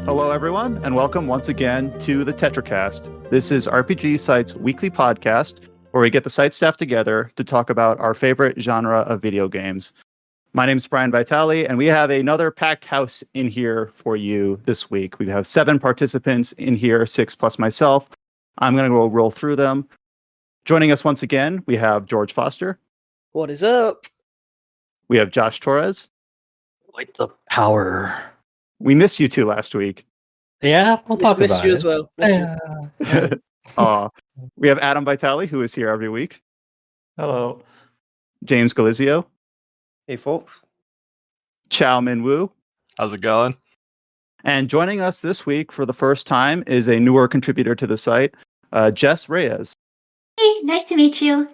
Hello, everyone, and welcome once again to the Tetracast. This is RPG Site's weekly podcast where we get the site staff together to talk about our favorite genre of video games. My name is Brian Vitale, and we have another packed house in here for you this week. We have 7 participants in here, 6 plus myself. I'm going to go roll through them. Joining us once again, we have George Foster. What is up? We have Josh Torres. With the power. We missed you 2 last week. Yeah, we'll talk about you it. as well. We have Adam Vitale, who is here every week. Hello. James Galizio. Hey, folks. Chow Min Woo. How's it going? And joining us this week for the first time is a newer contributor to the site, Jess Reyes. Hey, nice to meet you.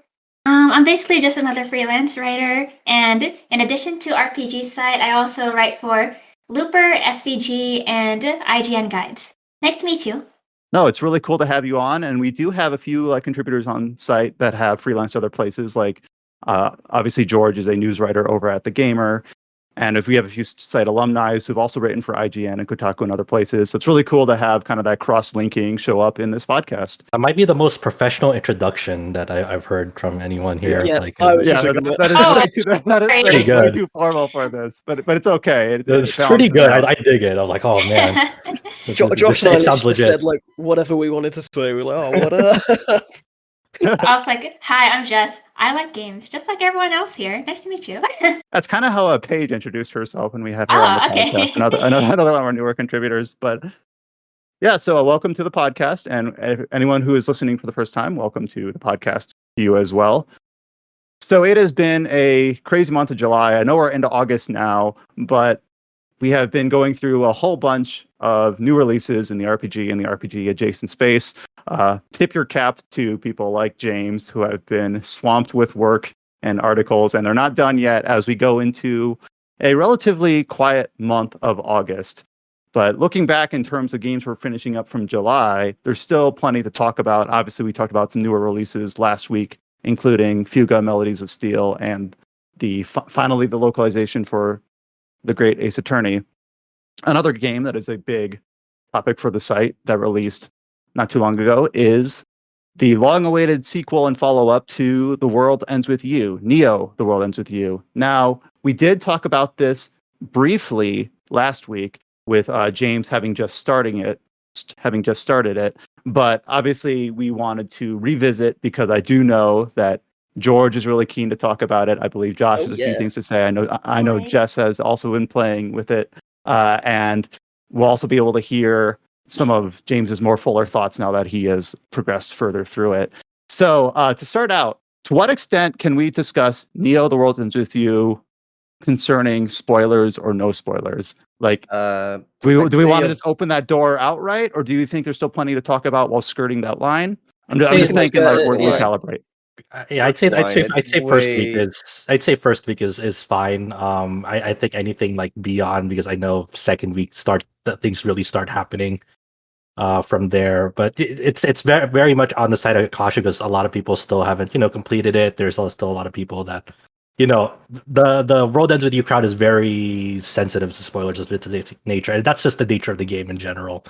I'm basically just another freelance writer, and in addition to RPG site, I also write for Looper, SVG, and IGN Guides. Nice to meet you. No, it's really cool to have you on, and we do have a few contributors on site that have freelanced other places, like obviously George is a news writer over at The Gamer, and if we have a few site alumni who've also written for IGN and Kotaku and other places, so it's really cool to have kind of that cross-linking show up in this podcast. That might be the most professional introduction that I've heard from anyone here. Yeah, like, I was Yeah, that is Pretty way good. too formal for this, but it's okay. it's pretty good. I dig it. I'm like, oh man, Josh and I it sounds literally legit. said like whatever we wanted to say. We're like, oh, what up? I was like, hi, I'm Jess. I like games, just like everyone else here. Nice to meet you. That's kind of how Paige introduced herself when we had her on the okay. podcast. Another one of our newer contributors. But yeah, so welcome to the podcast. And anyone who is listening for the first time, welcome to the podcast to you as well. So it has been a crazy month of July. I know we're into August now, but we have been going through a whole bunch of new releases in the RPG and the RPG adjacent space. Tip your cap to people like James, who have been swamped with work and articles, and they're not done yet as we go into a relatively quiet month of August. But looking back in terms of games we're finishing up from July, there's still plenty to talk about. Obviously, we talked about some newer releases last week, including Fuga Melodies of Steel and finally the localization for the Great Ace Attorney. Another game that is a big topic for the site that released not too long ago is the long-awaited sequel and follow-up to The World Ends With You, Neo, The World Ends With You. Now, we did talk about this briefly last week with James having just started it, but obviously we wanted to revisit because I do know that George is really keen to talk about it. I believe Josh has a few things to say. I know Right. Jess has also been playing with it, and we'll also be able to hear some of James's more fuller thoughts now that he has progressed further through it. So to start out, to what extent can we discuss Neo: The World Ends With You concerning spoilers or no spoilers? Like, do we want to just open that door outright, or do you think there's still plenty to talk about while skirting that line? I'm just thinking like where do you calibrate? Yeah, I'd say It's first week is fine. I think anything like beyond, because I know second week things really start happening from there. But it's very, very much on the side of caution because a lot of people still haven't completed it. There's still a lot of people that the World Ends With You crowd is very sensitive to spoilers of its nature, and that's just the nature of the game in general.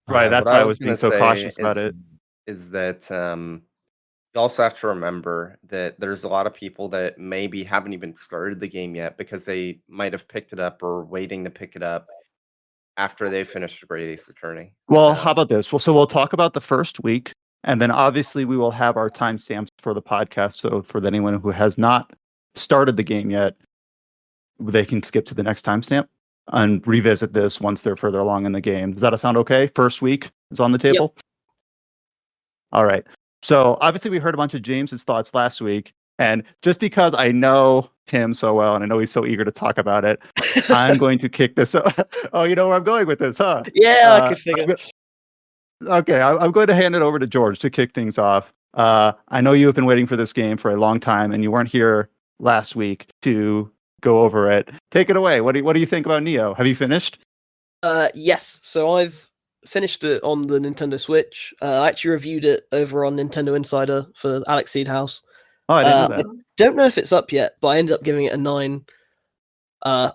Right, that's what why I was being gonna so say cautious about it. Is that you also have to remember that there's a lot of people that maybe haven't even started the game yet because they might have picked it up or waiting to pick it up after they finished the Great Ace Attorney. Well, So- how about this? Well, so we'll talk about the first week, and then obviously we will have our timestamps for the podcast. So for anyone who has not started the game yet, they can skip to the next timestamp and revisit this once they're further along in the game. Does that sound okay? First week is on the table? All right. So obviously we heard a bunch of James's thoughts last week, and just because I know him so well and I know he's so eager to talk about it, I'm going to kick this. Oh, you know where I'm going with this, huh? Yeah, I could figure. Okay, I'm going to hand it over to George to kick things off. I know you have been waiting for this game for a long time, and you weren't here last week to go over it. Take it away. What do you think about Neo? Have you finished? Yes. So I've finished it on the Nintendo Switch. I actually reviewed it over on Nintendo Insider for Alex Seedhouse. Oh, I didn't know that. Don't know if it's up yet, but I ended up giving it a 9. I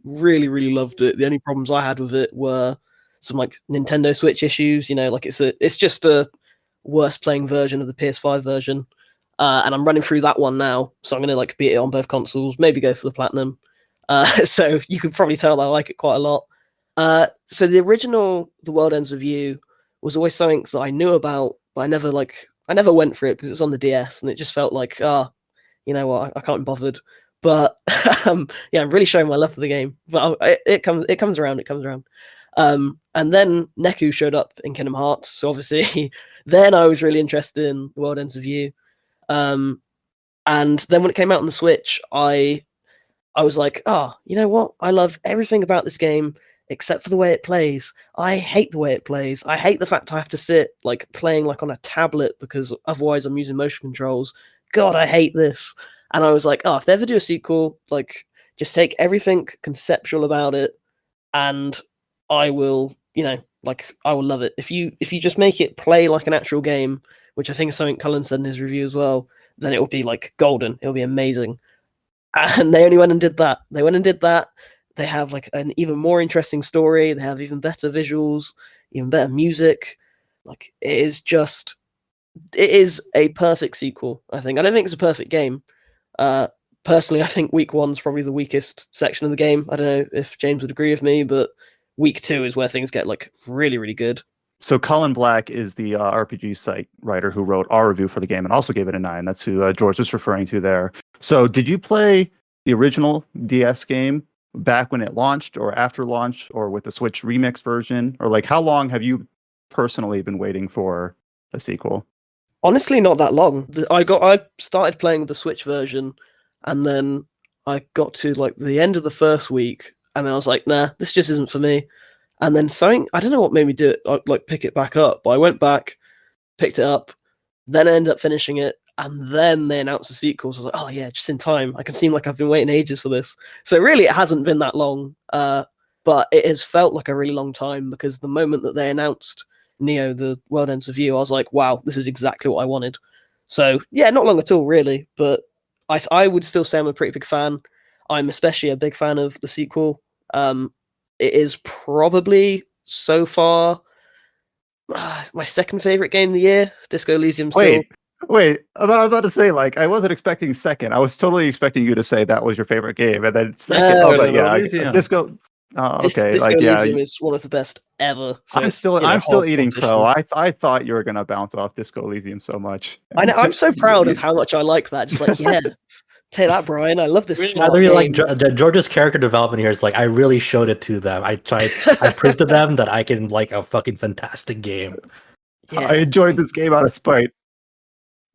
really, really loved it. The only problems I had with it were some like Nintendo Switch issues. You know, like it's just a worse playing version of the PS5 version. And I'm running through that one now, so I'm gonna like beat it on both consoles, maybe go for the platinum. So you can probably tell that I like it quite a lot. So the original The World Ends With You was always something that I knew about, but I never went for it because it was on the DS, and it just felt like, you know what, I can't be bothered. But yeah, I'm really showing my love for the game. But it comes around. And then Neku showed up in Kingdom Hearts, so obviously then I was really interested in The World Ends With You. And then when it came out on the Switch, I was like, you know what? I love everything about this game except for the way it plays. I hate the way it plays. I hate the fact I have to sit like playing like on a tablet because otherwise I'm using motion controls. God, I hate this. And I was like, if they ever do a sequel, like just take everything conceptual about it, and I will, you know, like I will love it. If you just make it play like an actual game, which I think is something Cullen said in his review as well, then it will be like golden. It'll be amazing. And they only went and did that. They have like an even more interesting story. They have even better visuals, even better music. Like it is a perfect sequel, I think. I don't think it's a perfect game. Personally, I think week 1's probably the weakest section of the game. I don't know if James would agree with me, but week 2 is where things get like really, really good. So Cullen Black is the RPG site writer who wrote our review for the game and also gave it a 9. That's who George was referring to there. So did you play the original DS game back when it launched, or after launch, or with the Switch remix version? Or like how long have you personally been waiting for a sequel? Honestly, not that long. I started playing the Switch version, and then I got to like the end of the first week, and I was like, nah, this just isn't for me. And then something, I don't know what made me do it, like pick it back up, but I went back, picked it up, then I ended up finishing it, and then they announced the sequel. So I was like, oh yeah, just in time. I can seem like I've been waiting ages for this. So really, it hasn't been that long, but it has felt like a really long time, because the moment that they announced Neo, The World Ends With You, I was like, wow, this is exactly what I wanted. So yeah, not long at all, really, but I would still say I'm a pretty big fan. I'm especially a big fan of the sequel. It is probably so far my second favorite game of the year. Disco Elysium still. Wait, I'm about to say, like, I wasn't expecting second. I was totally expecting you to say that was your favorite game, and then second. Disco. Okay, Disco like Elysium is one of the best ever. So I'm still eating crow. I thought you were gonna bounce off Disco Elysium so much. I know. I'm so proud of how much I like that. Just like, yeah, take that, Brian. I love this. I really like George's character development here. Is like I really showed it to them. I proved to them that I can like a fucking fantastic game. Yeah. I enjoyed this game out of spite.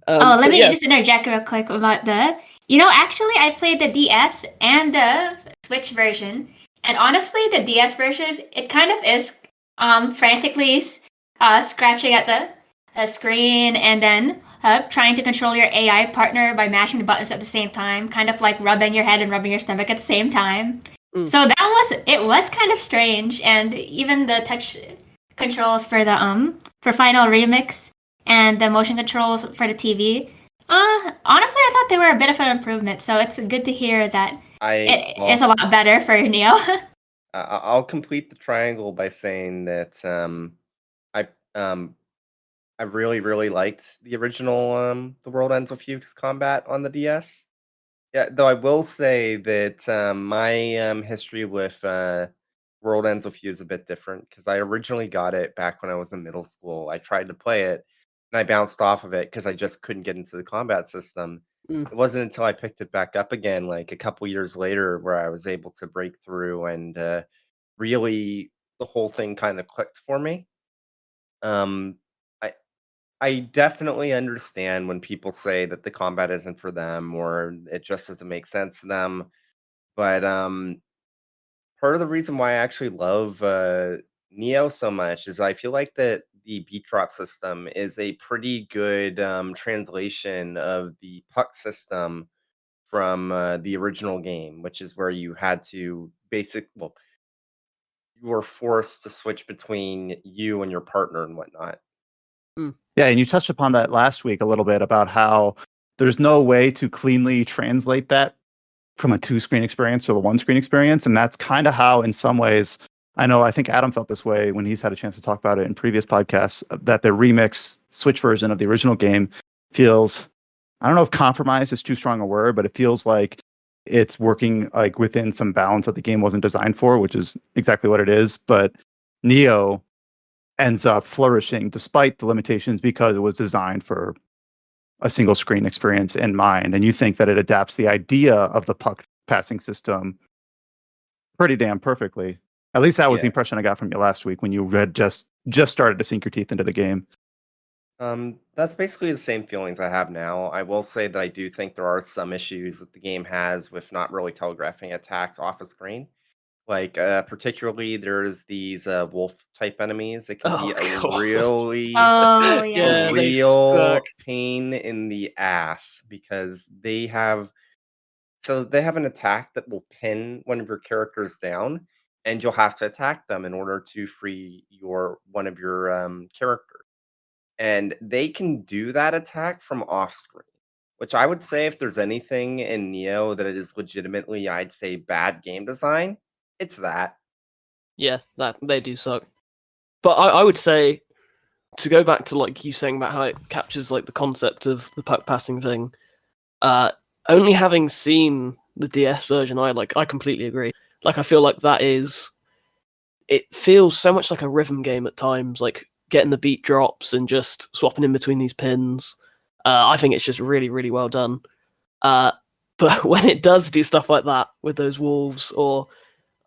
Let me just interject real quick about actually I played the DS and the Switch version, and honestly the DS version, it kind of is frantically scratching at the screen and then trying to control your AI partner by mashing the buttons at the same time, kind of like rubbing your head and rubbing your stomach at the same time. So it was kind of strange, and even the touch controls for the for Final Remix and the motion controls for the TV. Honestly, I thought they were a bit of an improvement, so it's good to hear that it is a lot better for Neo. I'll complete the triangle by saying that I really, really liked the original The World Ends With You combat on the DS. Yeah, though I will say that my history with World Ends With You is a bit different, because I originally got it back when I was in middle school. I tried to play it, and I bounced off of it because I just couldn't get into the combat system. It wasn't until I picked it back up again, like a couple years later, where I was able to break through, and really the whole thing kind of clicked for me. I definitely understand when people say that the combat isn't for them, or it just doesn't make sense to them. But part of the reason why I actually love Neo so much is I feel like that the beat drop system is a pretty good translation of the puck system from the original game, which is where you had to you were forced to switch between you and your partner and whatnot. Yeah, and you touched upon that last week a little bit about how there's no way to cleanly translate that from a 2-screen experience to the 1-screen experience, and that's kind of how, in some ways, I think Adam felt this way when he's had a chance to talk about it in previous podcasts, that the remix Switch version of the original game feels, I don't know if compromise is too strong a word, but it feels like it's working like within some bounds that the game wasn't designed for, which is exactly what it is. But Neo ends up flourishing despite the limitations because it was designed for a single screen experience in mind. And you think that it adapts the idea of the puck passing system pretty damn perfectly. At least that was the impression I got from you last week when you had just started to sink your teeth into the game. That's basically the same feelings I have now. I will say that I do think there are some issues that the game has with not really telegraphing attacks off a screen. Like, particularly there's these wolf type enemies that can be a really Oh, a yeah. they real suck. pain in the ass because they have an attack that will pin one of your characters down, and you'll have to attack them in order to free one of your characters. And they can do that attack from off screen, which I would say if there's anything in Neo that it is legitimately, I'd say, bad game design, it's that. Yeah, that they do suck. But I would say, to go back to like you saying about how it captures like the concept of the puck passing thing, only having seen the DS version, I completely agree. Like I feel like it feels so much like a rhythm game at times, like getting the beat drops and just swapping in between these pins. I think it's just really, really well done. But when it does do stuff like that with those wolves, or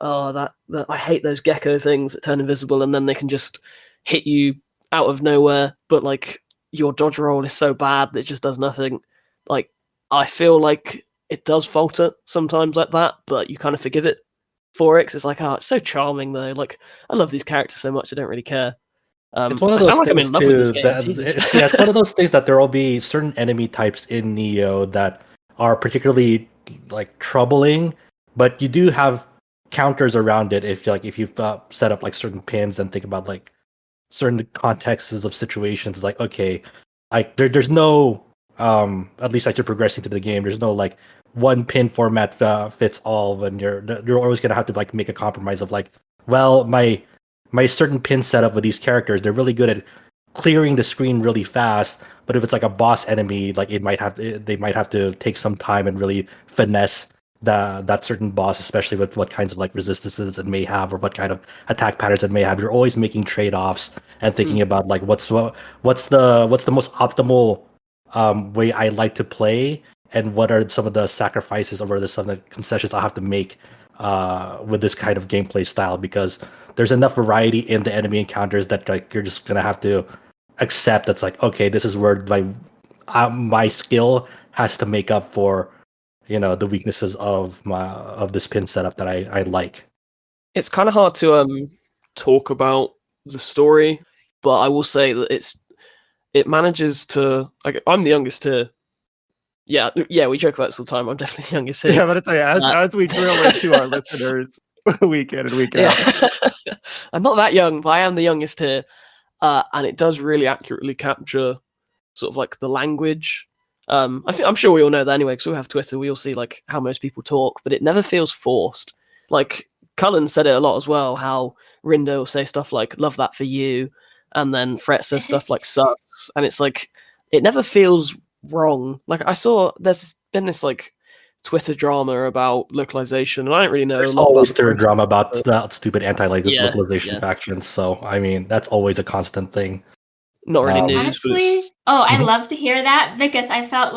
that I hate those gecko things that turn invisible and then they can just hit you out of nowhere, but like your dodge roll is so bad that it just does nothing. Like I feel like it does falter sometimes like that, but you kind of forgive it for it 'cause it's like, oh, it's so charming though. Like I love these characters so much, I don't really care. It's one of I those sound like I'm things in love with this too. game. Jesus. It's one of those things that there will be certain enemy types in Neo that are particularly like troubling, but you do have counters around it if you set up like certain pins and think about like certain contexts of situations. Like okay, like there's no at least as you're progressing through the game, there's no like one pin format fits all. When you're always gonna have to like make a compromise of like, well, my certain pin setup with these characters, they're really good at clearing the screen really fast. But if it's like a boss enemy, like they might have to take some time and really finesse that certain boss, especially with what kinds of like resistances it may have or what kind of attack patterns it may have. You're always making trade-offs and thinking about like what's the most optimal way I like to play, and what are some of the sacrifices or some of the concessions I have to make with this kind of gameplay style, because there's enough variety in the enemy encounters that like you're just gonna have to accept that's like, okay, this is where my skill has to make up for the weaknesses of this pin setup that I like. It's kind of hard to talk about the story, but I will say that it manages to. Like, I'm the youngest here. Yeah, we joke about this all the time. I'm definitely the youngest here. Yeah, but as we drill into our listeners week in and week out. I'm not that young, but I am the youngest here, and it does really accurately capture sort of like the language. I'm sure we all know that anyway, because we have Twitter. We all see like how most people talk, but it never feels forced. Like Cullen said it a lot as well. How Rindo will say stuff like "love that for you," and then Fret says stuff like "sucks," and it's like it never feels wrong. Like I saw there's been this like Twitter drama about localization, and I don't really know. There's a lot always about Twitter drama about that stupid anti-localization yeah. factions. So I mean, that's always a constant thing. Not really news, Honestly, I love to hear that, because I felt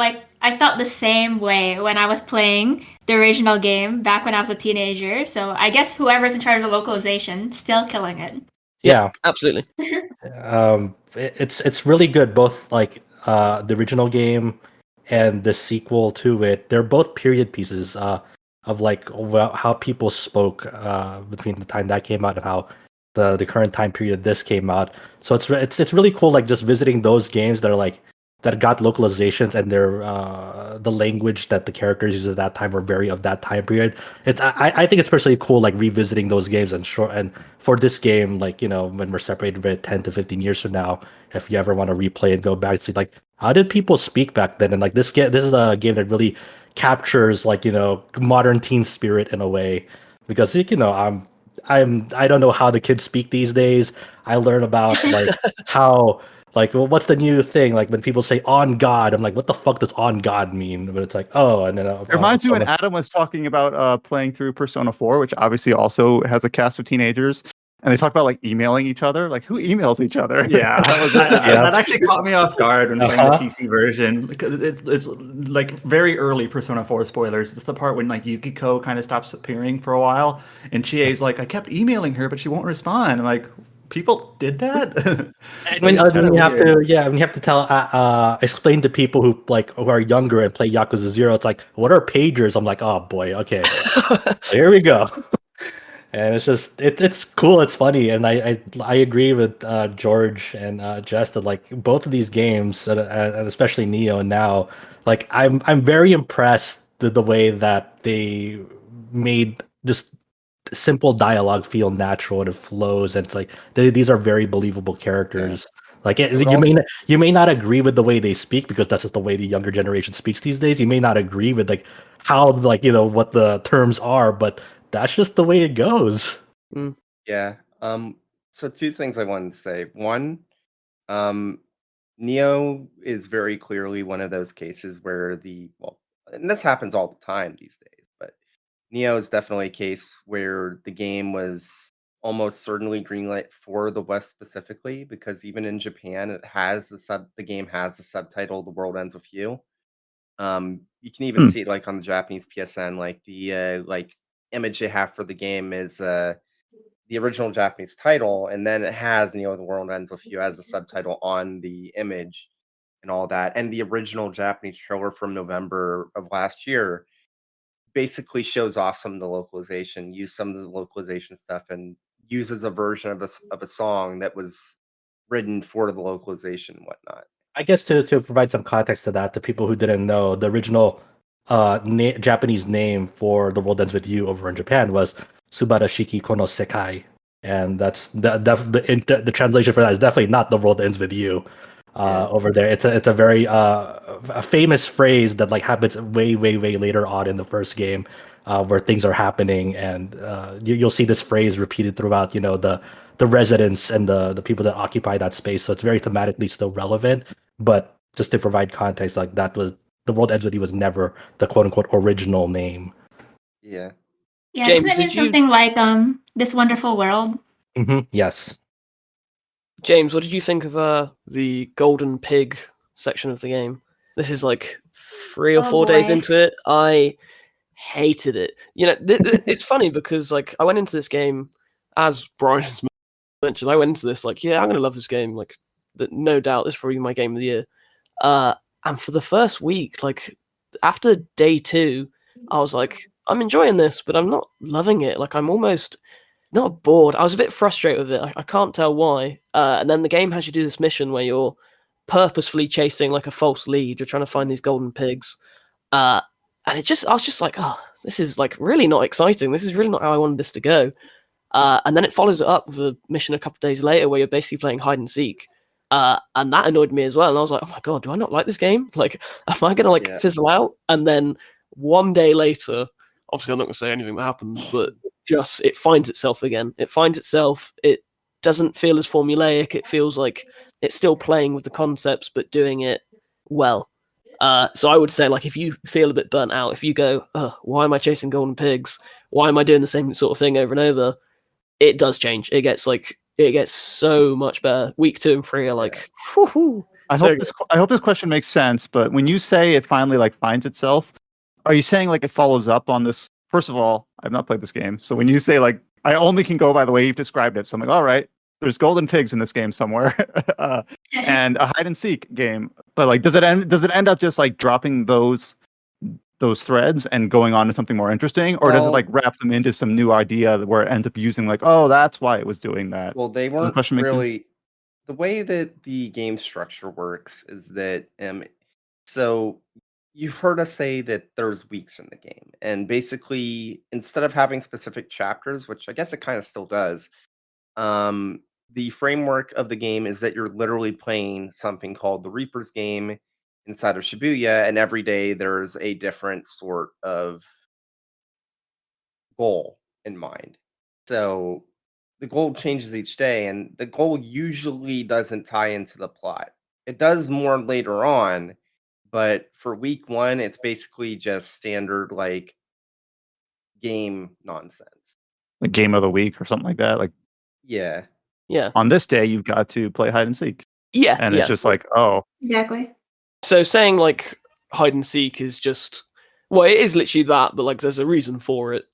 the same way when I was playing the original game back when I was a teenager. So I guess whoever's in charge of localization still killing it. Yeah, absolutely. It's really good. Both like the original game and the sequel to it. They're both period pieces of like how people spoke between the time that came out and how the current time period this came out. So it's really cool, like just visiting those games that are like that got localizations, and they're the language that the characters use at that time were very of that time period. I think it's personally cool, like revisiting those games, and for this game, like when we're separated by 10 to 15 years from now, if you ever want to replay and go back and see like how did people speak back then, and like this is a game that really captures like modern teen spirit in a way, because I don't know how the kids speak these days. I learn about like how like what's the new thing? Like when people say on God, I'm like, what the fuck does on God mean? But it's like, oh, and then It reminds me when someone- Adam was talking about playing through Persona 4, which obviously also has a cast of teenagers, and they talk about like emailing each other. Like, who emails each other? Yeah, that actually caught me off guard when playing the Uh-huh. PC version, because it's like very early Persona 4 spoilers. It's the part when like Yukiko kind of stops appearing for a while, and Chie's like, I kept emailing her, but she won't respond. I'm like, people did that? When, It's kinda when you have weird. to, when you have to tell, explain to people who are younger and play Yakuza 0, it's like, what are pagers? I'm like, oh boy, okay, here we go. And it's just, it's cool, it's funny, and I agree with George and Jess that like both of these games, and especially Neo now, like I'm very impressed with the way that they made just simple dialogue feel natural and it flows, and it's like these are very believable characters. Like It would you may not agree with the way they speak because that's just the way the younger generation speaks these days. You may not agree with like how like what the terms are, but that's just the way it goes. Yeah. So two things I wanted to say. One, Neo is very clearly one of those cases where and this happens all the time these days, but Neo is definitely a case where the game was almost certainly greenlit for the West specifically, because even in Japan, the game has the subtitle "The World Ends with You." You can even see it like on the Japanese PSN, like the like image they have for the game is the original Japanese title, and then it has Neo: The World Ends with You as a subtitle on the image and all that. And the original Japanese trailer from November of last year basically shows off some of the localization, use some of the localization stuff, and uses a version of a song that was written for the localization and whatnot. I guess to provide some context to that, to people who didn't know, the original Japanese name for The World Ends with You over in Japan was Subarashiki Kono Sekai, and that's the translation for that is definitely not The World Ends with You. Over there, it's a very a famous phrase that like happens way later on in the first game, where things are happening, and you'll see this phrase repeated throughout the residents and the people that occupy that space. So it's very thematically still relevant. But just to provide context, like that was The World Ends with You was never the quote unquote original name. Yeah. Yeah, James, doesn't it mean did you- something like this wonderful world? Yes. James, what did you think of the golden pig section of the game? This is like 3 or 4 days boy. into it. I hated it. It's funny because like I went into this game, as Brian has mentioned, I went into this like, yeah, I'm gonna love this game. Like, no doubt, this is probably my game of the year. And for the first week, like after day 2, I was like, I'm enjoying this, but I'm not loving it. Like, I'm almost not bored. I was a bit frustrated with it. I can't tell why. And then the game has you do this mission where you're purposefully chasing like a false lead. You're trying to find these golden pigs. And I was just like, oh, this is like really not exciting. This is really not how I wanted this to go. And then it follows it up with a mission a couple of days later where you're basically playing hide and seek. And that annoyed me as well. And I was like, oh my God, do I not like this game? Like, am I going to like fizzle out? And then one day later, obviously I'm not going to say anything that happened, but just it finds itself again. It finds itself. It doesn't feel as formulaic. It feels like it's still playing with the concepts, but doing it well. So I would say, like, if you feel a bit burnt out, if you go, why am I chasing golden pigs? Why am I doing the same sort of thing over and over? It does change. It gets so much better. Week 2 and 3 are like, whoo-hoo. I hope this question makes sense. But when you say it finally like finds itself, are you saying like it follows up on this? First of all, I've not played this game, so when you say like I only can go by the way you've described it, so I'm like, all right, there's golden pigs in this game somewhere, and a hide and seek game. But like, does it end up just like dropping those threads and going on to something more interesting, or does it like wrap them into some new idea where it ends up using like, oh, that's why it was doing that? Well, they weren't really. The way that the game structure works is that so you've heard us say that there's weeks in the game, and basically instead of having specific chapters, which I guess it kind of still does, the framework of the game is that you're literally playing something called the Reaper's game inside of Shibuya, and every day there's a different sort of goal in mind. So the goal changes each day, and the goal usually doesn't tie into the plot. It does more later on, but for week 1, it's basically just standard like game nonsense. Like game of the week or something like that. Like Yeah. Yeah. on this day, you've got to play hide and seek, Yeah. and yeah. it's just like, oh, Exactly. So saying like hide and seek is just, well, it is literally that, but like there's a reason for it.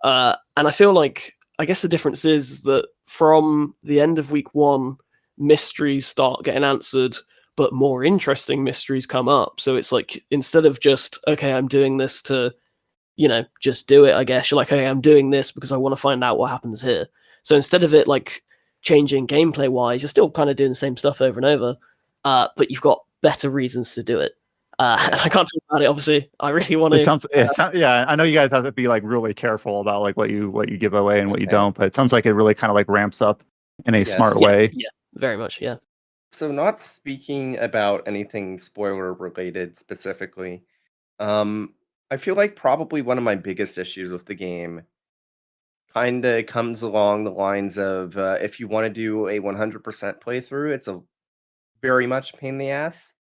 And I feel like, I guess the difference is that from the end of week 1, mysteries start getting answered, but more interesting mysteries come up. So it's like, instead of just, okay, I'm doing this to, just do it, I guess, you're like, okay, I'm doing this because I want to find out what happens here. So instead of it like changing gameplay wise, you're still kind of doing the same stuff over and over, but you've got better reasons to do it. And I can't talk about it, obviously. I really want to. Yeah, I know you guys have to be like really careful about like what you give away and what you don't, but it sounds like it really kind of like ramps up in a smart way. Yeah, very much, yeah. So not speaking about anything spoiler related specifically, I feel like probably one of my biggest issues with the game kind of comes along the lines of if you want to do a 100% playthrough, it's a very much pain in the ass.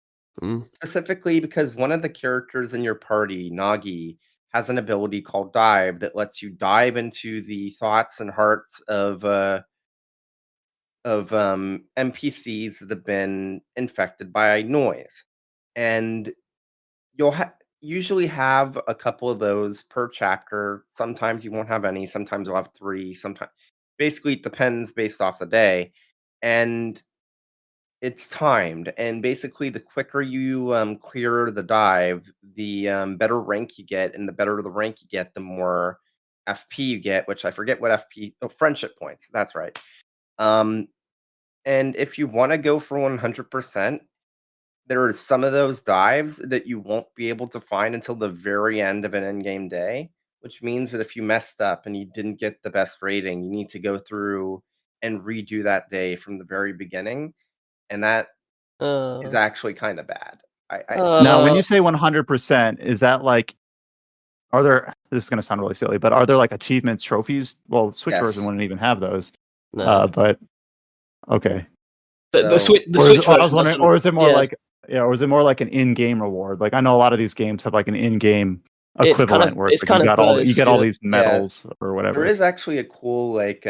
Specifically because one of the characters in your party, Nagi, has an ability called Dive that lets you dive into the thoughts and hearts of NPCs that have been infected by noise, and you'll usually have a couple of those per chapter. Sometimes you won't have any. Sometimes you'll have 3. Sometimes, basically, it depends based off the day, and it's timed, and basically, the quicker you clear the dive, the better rank you get, and the better the rank you get, the more FP you get. Which I forget what FP. Oh, friendship points. That's right. And if you want to go for 100%, there are some of those dives that you won't be able to find until the very end of an in-game day. Which means that if you messed up and you didn't get the best rating, you need to go through and redo that day from the very beginning. And that is actually kind of bad. Now, when you say 100%, is that like, are there? This is going to sound really silly, but are there like achievements, trophies? Well, the Switch version wouldn't even have those. No. But okay. The Switch version. I was wondering, or is it more like, or is it more like an in-game reward? Like I know a lot of these games have like an in-game equivalent where it's like you get all these medals or whatever. There is actually a cool like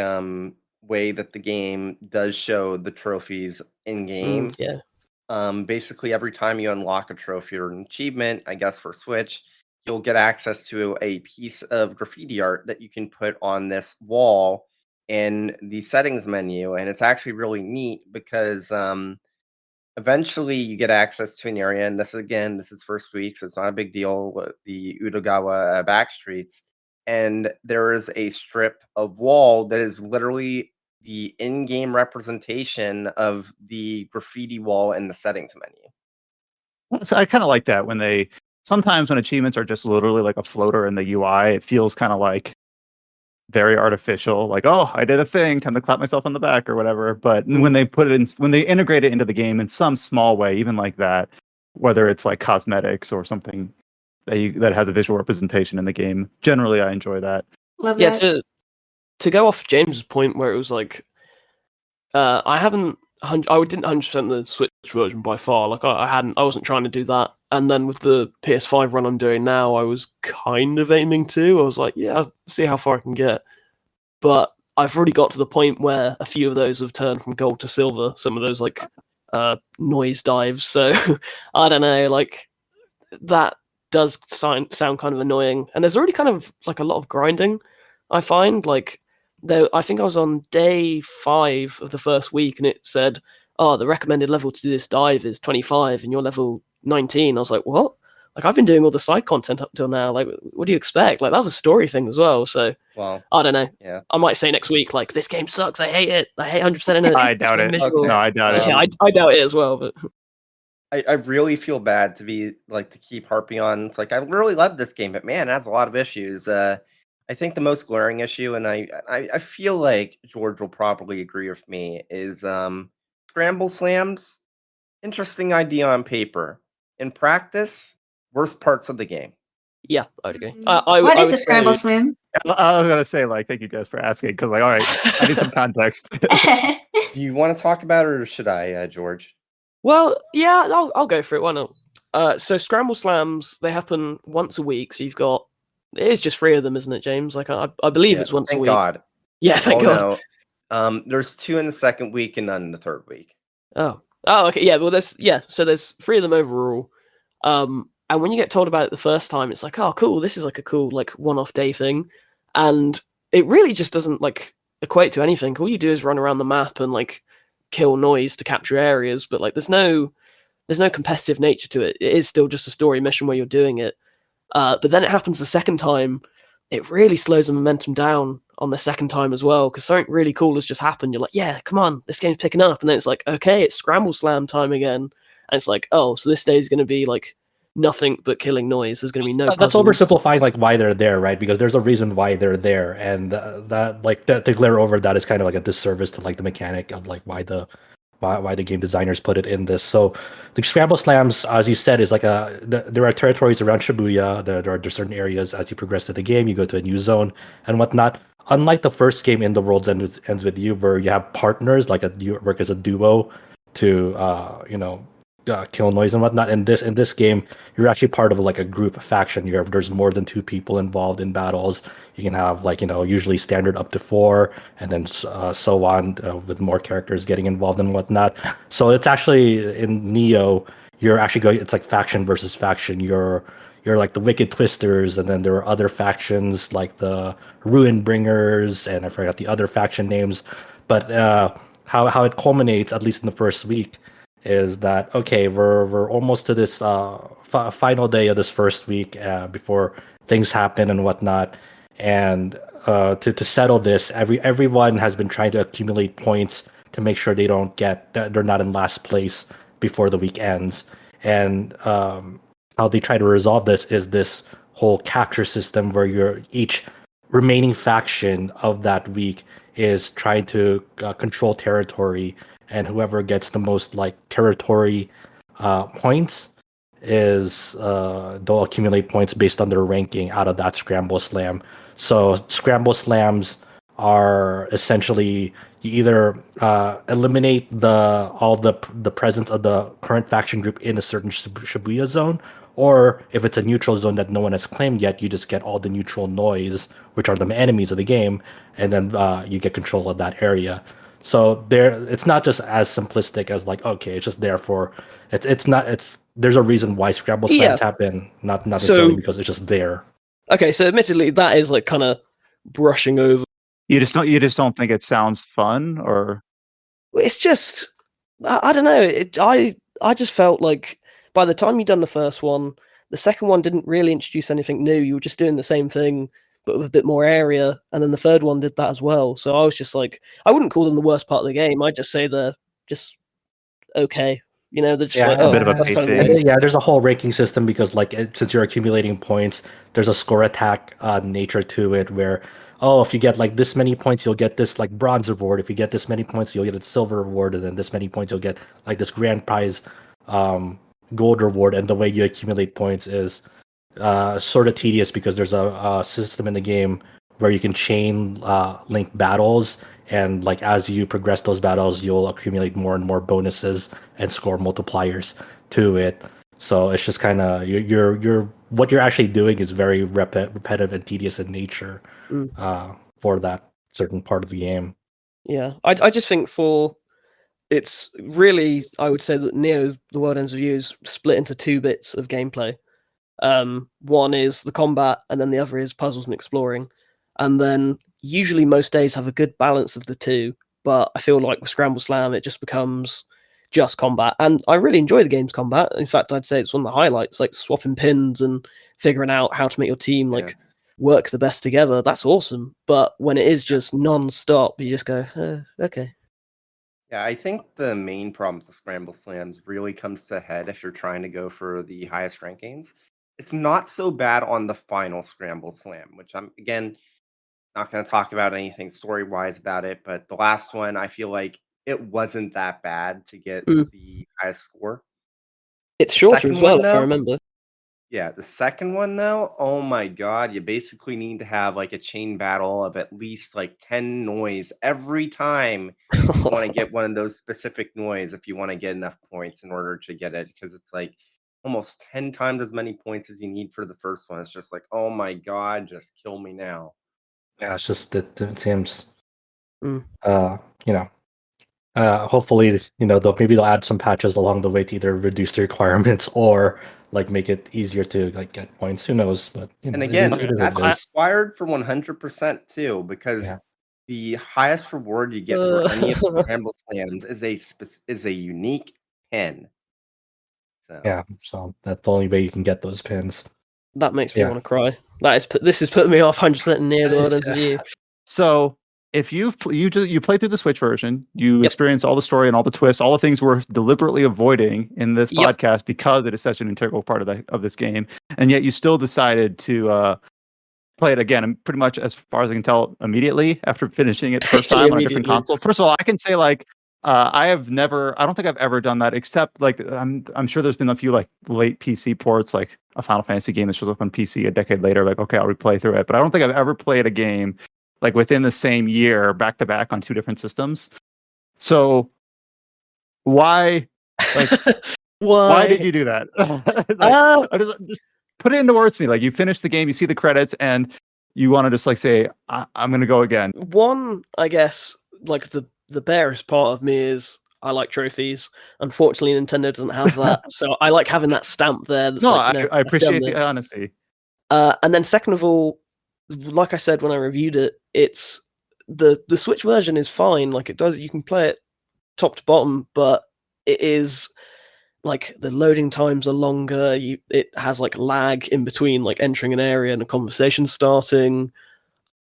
way that the game does show the trophies in game. Basically every time you unlock a trophy or an achievement, I guess for Switch, you'll get access to a piece of graffiti art that you can put on this wall in the settings menu, and it's actually really neat because eventually you get access to an area, and this is first week, so it's not a big deal, with the Udogawa back streets, and there is a strip of wall that is literally the in-game representation of the graffiti wall in the settings menu. So I kind of like that when sometimes when achievements are just literally like a floater in the UI, it feels kind of like very artificial, like, oh, I did a thing, time to clap myself on the back or whatever. But when they when they integrate it into the game in some small way, even like that, whether it's like cosmetics or something that has a visual representation in the game, generally I enjoy that. Love that. To go off James's point where it was like, I didn't 100% the Switch version by far. Like I wasn't trying to do that. And then with the PS5 run I'm doing now, I was kind of aiming to. I was like, yeah, I'll see how far I can get. But I've already got to the point where a few of those have turned from gold to silver. Some of those like noise dives. So I don't know, like that does sound kind of annoying. And there's already kind of like a lot of grinding, I find. Like I think I was on day 5 of the first week and it said, oh, the recommended level to do this dive is 25 and you're level 19. I was like, what? Like I've been doing all the side content up till now. Like, what do you expect? Like that's a story thing as well. So I don't know. Yeah, I might say next week, like this game sucks. I hate it. I hate 100% in it. I doubt it. Okay. No, I doubt it. Yeah, I doubt it as well. But I really feel bad to keep harping on. It's like I really love this game, but man, it has a lot of issues. I think the most glaring issue, and I feel like George will probably agree with me, is scramble slams. Interesting idea on paper. In practice, worst parts of the game. Yeah, I'd agree. What is a scramble slam? I was gonna say like, thank you guys for asking because like, all right, I need some context. Do you want to talk about it, or should I, George? Well, yeah, I'll go for it. Why not? So Scramble Slams, they happen once a week. So it is just 3 of them, isn't it, James? Like I believe Yeah, it's once a thank week. God. Yeah, thank God. No. There's 2 in the second week and none in the third week. Oh, okay, yeah. Well, so there's 3 of them overall. And when you get told about it the first time, it's like, oh, cool. This is like a cool like one-off day thing, and it really just doesn't like equate to anything. All you do is run around the map and like kill noise to capture areas, but like there's no competitive nature to it. It is still just a story mission where you're doing it. But then it happens the second time. It really slows the momentum down on the second time as well, because something really cool has just happened. You're like, yeah, come on, this game's picking up. And then it's like, okay, it's Scramble Slam time again. And it's like, oh, so this day is going to be like nothing but killing noise. There's going to be no That's puzzles. oversimplifying like why they're there, right? Because there's a reason why they're there, and that to glare over that is kind of like a disservice to like the mechanic of like why the game designers put it in this. So the Scramble Slams, as you said, is like there are territories around Shibuya. There are certain areas as you progress to the game, you go to a new zone and whatnot. Unlike the first game, In the World's Ends With You, where you have partners, like you work as a duo to kill noise and whatnot. In this game, you're actually part of like a group, a faction. There's more than 2 people involved in battles. You can have like usually standard up to 4, and then so on with more characters getting involved and whatnot. So it's actually in Neo, you're actually going. It's like faction versus faction. You're like the Wicked Twisters, and then there are other factions like the Ruin Bringers, and I forgot the other faction names. But how it culminates, at least in the first week, is that okay? We're almost to this final day of this first week before things happen and whatnot. And to settle this, everyone has been trying to accumulate points to make sure they're not in last place before the week ends. And how they try to resolve this is this whole capture system where each remaining faction of that week is trying to control territory, and whoever gets the most like territory points is they'll accumulate points based on their ranking out of that Scramble Slam. So Scramble Slams are essentially you either eliminate all the presence of the current faction group in a certain Shibuya zone, or if it's a neutral zone that no one has claimed yet, you just get all the neutral noise, which are the enemies of the game, and then you get control of that area. So it's not just as simplistic as like, okay, it's just there for there's a reason why Scramble Slams happen, not necessarily because it's just there. Okay, so admittedly that is like kind of brushing over. You just don't think it sounds fun, or it's just I don't know. I just felt like by the time you'd done the first one, the second one didn't really introduce anything new. You were just doing the same thing, but with a bit more area. And then the third one did that as well. So I was just like, I wouldn't call them the worst part of the game. I'd just say they're just okay. They're just a bit of a pacing. Yeah, there's a whole ranking system because like since you're accumulating points, there's a score attack nature to it where, if you get like this many points, you'll get this like bronze reward. If you get this many points, you'll get a silver reward, and then this many points, you'll get like this grand prize gold reward. And the way you accumulate points is sort of tedious because there's a system in the game where you can chain link battles, and like as you progress those battles, you'll accumulate more and more bonuses and score multipliers to it. So it's just kind of you're what you're actually doing is very repetitive and tedious in nature for that certain part of the game. Yeah, I just think it's really, I would say that Neo: The World Ends With You is split into 2 bits of gameplay. One is the combat, and then the other is puzzles and exploring. And then usually most days have a good balance of the 2, but I feel like with Scramble Slam it just becomes just combat. And I really enjoy the game's combat. In fact, I'd say it's one of the highlights, like swapping pins and figuring out how to make your team work the best together. That's awesome. But when it is just non-stop, you just go, okay. Yeah, I think the main problem with the Scramble Slams really comes to head if you're trying to go for the highest rankings. It's not so bad on the final Scramble Slam, which I'm, again, not going to talk about anything story-wise about it, but the last one, I feel like it wasn't that bad to get the highest score. It's shorter as well, if I remember. Yeah, the second one though, oh my god, you basically need to have like a chain battle of at least like 10 noise every time you want to get one of those specific noise if you want to get enough points in order to get it, because it's like almost 10 times as many points as you need for the first one. It's just like, oh my god, just kill me now. Yeah, it's just it seems, Mm. you know, hopefully, you know, maybe they'll add some patches along the way to either reduce the requirements or like make it easier to like get points. Who knows? But you know, And again, it is that's what it is. required for 100% too, because Yeah. the highest reward you get for any of the Bramble Slams is a unique pin. So Yeah, so that's the only way you can get those pins. That makes me Yeah. want to cry. This is putting me off 100% near the Wildlands with you. So if you played through the Switch version, you Yep. experienced all the story and all the twists, all the things we're deliberately avoiding in this Yep. podcast because it is such an integral part of this game, and yet you still decided to play it again, and pretty much as far as I can tell, immediately after finishing it the first time on a different Immediately. console. First of all, I can say like I don't think I've ever done that, except like I'm sure there's been a few like late PC ports, like a Final Fantasy game that shows up on PC a decade later. Like, okay, I'll replay through it, but I don't think I've ever played a game like within the same year, back to back on two different systems. So why, like, why did you do that? I just put it into words to me. Like, you finish the game, you see the credits, and you want to just like say, I'm going to go again. One, I guess, like the barest part of me is I like trophies. Unfortunately, Nintendo doesn't have that, so I like having that stamp there. That's No, like, you know, I appreciate I've done the this. honesty. And then second of all, like I said when I reviewed it, it's the Switch version is fine. Like you can play it top to bottom, but it is like the loading times are longer. It has like lag in between like entering an area and a conversation starting.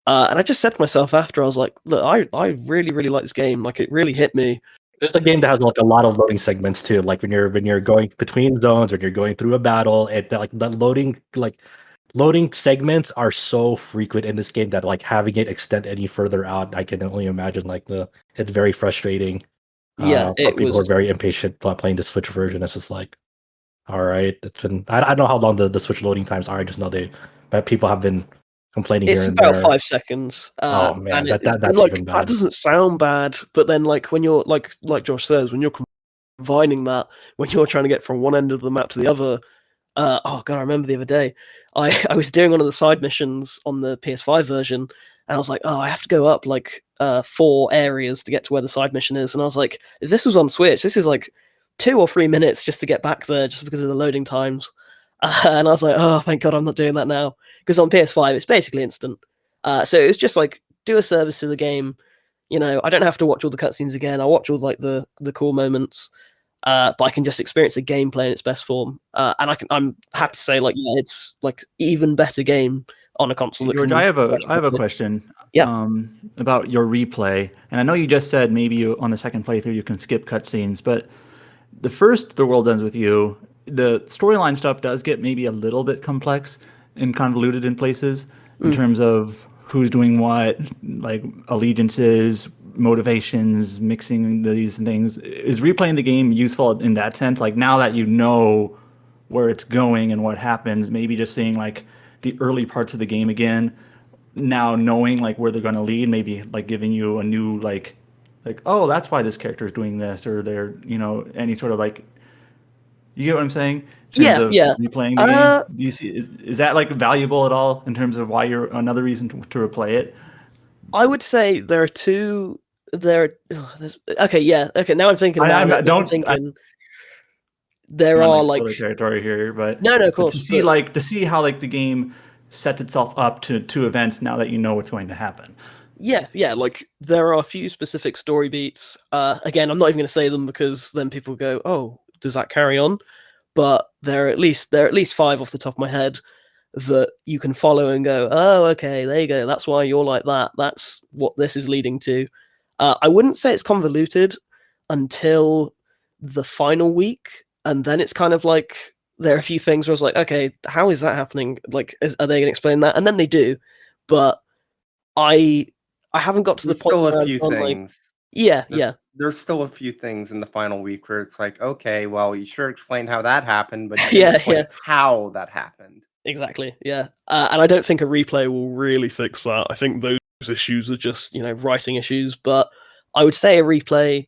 And I just said to myself after, I was like, look, I really, really like this game. Like it really hit me. There's a game that has like a lot of loading segments too. Like when you're going between zones, when you're going through a battle, like the loading segments are so frequent in this game that like having it extend any further out, I can only imagine like it's very frustrating. Yeah, for people who are very impatient playing the Switch version. It's just like, all right, it's been I don't know how long the Switch loading times are. I just know but people have been complaining It's here and about there. 5 seconds. Oh man, and that's like, even bad. that doesn't sound bad, but then like when you're like Josh says, when you're combining that, when you're trying to get from one end of the map to the other. Oh god, I remember the other day, I was doing one of the side missions on the PS5 version, and I was like, oh, I have to go up like 4 areas to get to where the side mission is, and I was like, if this was on Switch, this is like 2 or 3 minutes just to get back there, just because of the loading times. And I was like, oh, thank god I'm not doing that now, because on PS5 it's basically instant. So it was just like, do a service to the game. You know, I don't have to watch all the cutscenes again. I watch all like the cool moments. But I can just experience the gameplay in its best form, and I'm happy to say, like, yeah, it's like even better game on a console. George, I have a question. Yeah. About your replay, and I know you just said maybe on the second playthrough you can skip cutscenes, but the world ends with you. The storyline stuff does get maybe a little bit complex and convoluted in places in terms of who's doing what, like allegiances, motivations, mixing these things. Is replaying the game useful in that sense? Like now that you know where it's going and what happens, maybe just seeing like the early parts of the game again, now knowing like where they're going to lead, maybe like giving you a new like oh, that's why this character is doing this, or they're, you know, any sort of like, you get what I'm saying? In terms of replaying the game. Do you see, is that like valuable at all in terms of why you're another reason to replay it? I would say there are two. Okay, yeah, okay. Now I'm thinking about it. There are like territory here, but no, of course. To see how like the game sets itself up to two events now that you know what's going to happen. Yeah. Like there are a few specific story beats. Again, I'm not even going to say them because then people go, "Oh, does that carry on?" But there are at least 5 off the top of my head that you can follow and go, "Oh, okay, there you go. That's why you're like that. That's what this is leading to." I wouldn't say it's convoluted until the final week, and then it's kind of like there are a few things where I was like, "Okay, how is that happening? Like, are they going to explain that?" And then they do, but I haven't got to the point still where a few things. Like, yeah. there's still a few things in the final week where it's like, okay, well, you sure explained how that happened, but you didn't Yeah, explain yeah. how that happened. Exactly, yeah. And I don't think a replay will really fix that. I think those issues are just, writing issues. But I would say a replay,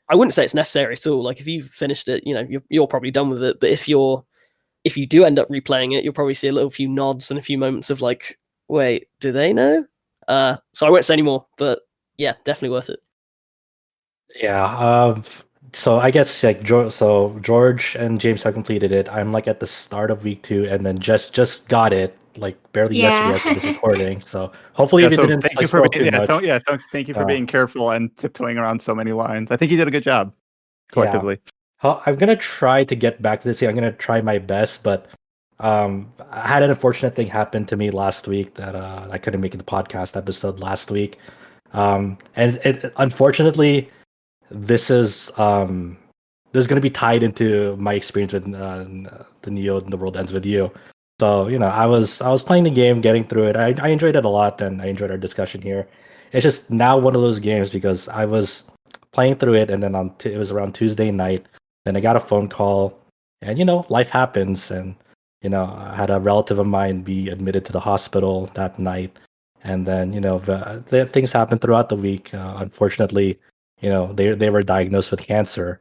I wouldn't say it's necessary at all. Like, if you've finished it, you're probably done with it. But if you do end up replaying it, you'll probably see a few nods and a few moments of like, wait, do they know? So I won't say any more, but yeah, definitely worth it. Yeah. So I guess like George and James have completed it. I'm like at the start of week 2, and then just got it like barely Yeah. yesterday after this recording. So hopefully Yeah, we so didn't thank like, you for spoil being, too much. thank you for being careful and tiptoeing around so many lines. I think you did a good job collectively. I'm gonna try to get back to this. I'm gonna try my best, but I had an unfortunate thing happen to me last week that I couldn't make the podcast episode last week. And unfortunately, this is going to be tied into my experience with the Neo and the World Ends With You. So I was playing the game, getting through it. I enjoyed it a lot, and I enjoyed our discussion here. It's just now one of those games because I was playing through it, and then it was around Tuesday night. Then I got a phone call, and life happens, and I had a relative of mine be admitted to the hospital that night, and then the things happened throughout the week. Unfortunately, they were diagnosed with cancer.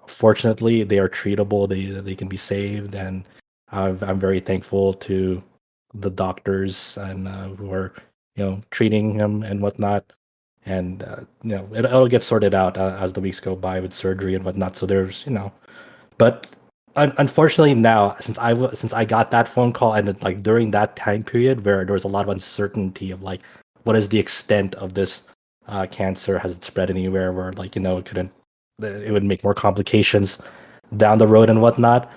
Fortunately, they are treatable. They can be saved, and I'm very thankful to the doctors and who are treating him and whatnot. And it'll get sorted out as the weeks go by with surgery and whatnot. So there's but unfortunately now since I got that phone call, and then, like during that time period where there was a lot of uncertainty of like what is the extent of this cancer, has it spread anywhere where like it would make more complications down the road and whatnot,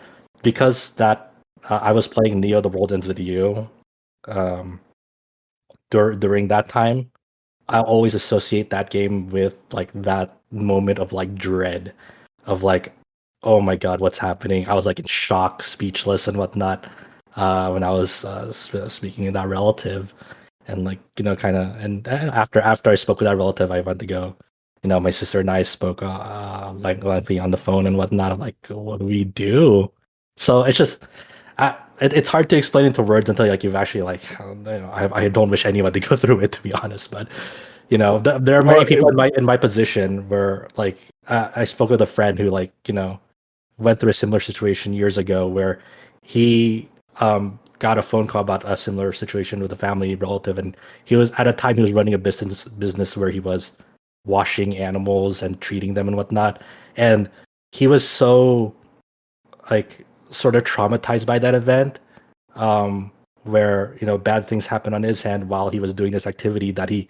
because that I was playing Neo the World Ends With You during that time. I always associate that game with like that moment of like dread of like, oh my god, what's happening? I was like in shock, speechless and whatnot when I was speaking to that relative. And like kind of, and after I spoke with that relative, I went to go. My sister and I spoke like lengthy on the phone and whatnot. I'm like, what do we do? So it's just, it's hard to explain into words until like you've actually like, I don't wish anyone to go through it, to be honest. But there are many people in my position where like I spoke with a friend who like went through a similar situation years ago where he got a phone call about a similar situation with a family relative, and he was at a time he was running a business where he was washing animals and treating them and whatnot, and he was so like sort of traumatized by that event, where bad things happened on his hand while he was doing this activity that he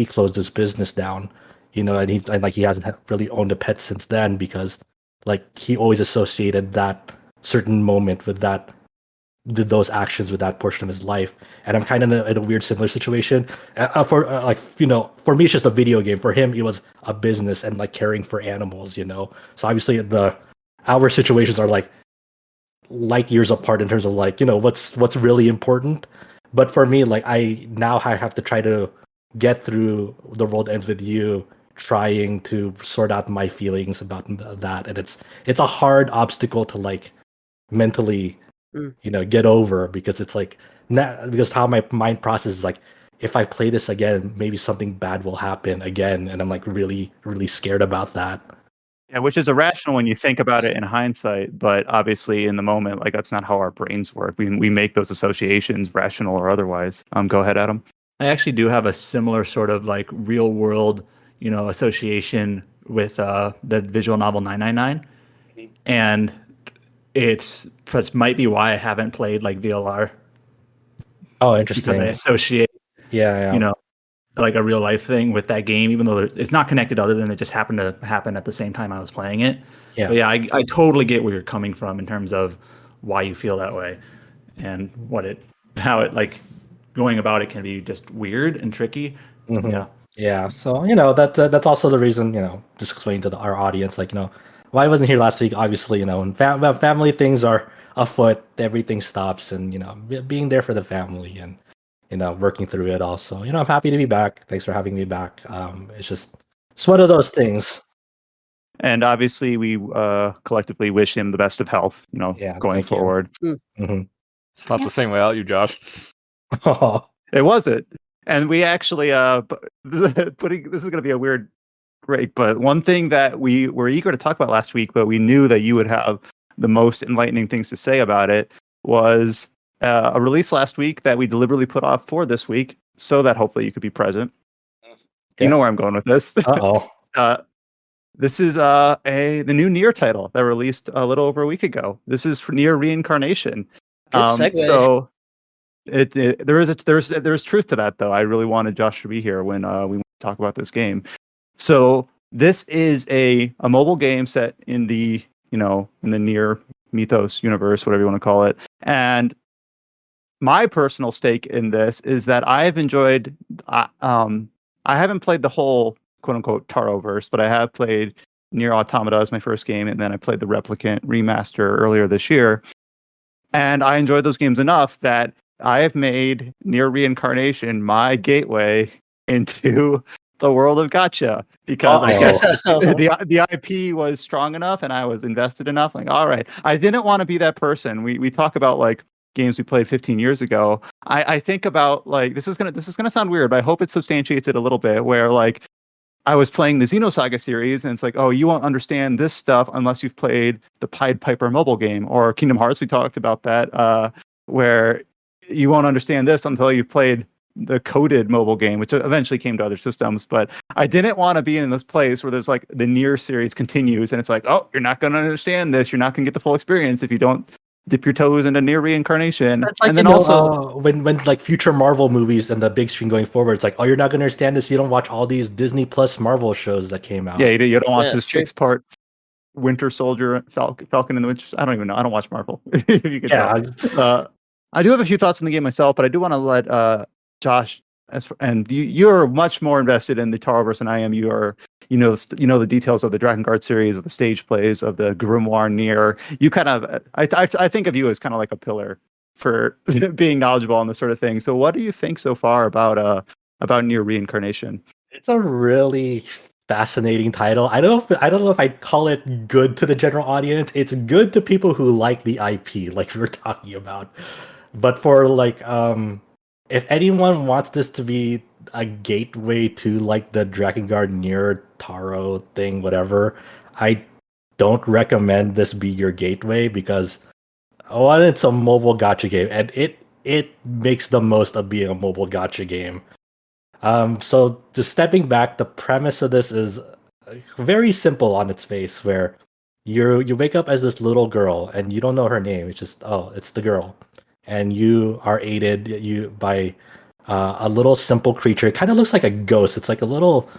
closed his business down, and like he hasn't really owned a pet since then because like he always associated that certain moment with those actions with that portion of his life. And I'm kind of in a weird similar situation. For me it's just a video game. For him it was a business and like caring for animals. So obviously our situations are like light years apart in terms of like what's really important. But for me, like I have to try to get through The World Ends With You, trying to sort out my feelings about that, and it's a hard obstacle to like mentally get over, because it's like because how my mind processes like, if I play this again, maybe something bad will happen again, and I'm like really really scared about that. Yeah, which is irrational when you think about it in hindsight, but obviously in the moment, like that's not how our brains work. We make those associations, rational or otherwise. Go ahead, Adam. I actually do have a similar sort of like real world, association with the visual novel 999, and it might be why I haven't played like VLR. Oh, interesting. Because I associate, like a real life thing with that game, even though it's not connected other than it just happened to happen at the same time I was playing it. Yeah. But yeah, I totally get where you're coming from in terms of why you feel that way and how it like going about it can be just weird and tricky. Mm-hmm. Yeah. Yeah. So, that's also the reason, just explain to our audience, like, why I wasn't here last week. Obviously, when family things are afoot, everything stops, and, being there for the family and, working through it also. I'm happy to be back. Thanks for having me back. It's just, It's one of those things. And obviously, we collectively wish him the best of health. Yeah, going thank you. forward. Mhm. It's not the same without you, Josh. It wasn't. And we actually this is going to be a weird break, but one thing that we were eager to talk about last week, but we knew that you would have the most enlightening things to say about it, was a release last week that we deliberately put off for this week so that hopefully you could be present. Yeah. You know where I'm going with this. This is the new NieR title that released a little over a week ago. This is for NieR Reincarnation. Good segue. So there's truth to that, though. I really wanted Josh to be here when we talk about this game. So this is a mobile game set in the in the NieR mythos universe, whatever you want to call it. And my personal stake in this is that I've enjoyed. I haven't played the whole quote unquote Taroverse, but I have played NieR Automata as my first game, and then I played the Replicant Remaster earlier this year. And I enjoyed those games enough that I have made NieR Reincarnation my gateway into the world of gacha, because I guess the IP was strong enough and I was invested enough. Like, all right, I didn't want to be that person. We talk about like games we played 15 years ago. I think about like this is gonna sound weird, but I hope it substantiates it a little bit. Where like I was playing the Xenosaga series, and it's like, oh, you won't understand this stuff unless you've played the Pied Piper mobile game, or Kingdom Hearts. We talked about that, where you won't understand this until you've played the coded mobile game, which eventually came to other systems. But I didn't want to be in this place where there's like the NieR series continues, and it's like, oh, you're not going to understand this. You're not going to get the full experience if you don't dip your toes into NieR Reincarnation. That's like, and then also when like future Marvel movies and the big screen going forward, it's like, oh, you're not going to understand this if you don't watch all these Disney Plus Marvel shows that came out. Yeah, you don't watch this 6-part Winter Soldier, Falcon and the Winter. I don't even know. I don't watch Marvel. If you could tell. I do have a few thoughts on the game myself, but I do want to let Josh, you're much more invested in the Taroverse than I am. You know the details of the Dragon Guard series, of the stage plays, of the Grimoire NieR. You kind of, I think of you as kind of like a pillar for being knowledgeable on this sort of thing. So, what do you think so far about NieR Reincarnation? It's a really fascinating title. I don't know if I'd call it good to the general audience. It's good to people who like the IP, like we were talking about. But for like, if anyone wants this to be a gateway to like the Dragon Guard NieR Taro thing, whatever, I don't recommend this be your gateway, because one, it's a mobile gacha game, and it makes the most of being a mobile gacha game. So just stepping back, the premise of this is very simple on its face, where you wake up as this little girl and you don't know her name. It's just, oh, it's the girl, and you are aided by a little simple creature. It kind of looks like a ghost. It's like a little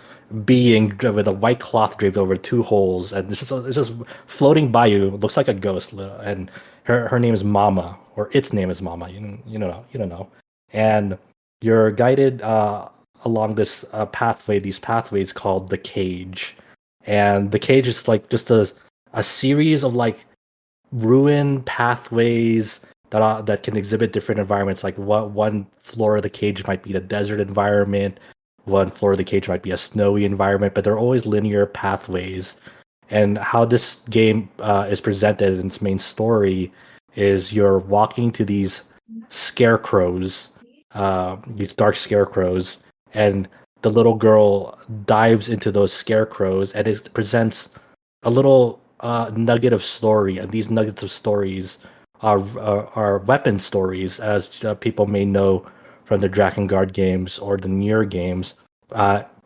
being with a white cloth draped over 2 holes, and it's just floating by you. It looks like a ghost, and her name is Mama, or its name is Mama. You don't know, and you're guided along this pathway. These pathways called the cage, and the cage is like just a series of like ruined pathways that can exhibit different environments. Like one floor of the cage might be the desert environment, one floor of the cage might be a snowy environment, but they're always linear pathways. And how this game is presented in its main story is you're walking to these scarecrows, these dark scarecrows, and the little girl dives into those scarecrows, and it presents a little nugget of story. And these nuggets of stories are weapon stories, as people may know from the Dragon Guard games or the NieR games.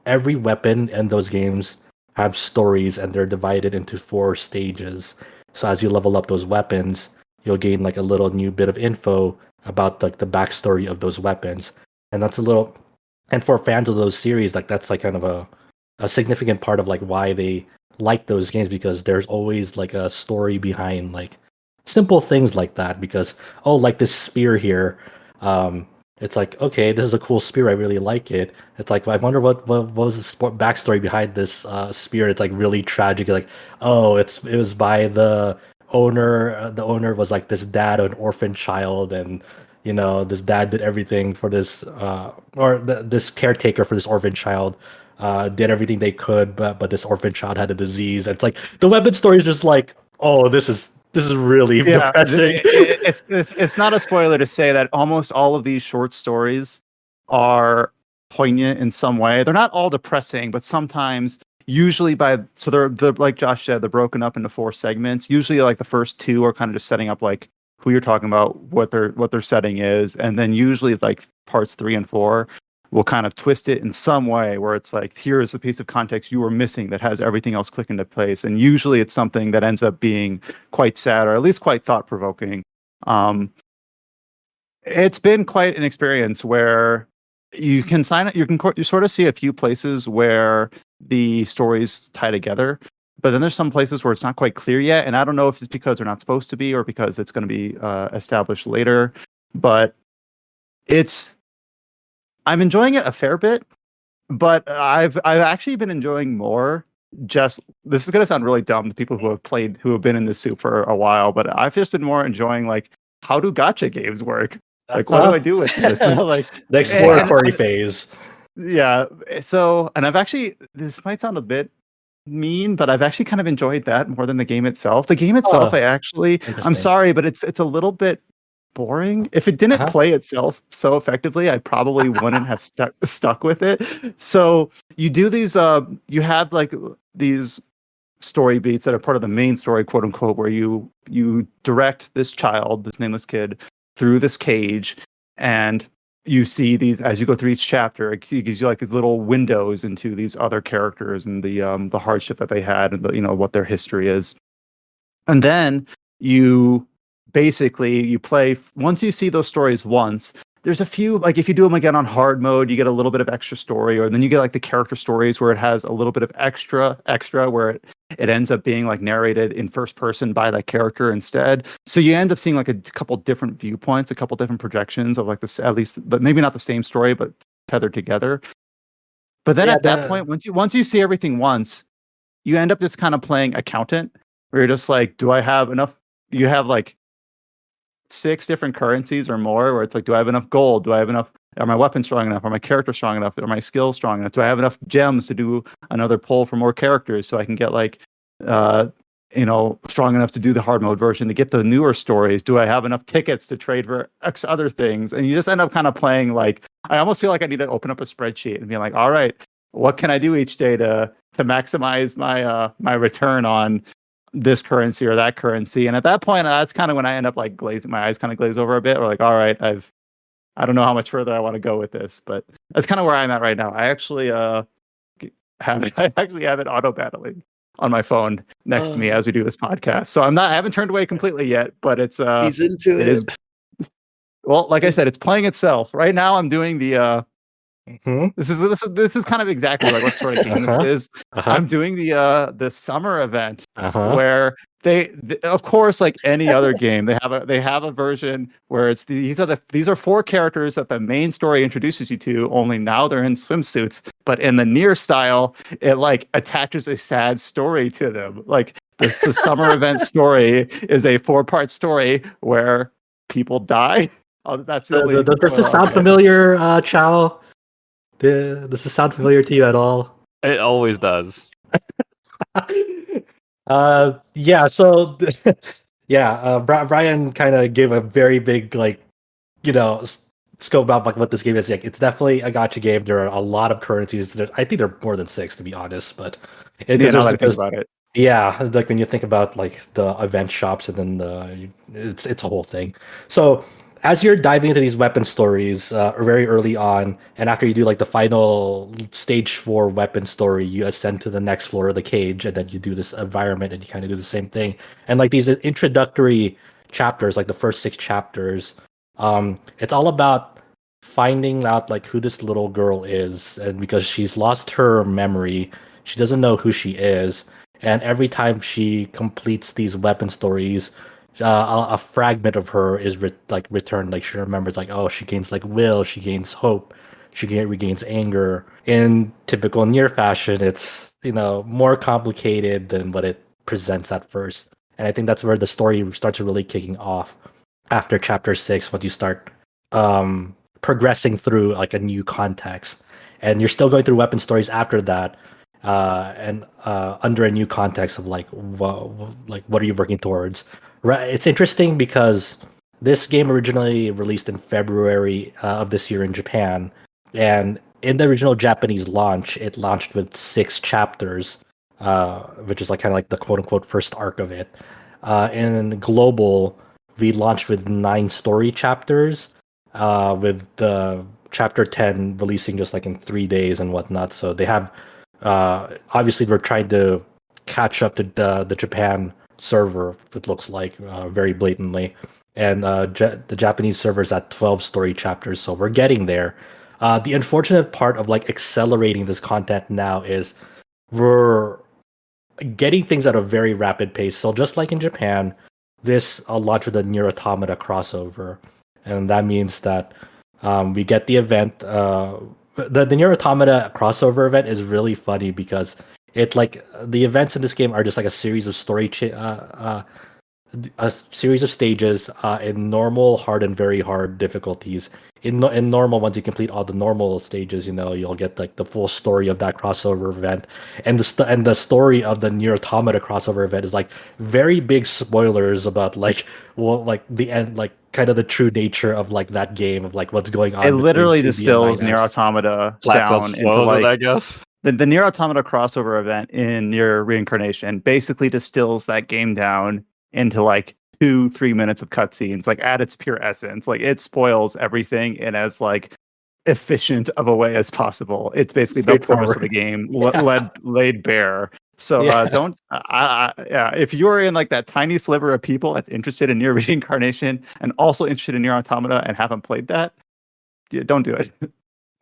Every weapon in those games have stories, and they're divided into 4 stages. So as you level up those weapons, you'll gain like a little new bit of info about like the backstory of those weapons. And that's a little, and for fans of those series, like that's like kind of a significant part of like why they like those games, because there's always like a story behind like simple things like that. Because, oh, like this spear here, it's like, okay, this is a cool spear, I really like it. It's like, I wonder what was the backstory behind this spear. It's like really tragic. Like, oh, it was by the owner. The owner was like this dad of an orphan child, and you know, this dad did everything for this, this caretaker for this orphan child did everything they could, but this orphan child had a disease. It's like the weapon story is just like, oh, this is really depressing. It's not a spoiler to say that almost all of these short stories are poignant in some way. They're not all depressing, but sometimes, usually they're like Josh said, they're broken up into 4 segments. Usually, like the first 2 are kind of just setting up like who you're talking about, what their setting is, and then usually like parts 3 and 4 will kind of twist it in some way where it's like, here is the piece of context you were missing that has everything else click into place. And usually it's something that ends up being quite sad or at least quite thought provoking. It's been quite an experience where you can sign it. You sort of see a few places where the stories tie together, but then there's some places where it's not quite clear yet. And I don't know if it's because they're not supposed to be or because it's going to be established later, but I'm enjoying it a fair bit, but I've actually been enjoying more. This is going to sound really dumb to people who have been in this soup for a while, but I've just been more enjoying like, how do gacha games work? Like, what do I do with this? Like the exploratory phase. Yeah. So, and this might sound a bit mean, but I've actually kind of enjoyed that more than the game itself. The game itself, I'm sorry, but it's a little bit boring. If it didn't play itself so effectively, I probably wouldn't have stuck with it. So you do these you have like these story beats that are part of the main story, quote unquote, where you direct this nameless kid through this cage, and you see these as you go through each chapter. It gives you like these little windows into these other characters and the hardship that they had and what their history is. And then you play, once you see those stories once, there's a few, like if you do them again on hard mode, you get a little bit of extra story, or then you get like the character stories where it has a little bit of extra where it ends up being like narrated in first person by that character instead. So you end up seeing like a couple different viewpoints, a couple different projections of like this, at least, but maybe not the same story, but tethered together. But then that point, once you see everything once, you end up just kind of playing accountant, where you're just like, do I have enough? You have like 6 different currencies or more, where it's like, do I have enough gold? Do I have enough? Are my weapons strong enough? Are my characters strong enough? Are my skills strong enough? Do I have enough gems to do another pull for more characters so I can get like, strong enough to do the hard mode version to get the newer stories? Do I have enough tickets to trade for X other things? And you just end up kind of playing like, I almost feel like I need to open up a spreadsheet and be like, all right, what can I do each day to maximize my return on this currency or that currency? And at that point, that's kind of when I end up like my eyes kind of glaze over a bit, or like, all right, I don't know how much further I want to go with this, but that's kind of where I'm at right now. I actually have it auto battling on my phone next to me as we do this podcast. So I haven't turned away completely yet, but it's he's into it. Well, like I said, it's playing itself. Right now I'm doing the this is kind of exactly like what sort of game this is. I'm doing the summer event where they of course, like any other game, they have a version where it's these are 4 characters that the main story introduces you to, only now they're in swimsuits. But in the NieR style, it like attaches a sad story to them. Like the summer event story is a 4-part story where people die. Oh, that's does this sound familiar, Chow? Does this sound familiar to you at all? It always does. Yeah. So, Brian kind of gave a very big, like, scope about like what this game is. Like, it's definitely a gacha game. There are a lot of currencies. I think there are more than 6, to be honest. But about it. Yeah, like when you think about like the event shops, and then it's a whole thing. So as you're diving into these weapon stories very early on, and after you do like the final stage 4 weapon story, you ascend to the next floor of the cage, and then you do this environment, and you kind of do the same thing. And like these introductory chapters, like the first 6 chapters, it's all about finding out like who this little girl is, and because she's lost her memory, she doesn't know who she is, and every time she completes these weapon stories, a fragment of her is returned. Like she remembers, like, oh, she gains like will, she gains hope, she regains anger. In typical NieR fashion, it's more complicated than what it presents at first. And I think that's where the story starts really kicking off after chapter 6, once you start progressing through like a new context. and you're still going through weapon stories after that, and under a new context of like what are you working towards? Right, it's interesting because this game originally released in February of this year in Japan, and in the original Japanese launch, it launched with 6 chapters, which is like kind of like the quote unquote first arc of it. In global, we launched with 9 story chapters, with the chapter 10 releasing just like in 3 days and whatnot. So they have, obviously, we're trying to catch up to the Japan server, it looks like, very blatantly. And the Japanese server is at 12 story chapters, so we're getting there. The unfortunate part of like accelerating this content now is we're getting things at a very rapid pace. So just like in Japan, this launched with a NieR Automata crossover, and that means that we get the event. The NieR Automata crossover event is really funny because it like the events in this game are just like a series of a series of stages in normal, hard, and very hard difficulties. In normal, once you complete all the normal stages, you'll get like the full story of that crossover event, and the story of the NieR Automata crossover event is like very big spoilers about like the end, like kind of the true nature of like that game, of like what's going on. It literally 2D and distills 9S. NieR Automata Flats out down into spoils it, I like guess. the NieR Automata crossover event in NieR Reincarnation basically distills that game down into like 2-3 minutes of cutscenes, like at its pure essence. Like it spoils everything in as like efficient of a way as possible. It's basically the premise of the game laid bare. So yeah, if you're in like that tiny sliver of people that's interested in NieR Reincarnation and also interested in NieR Automata and haven't played that, don't do it.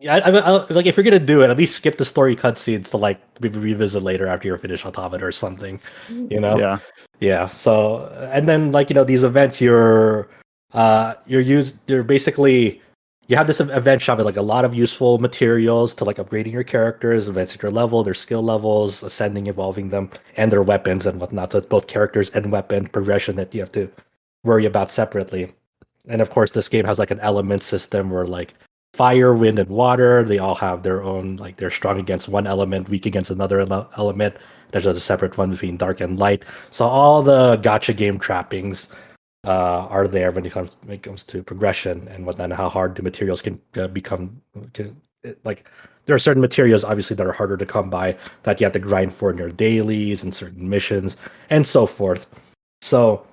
Yeah, I like if you're gonna do it, at least skip the story cutscenes to like revisit later after you're finished Automata or something. Yeah. So and then like these events, you're basically, you have this event shop with like a lot of useful materials to like upgrading your characters, events at your level, their skill levels, ascending, evolving them, and their weapons and whatnot. So it's both characters and weapon progression that you have to worry about separately. And of course, this game has like an element system where like fire, wind, and water, they all have their own, like they're strong against one element, weak against another element. There's a separate one between dark and light. So all the gacha game trappings are there when it comes to progression and whatnot, and how hard the materials can become. Like there are certain materials obviously that are harder to come by, that you have to grind for in your dailies and certain missions and so forth. So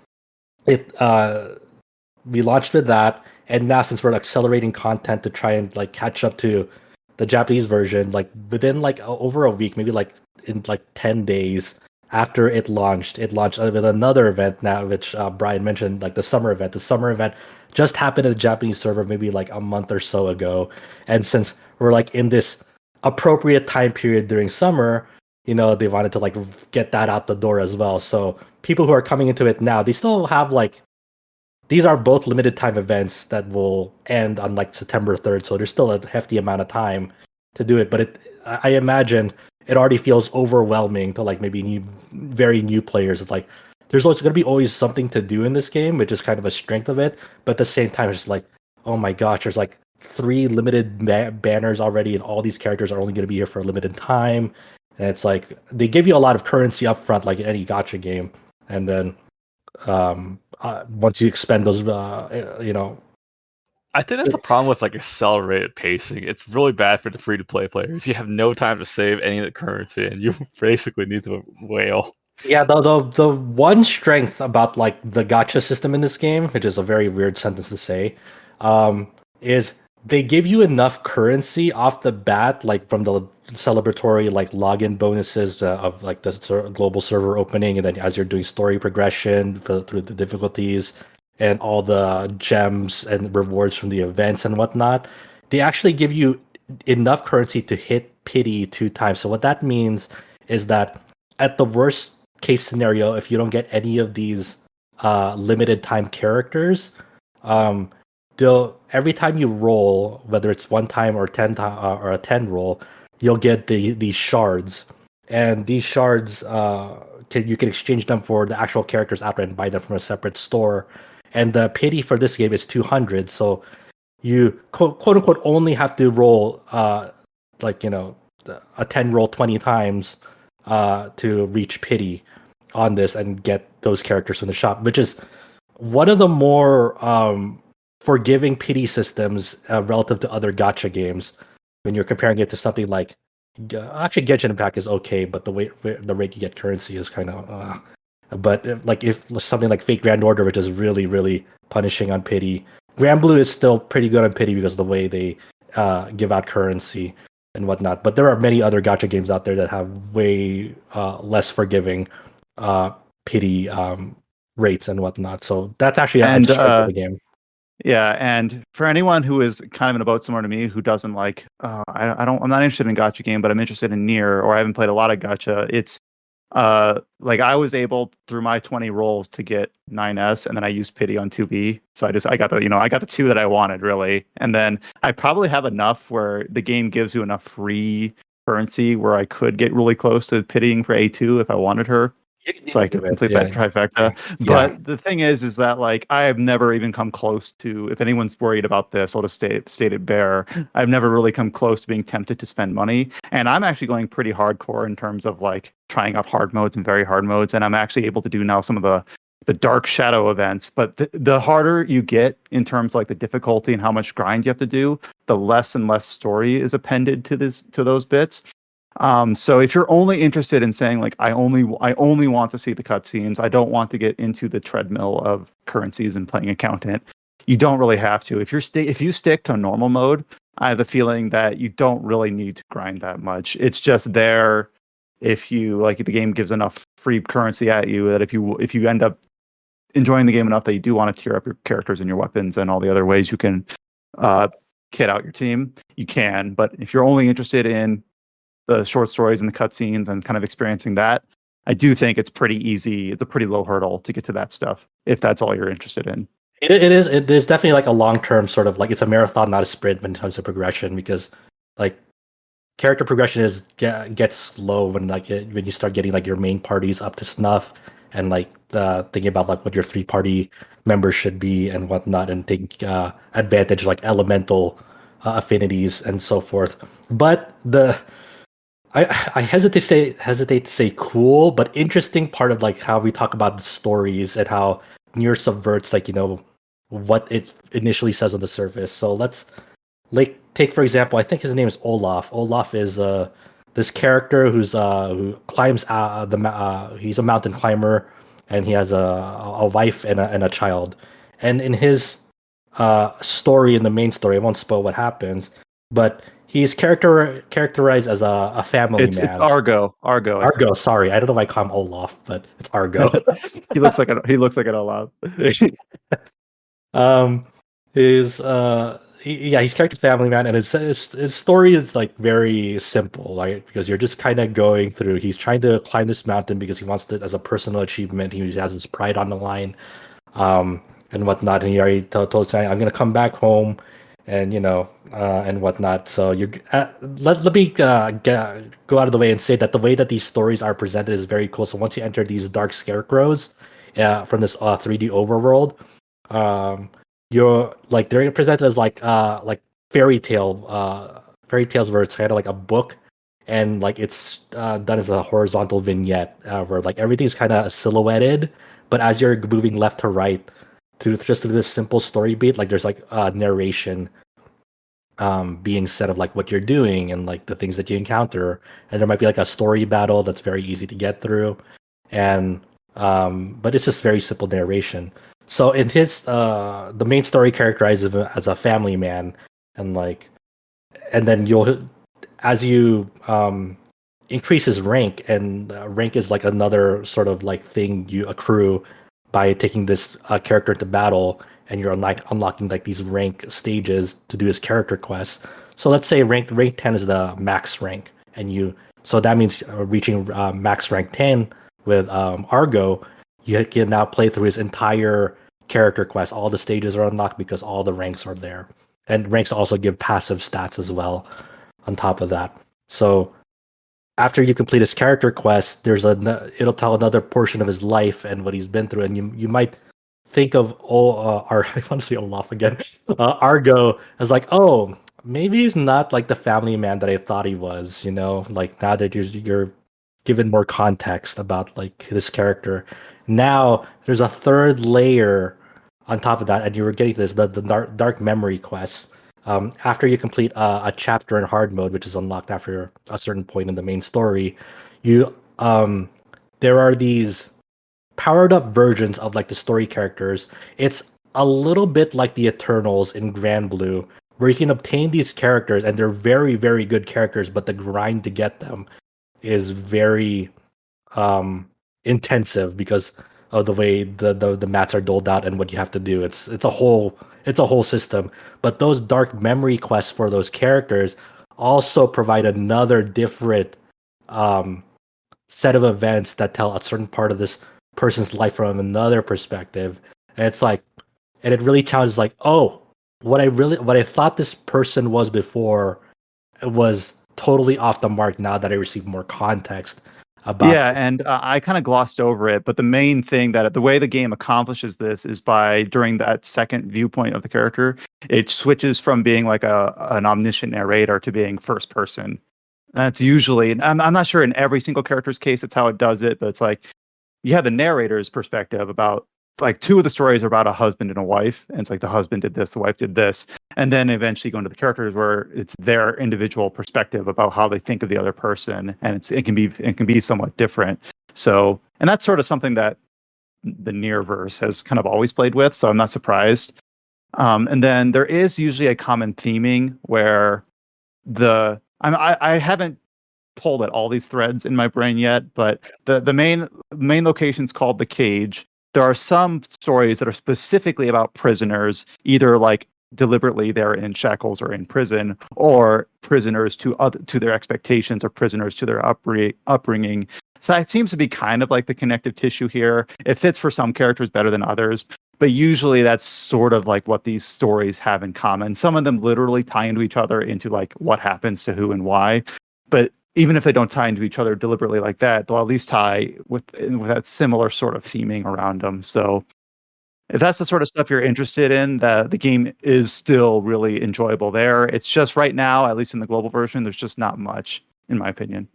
we launched with that, and now since we're accelerating content to try and like catch up to the Japanese version, like within like over a week, maybe like in like 10 days after it launched with another event now, which Brian mentioned, like the summer event. The summer event just happened at the Japanese server maybe like a month or so ago, and since we're like in this appropriate time period during summer, they wanted to like get that out the door as well. So people who are coming into it now, they still have like, these are both limited time events that will end on like September 3rd. So there's still a hefty amount of time to do it. But I imagine it already feels overwhelming to like maybe very new players. It's like there's also going to be always something to do in this game, which is kind of a strength of it. But at the same time, it's just like, oh my gosh, there's like 3 limited banners already, and all these characters are only going to be here for a limited time. And it's like they give you a lot of currency up front, like in any gacha game, and then once you expend those, I think that's a problem with like accelerated pacing. It's really bad for the free-to-play players. You have no time to save any of the currency, and you basically need to wail. Yeah, the one strength about like the gacha system in this game, which is a very weird sentence to say, is they give you enough currency off the bat, like from the celebratory like login bonuses of like the global server opening, and then as you're doing story progression through the difficulties and all the gems and rewards from the events and whatnot, they actually give you enough currency to hit pity 2 times. So what that means is that at the worst case scenario, if you don't get any of these limited time characters, every time you roll, whether it's 1 time or 10 or a 10 roll, you'll get these shards, and these shards you can exchange them for the actual characters after and buy them from a separate store. And the pity for this game is 200, so you quote unquote only have to roll like a 10 roll 20 times to reach pity on this and get those characters from the shop, which is one of the more forgiving pity systems relative to other gacha games when you're comparing it to something like actually Genshin Impact is okay, but the rate you get currency is kind of but like if something like Fate Grand Order, which is really really punishing on pity, Grand Blue is still pretty good on pity because of the way they give out currency and whatnot. But there are many other gacha games out there that have way less forgiving pity rates and whatnot. So that's actually a strength of the game. Yeah, and for anyone who is kind of in a boat similar to me, who doesn't like, I'm not interested in gacha game, but I'm interested in NieR, or I haven't played a lot of gacha. It's like I was able through my 20 rolls to get 9S, and then I used pity on 2B. So I got the 2 that I wanted really, and then I probably have enough where the game gives you enough free currency where I could get really close to pitying for A2 if I wanted her. So I could complete that trifecta. But the thing is that like I have never even come close to, if anyone's worried about this, I'll just state it bare. I've never really come close to being tempted to spend money. And I'm actually going pretty hardcore in terms of like trying out hard modes and very hard modes. And I'm actually able to do now some of the dark shadow events. But the harder you get in terms of like the difficulty and how much grind you have to do, the less and less story is appended to those bits. So if you're only interested in saying like I only want to see the cutscenes, I don't want to get into the treadmill of currencies and playing accountant, you don't really have to. If you stick to normal mode, I have the feeling that you don't really need to grind that much. It's just there if you like the game gives enough free currency at you that if you end up enjoying the game enough that you do want to tier up your characters and your weapons and all the other ways you can kit out your team, you can. But if you're only interested in the short stories and the cutscenes and kind of experiencing that, I do think it's pretty easy. It's a pretty low hurdle to get to that stuff if that's all you're interested in. It is definitely like a long-term sort of like it's a marathon, not a sprint when it comes to progression, because like character progression gets slow when when you start getting like your main parties up to snuff and like thinking about like what your 3-party members should be and whatnot, and take advantage of like elemental affinities and so forth. But I hesitate to say cool, but interesting part of like how we talk about the stories and how NieR subverts like what it initially says on the surface. So let's like take for example, I think his name is Olaf. Olaf is this character who climbs he's a mountain climber, and he has a wife and a child. And in his story, in the main story, I won't spoil what happens, but he's characterized as a family man. It's Argo. Argo. Sorry, I don't know if I call him Olaf, but it's Argo. he looks like an Olaf. He's character family man, and his story is like very simple, right? Because you're just kind of going through. He's trying to climb this mountain because he wants it as a personal achievement. He has his pride on the line, and whatnot. And he already told us, "I'm going to come back home." And and whatnot. So let me go out of the way and say that the way that these stories are presented is very cool. So once you enter these dark scarecrows from this 3D overworld, you're like they're presented as like fairy tales where it's kind of like a book, and like it's done as a horizontal vignette where like everything's kind of silhouetted, but as you're moving left to right through this simple story beat, like there's like narration being said of like what you're doing and like the things that you encounter, and there might be like a story battle that's very easy to get through, and but it's just very simple narration. So in his the main story characterizes him as a family man, and then as you increase his rank, and rank is like another sort of like thing you accrue by taking this character into battle, and you're unlocking like these rank stages to do his character quests. So let's say rank 10 is the max rank, so that means reaching max rank 10 with Argo, you can now play through his entire character quest. All the stages are unlocked because all the ranks are there, and ranks also give passive stats as well on top of that. So after you complete his character quest, it'll tell another portion of his life and what he's been through, and you might think of I want to say Olaf again, Argo as like, oh, maybe he's not like the family man that I thought he was. Like now that you're given more context about like this character, now there's a third layer on top of that, and you were getting this the dark memory quest. After you complete a chapter in hard mode, which is unlocked after a certain point in the main story, you there are these powered up versions of like the story characters. It's a little bit like the Eternals in Grand Blue, where you can obtain these characters and they're very, very good characters, but the grind to get them is very intensive because of the way the mats are doled out and what you have to do. It's a whole system. But those dark memory quests for those characters also provide another different set of events that tell a certain part of this person's life from another perspective. And it's like, and it really challenges like, oh, what I thought this person was before was totally off the mark now that I received more context about. Yeah, and I kind of glossed over it, but the main thing that the way the game accomplishes this is by during that second viewpoint of the character, it switches from being like an omniscient narrator to being first person. That's usually, and I'm not sure in every single character's case it's how it does it, but it's like you have the narrator's perspective about like two of the stories are about a husband and a wife, and it's like the husband did this, the wife did this, and then eventually go into the characters where it's their individual perspective about how they think of the other person, and it can be somewhat different. So, and that's sort of something that the NieR verse has kind of always played with, so I'm not surprised. And then there is usually a common theming where I haven't pulled at all these threads in my brain yet, but the main location's called the Cage. There are some stories that are specifically about prisoners, either like deliberately they're in shackles or in prison, or prisoners to their expectations, or prisoners to their upbringing. So it seems to be kind of like the connective tissue here. It fits for some characters better than others, but usually that's sort of like what these stories have in common. Some of them literally tie into each other into like what happens to who and why, but even if they don't tie into each other deliberately like that, they'll at least tie with that similar sort of theming around them. So if that's the sort of stuff you're interested in, the game is still really enjoyable there. It's just right now, at least in the global version, there's just not much, in my opinion.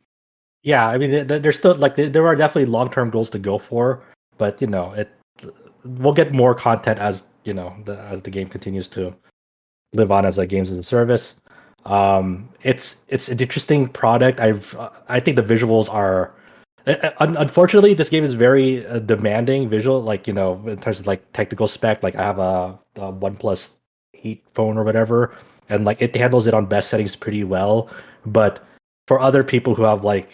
Yeah, I mean, there's still like there are definitely long-term goals to go for, but we'll get more content as as the game continues to live on as a games as a service. It's an interesting product. I think the visuals are. Unfortunately, this game is very demanding visual, like in terms of like technical spec. Like I have a OnePlus 8 phone or whatever, and like it handles it on best settings pretty well. But for other people who have like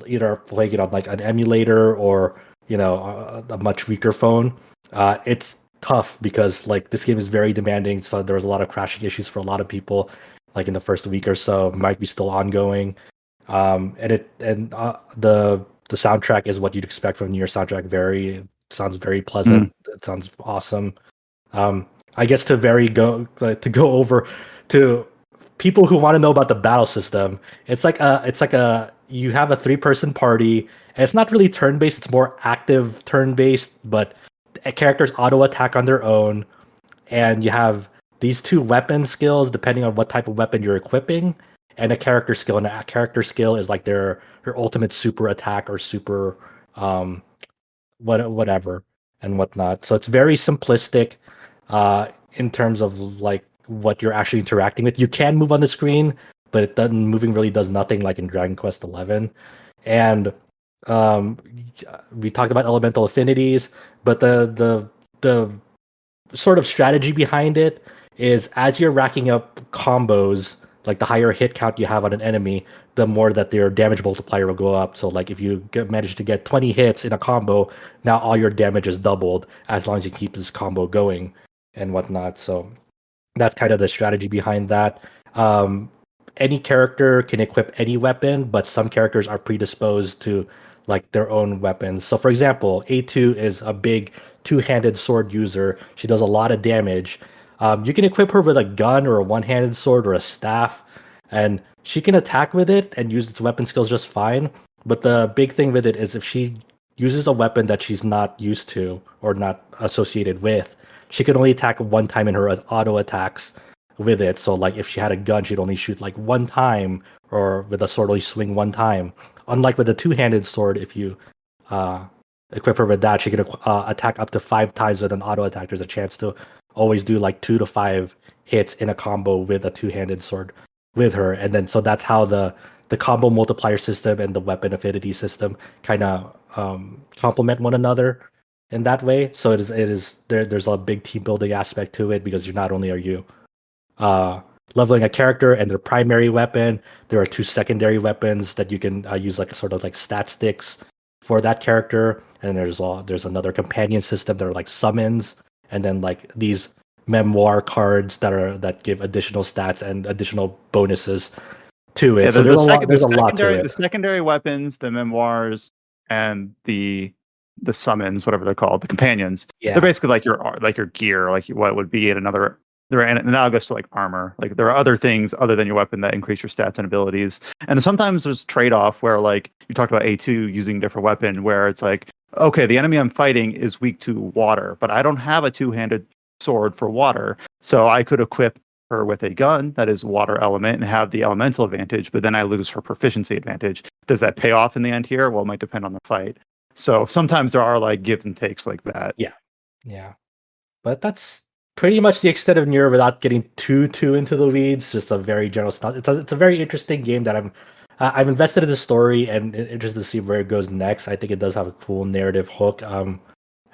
either playing it on like an emulator or a much weaker phone, it's tough because like this game is very demanding. So there was a lot of crashing issues for a lot of people, like in the first week or so. Might be still ongoing. The soundtrack is what you'd expect from NieR soundtrack. It sounds very pleasant. It sounds awesome. I guess to go over to people who want to know about the battle system, it's like you have a 3-person party, and it's not really turn-based, it's more active turn-based, but characters auto attack on their own, and you have these 2 weapon skills depending on what type of weapon you're equipping, and a character skill. And a character skill is like their ultimate super attack or super whatever and whatnot. So it's very simplistic in terms of like what you're actually interacting with. You can move on the screen, but moving really does nothing like in Dragon Quest XI. And we talked about elemental affinities, but the sort of strategy behind it is as you're racking up combos, like the higher hit count you have on an enemy, the more that their damage multiplier will go up. So like if you manage to get 20 hits in a combo, now all your damage is doubled as long as you keep this combo going and whatnot. So that's kind of the strategy behind that. Any character can equip any weapon, but some characters are predisposed to like their own weapons. So for example, A2 is a big 2-handed sword user. She does a lot of damage. You can equip her with a gun or a one-handed sword or a staff, and she can attack with it and use its weapon skills just fine. But the big thing with it is if she uses a weapon that she's not used to or not associated with, she can only attack one time in her auto attacks with it. So like if she had a gun, she'd only shoot like one time, or with a sword only swing one time. Unlike with a two-handed sword, if you equip her with that, she can attack up to 5 times with an auto attack. There's a chance to always do like 2 to 5 hits in a combo with a two-handed sword with her. And then so that's how the combo multiplier system and the weapon affinity system kind of complement one another in that way. So there's a big team building aspect to it, because not only are you leveling a character and their primary weapon, there are 2 secondary weapons that you can use like sort of like stat sticks for that character, and there's another companion system that are like summons, and then like these memoir cards that give additional stats and additional bonuses to it. Yeah, So there's a lot to it. The secondary weapons, the memoirs, and the summons, whatever they're called, the companions. Yeah. They're basically like your gear, like what would be in another. They're analogous to like armor. Like there are other things other than your weapon that increase your stats and abilities. And sometimes there's trade-off where, like you talked about A2 using a different weapon, where it's like, okay, the enemy I'm fighting is weak to water, but I don't have a two-handed sword for water, so I could equip her with a gun that is water element and have the elemental advantage, but then I lose her proficiency advantage. Does that pay off in the end here? Well, it might depend on the fight. So sometimes there are like gives and takes like that. Yeah. But that's pretty much the extent of NieR without getting too into the weeds. Just a very general stuff. It's a very interesting game that I'm invested in the story and interested to see where it goes next. I think it does have a cool narrative hook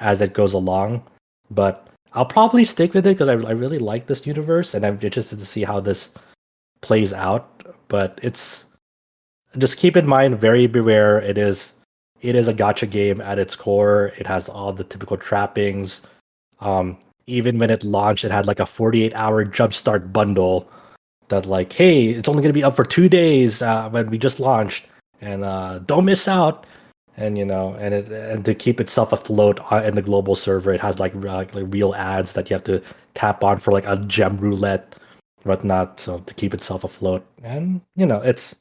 as it goes along, but I'll probably stick with it because I really like this universe, and I'm interested to see how this plays out. But it's just keep in mind, very beware. It is a gacha game at its core. It has all the typical trappings. Even when it launched, it had like a 48-hour jumpstart bundle that like, hey, it's only going to be up for 2 days when we just launched, and don't miss out. And and to keep itself afloat in the global server, it has like real ads that you have to tap on for like a gem roulette, whatnot, so to keep itself afloat. And it's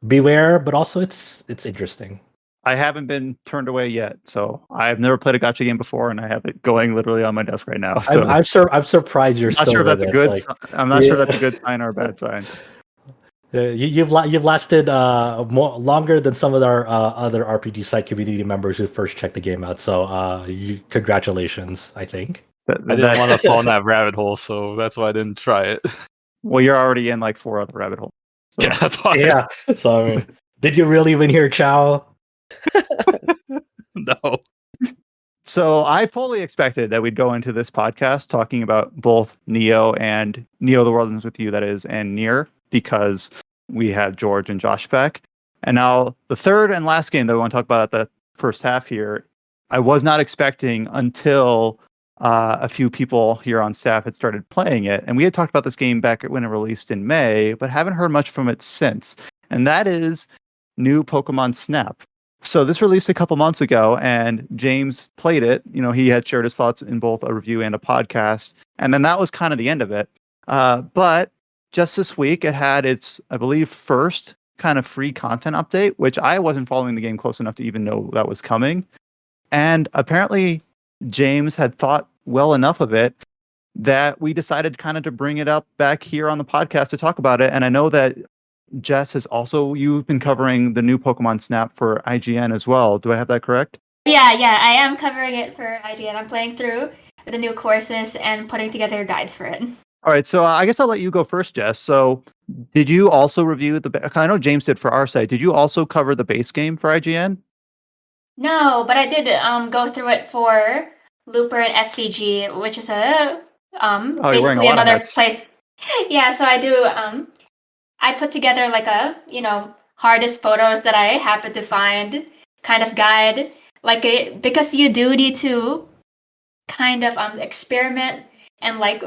beware, but also it's interesting. I haven't been turned away yet, so I've never played a gacha game before, and I have it going literally on my desk right now. So I'm surprised you're not still sure if that's with a it. good. Like, I'm not sure if that's a good sign or a bad sign. You've lasted longer than some of our other RPG site community members who first checked the game out. So congratulations, I think. I didn't want to fall in that rabbit hole, so that's why I didn't try it. Well, you're already in like 4 other rabbit holes. So. Yeah, that's why. Yeah. So I mean, did you really win here, Chow? No. So I fully expected that we'd go into this podcast talking about both Neo and Neo the World Ends With You, that is, and NieR, because we had George and Josh back. And now the third and last game that we want to talk about at the first half here, I was not expecting until a few people here on staff had started playing it. And we had talked about this game back when it released in May, but haven't heard much from it since. And that is new Pokemon Snap. So this released a couple months ago, and James played it. He had shared his thoughts in both a review and a podcast. And then that was kind of the end of it. But just this week, it had its, I believe, first kind of free content update, which I wasn't following the game close enough to even know that was coming. And apparently, James had thought well enough of it that we decided kind of to bring it up back here on the podcast to talk about it. And I know that Jess you've been covering the new Pokemon Snap for IGN as well. Do I have that correct? Yeah, I am covering it for IGN. I'm playing through the new courses and putting together guides for it. All right, so I guess I'll let you go first, Jess. So did you also review I know James did for our site. Did you also cover the base game for IGN? No, but I did go through it for Looper and SVG, which is basically another place. Yeah, so I do. I put together like a hardest photos that I happen to find kind of guide, because you do need to kind of experiment and like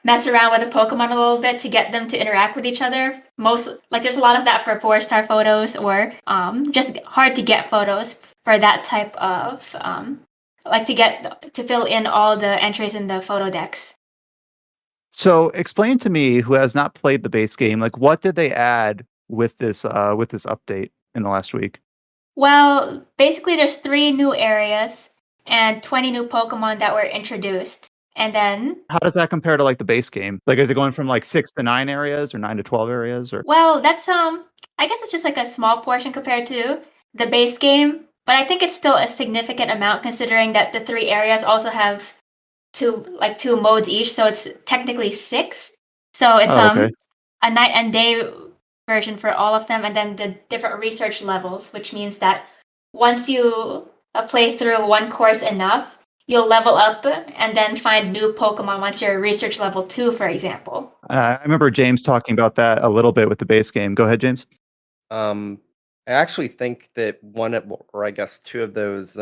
mess around with the Pokemon a little bit to get them to interact with each other. There's a lot of that for 4-star photos or just hard to get photos for that type of to fill in all the entries in the photo decks. So explain to me, who has not played the base game, like what did they add with this update in the last week? Well, basically there's 3 new areas and 20 new Pokemon that were introduced. And then, How does that compare to like the base game? Like, is it going from like 6 to 9 areas or 9 to 12 areas? Or well, that's I guess it's just like a small portion compared to the base game, but I think it's still a significant amount considering that the 3 areas also have two modes each, so it's technically 6. So it's okay. a night and day version for all of them, and then the different research levels, which means that once you play through one course enough, you'll level up and then find new Pokemon once you're research level 2, for example. I remember James talking about that a little bit with the base game. Go ahead, James. I actually think that or I guess 2 of those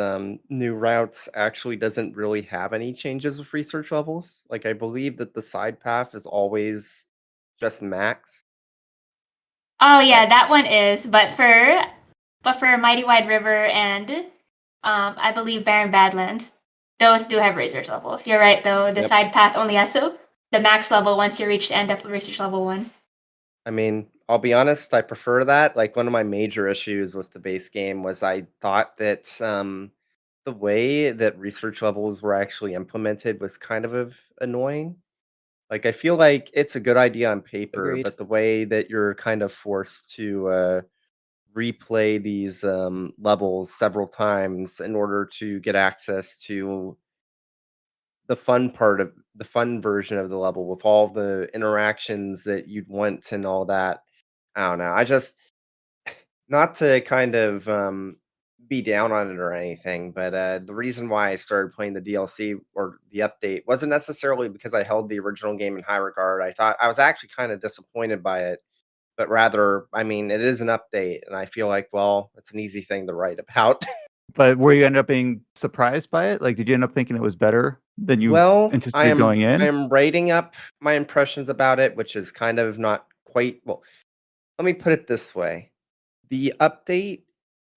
new routes actually doesn't really have any changes with research levels. Like I believe that the side path is always just max. Oh yeah, that one is, but for Mighty Wide River and I believe Barren Badlands, those do have research levels. You're right though. The Yep. side path only has the max level once you reach the end of research level 1. I mean, I'll be honest, I prefer that. Like one of my major issues with the base game was I thought that the way that research levels were actually implemented was kind of annoying. Like I feel like it's a good idea on paper, Agreed. but the way that you're kind of forced to replay these levels several times in order to get access to the fun version of the level with all the interactions that you'd want and all that. I don't know. I just not to kind of be down on it or anything, but the reason why I started playing the DLC or the update wasn't necessarily because I held the original game in high regard. I thought I was actually kind of disappointed by it, but rather, I mean, it is an update, and I feel like, well, it's an easy thing to write about. But were you end up being surprised by it? Like, did you end up thinking it was better than you Well, anticipated going I in? am writing up my impressions about it, which is kind of not quite well. Let me put it this way. The update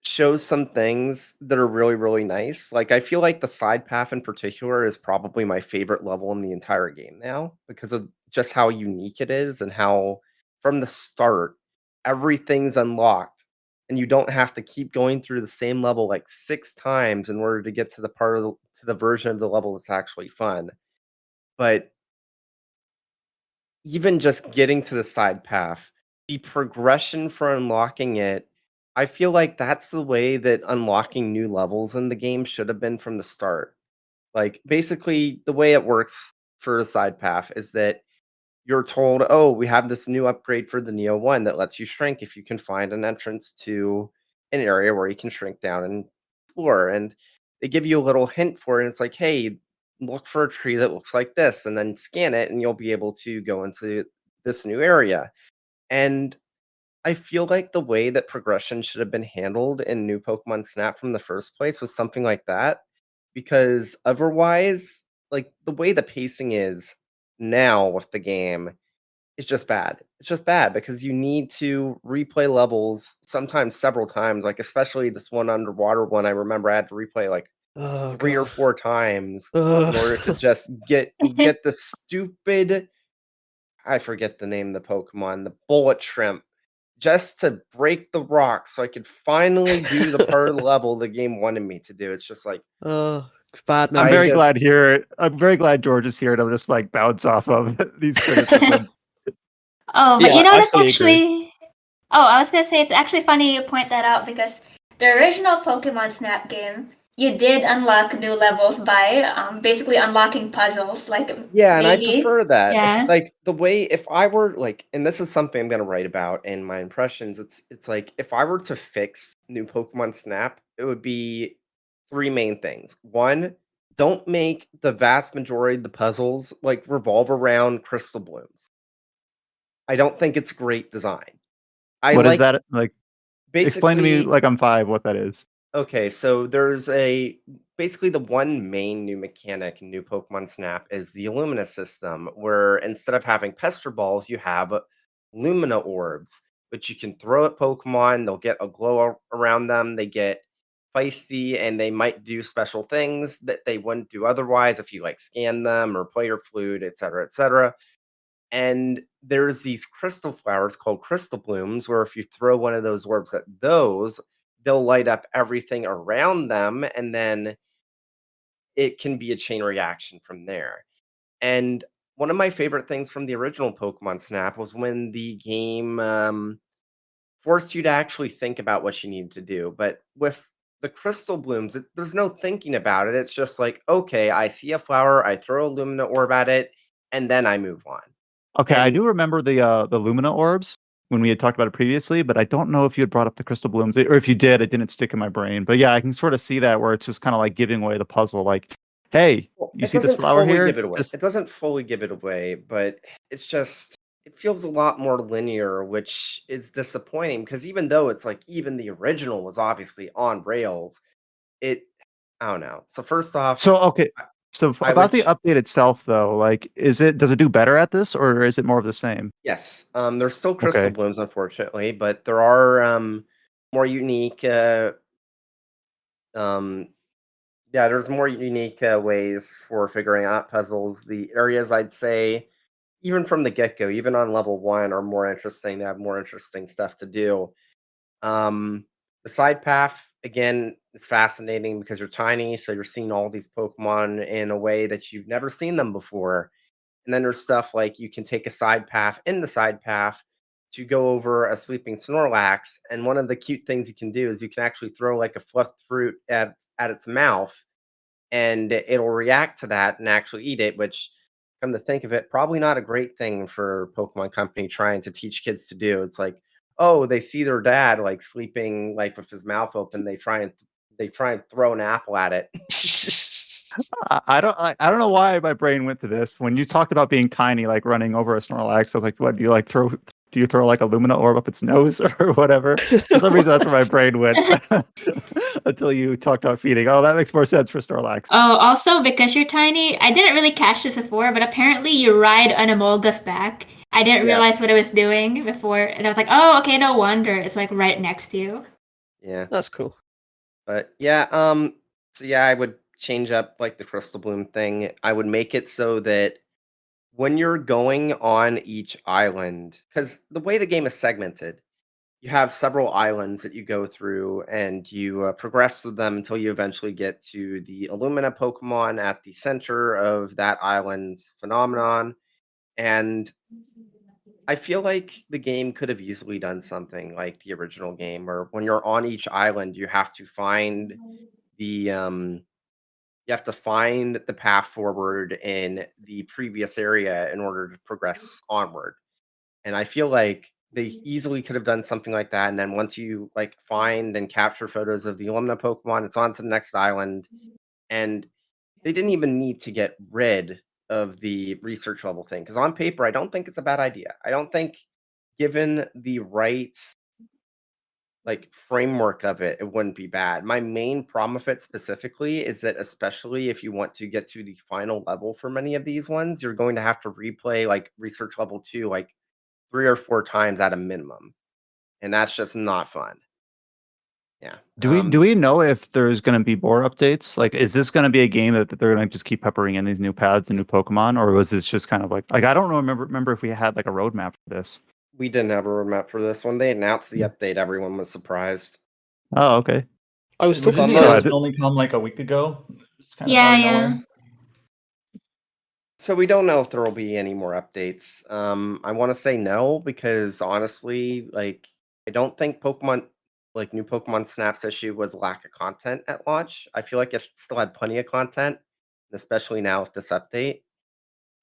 shows some things that are really, really nice. Like, I feel like the side path in particular is probably my favorite level in the entire game now because of just how unique it is and how, from the start, everything's unlocked. And you don't have to keep going through the same level like 6 times in order to get to the to the version of the level that's actually fun. But even just getting to the side path, the progression for unlocking it, I feel like that's the way that unlocking new levels in the game should have been from the start. Like, basically, the way it works for a side path is that you're told, oh, we have this new upgrade for the Neo 1 that lets you shrink if you can find an entrance to an area where you can shrink down and explore. And they give you a little hint for it. And it's like, hey, look for a tree that looks like this and then scan it, and you'll be able to go into this new area. And I feel like the way that progression should have been handled in New Pokemon Snap from the first place was something like that. Because otherwise, like the way the pacing is now with the game, it's just bad. It's just bad because you need to replay levels sometimes several times, like especially this one underwater one. I remember I had to replay like Oh 3 or god. 4 times in Ugh. order to just get the stupid, I forget the name of the Pokemon, the bullet shrimp, just to break the rock so I could finally do the part of the level the game wanted me to do. It's just like Bad I'm I very memories. glad here. I'm very glad George is here to just like bounce off of these criticisms. Oh, but Yeah, you know, I that's fully agree. actually. Oh, I was gonna say it's actually funny you point that out because the original Pokemon Snap game, you did unlock new levels by basically unlocking puzzles. Like Yeah, and I maybe, prefer that. yeah. Like the way if I were like, and this is something I'm gonna write about in my impressions, it's like if I were to fix new Pokemon Snap, it would be 3 main things. 1, don't make the vast majority of the puzzles like revolve around crystal blooms. I don't think it's great design. I What is like that like? Explain to me basically like I'm 5 what that is. okay, so there's a basically the one main new mechanic in new Pokemon Snap is the Illumina system, where instead of having Pester Balls, you have Lumina orbs, which you can throw at Pokemon. They'll get a glow around them. They get feisty, and they might do special things that they wouldn't do otherwise if you like scan them or play your flute, etc., etc. And there's these crystal flowers called crystal blooms, where if you throw one of those orbs at those, they'll light up everything around them, and then it can be a chain reaction from there. And one of my favorite things from the original Pokemon Snap was when the game forced you to actually think about what you needed to do. But with the Crystal Blooms, there's no thinking about it. It's just like, okay, I see a flower, I throw a Lumina Orb at it, and then I move on. Okay, I And do remember the Lumina orbs when we had talked about it previously, but I don't know if you had brought up the crystal blooms, or if you did, it didn't stick in my brain. But yeah, I can sort of see that where it's just kind of like giving away the puzzle. Like, hey, well, you it see this doesn't flower fully here? give it away. Just It doesn't fully give it away, but it's just it feels a lot more linear, which is disappointing because even though it's like even the original was obviously on rails, it I don't know. So first off, so okay. I, So I about would the update itself, though, like, does it do better at this, or is it more of the same? yes, there's still crystal Okay. blooms, unfortunately, but there are more unique. Um, yeah, there's more unique ways for figuring out puzzles. The areas I'd say, even from the get go, even on level one, are more interesting. They have more interesting stuff to do. The side path again, it's fascinating because you're tiny, so you're seeing all these Pokemon in a way that you've never seen them before. And then there's stuff like you can take a side path in the side path to go over a sleeping Snorlax. And one of the cute things you can do is you can actually throw like a fluffed fruit at its mouth and it'll react to that and actually eat it, which come to think of it, probably not a great thing for Pokemon Company trying to teach kids to do. It's like, oh, they see their dad like sleeping like with his mouth open, they try and throw an apple at it. I don't know why my brain went to this. When you talked about being tiny, like running over a Snorlax, I was like, what do you like throw? Do you throw like a Lumina orb up its nose or whatever? For some reason, that's where my brain went until you talked about feeding. Oh, that makes more sense for Snorlax. Oh, also because you're tiny, I didn't really catch this before, but apparently you ride an Emolga's back. I didn't Yeah. realize what it was doing before, and I was like, oh, okay, no wonder. It's like right next to you. Yeah. That's cool. But yeah, so yeah, I would change up like the Crystal Bloom thing. I would make it so that when you're going on each island, because the way the game is segmented, you have several islands that you go through and you progress through them until you eventually get to the Illumina Pokemon at the center of that island's phenomenon. And I feel like the game could have easily done something like the original game, where when you're on each island, you have to find the you have to find the path forward in the previous area in order to progress onward. And I feel like they easily could have done something like that. And then once you like find and capture photos of the Illumina Pokemon, it's on to the next island. And they didn't even need to get rid of the research level thing. Because on paper, I don't think it's a bad idea. I don't think given the right like framework of it, it wouldn't be bad. My main problem with it specifically is that especially if you want to get to the final level for many of these ones, you're going to have to replay like research level 2 like 3 or 4 times at a minimum. And that's just not fun. Yeah. Do we know if there's going to be more updates? Like, is this going to be a game that they're going to just keep peppering in these new paths and new Pokemon, or was this just kind of like I don't remember if we had like a roadmap for this? We didn't have a roadmap for this one. They announced the update. Everyone was surprised. Oh, okay. I was Wasn't talking the to announcement only come like a week ago? It's kind of Yeah, out of yeah. nowhere. So we don't know if there will be any more updates. I want to say no because honestly, like I don't think Pokemon like new Pokemon Snaps issue was lack of content at launch. I feel like it still had plenty of content, especially now with this update.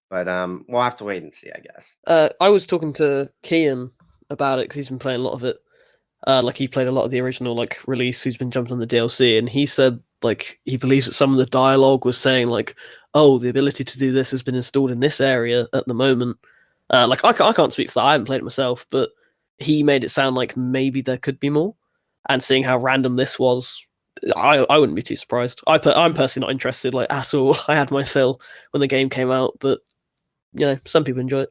But we'll have to wait and see, I guess. I was talking to Kian about it because he's been playing a lot of it. Like he played a lot of the original like release. Who's been jumped on the DLC, and he said like he believes that some of the dialogue was saying like, "Oh, the ability to do this has been installed in this area at the moment." Like I can't speak for that. I haven't played it myself, but he made it sound like maybe there could be more. And seeing how random this was, I wouldn't be too surprised. I'm personally not interested like at all. I had my fill when the game came out, but you know some people enjoy it.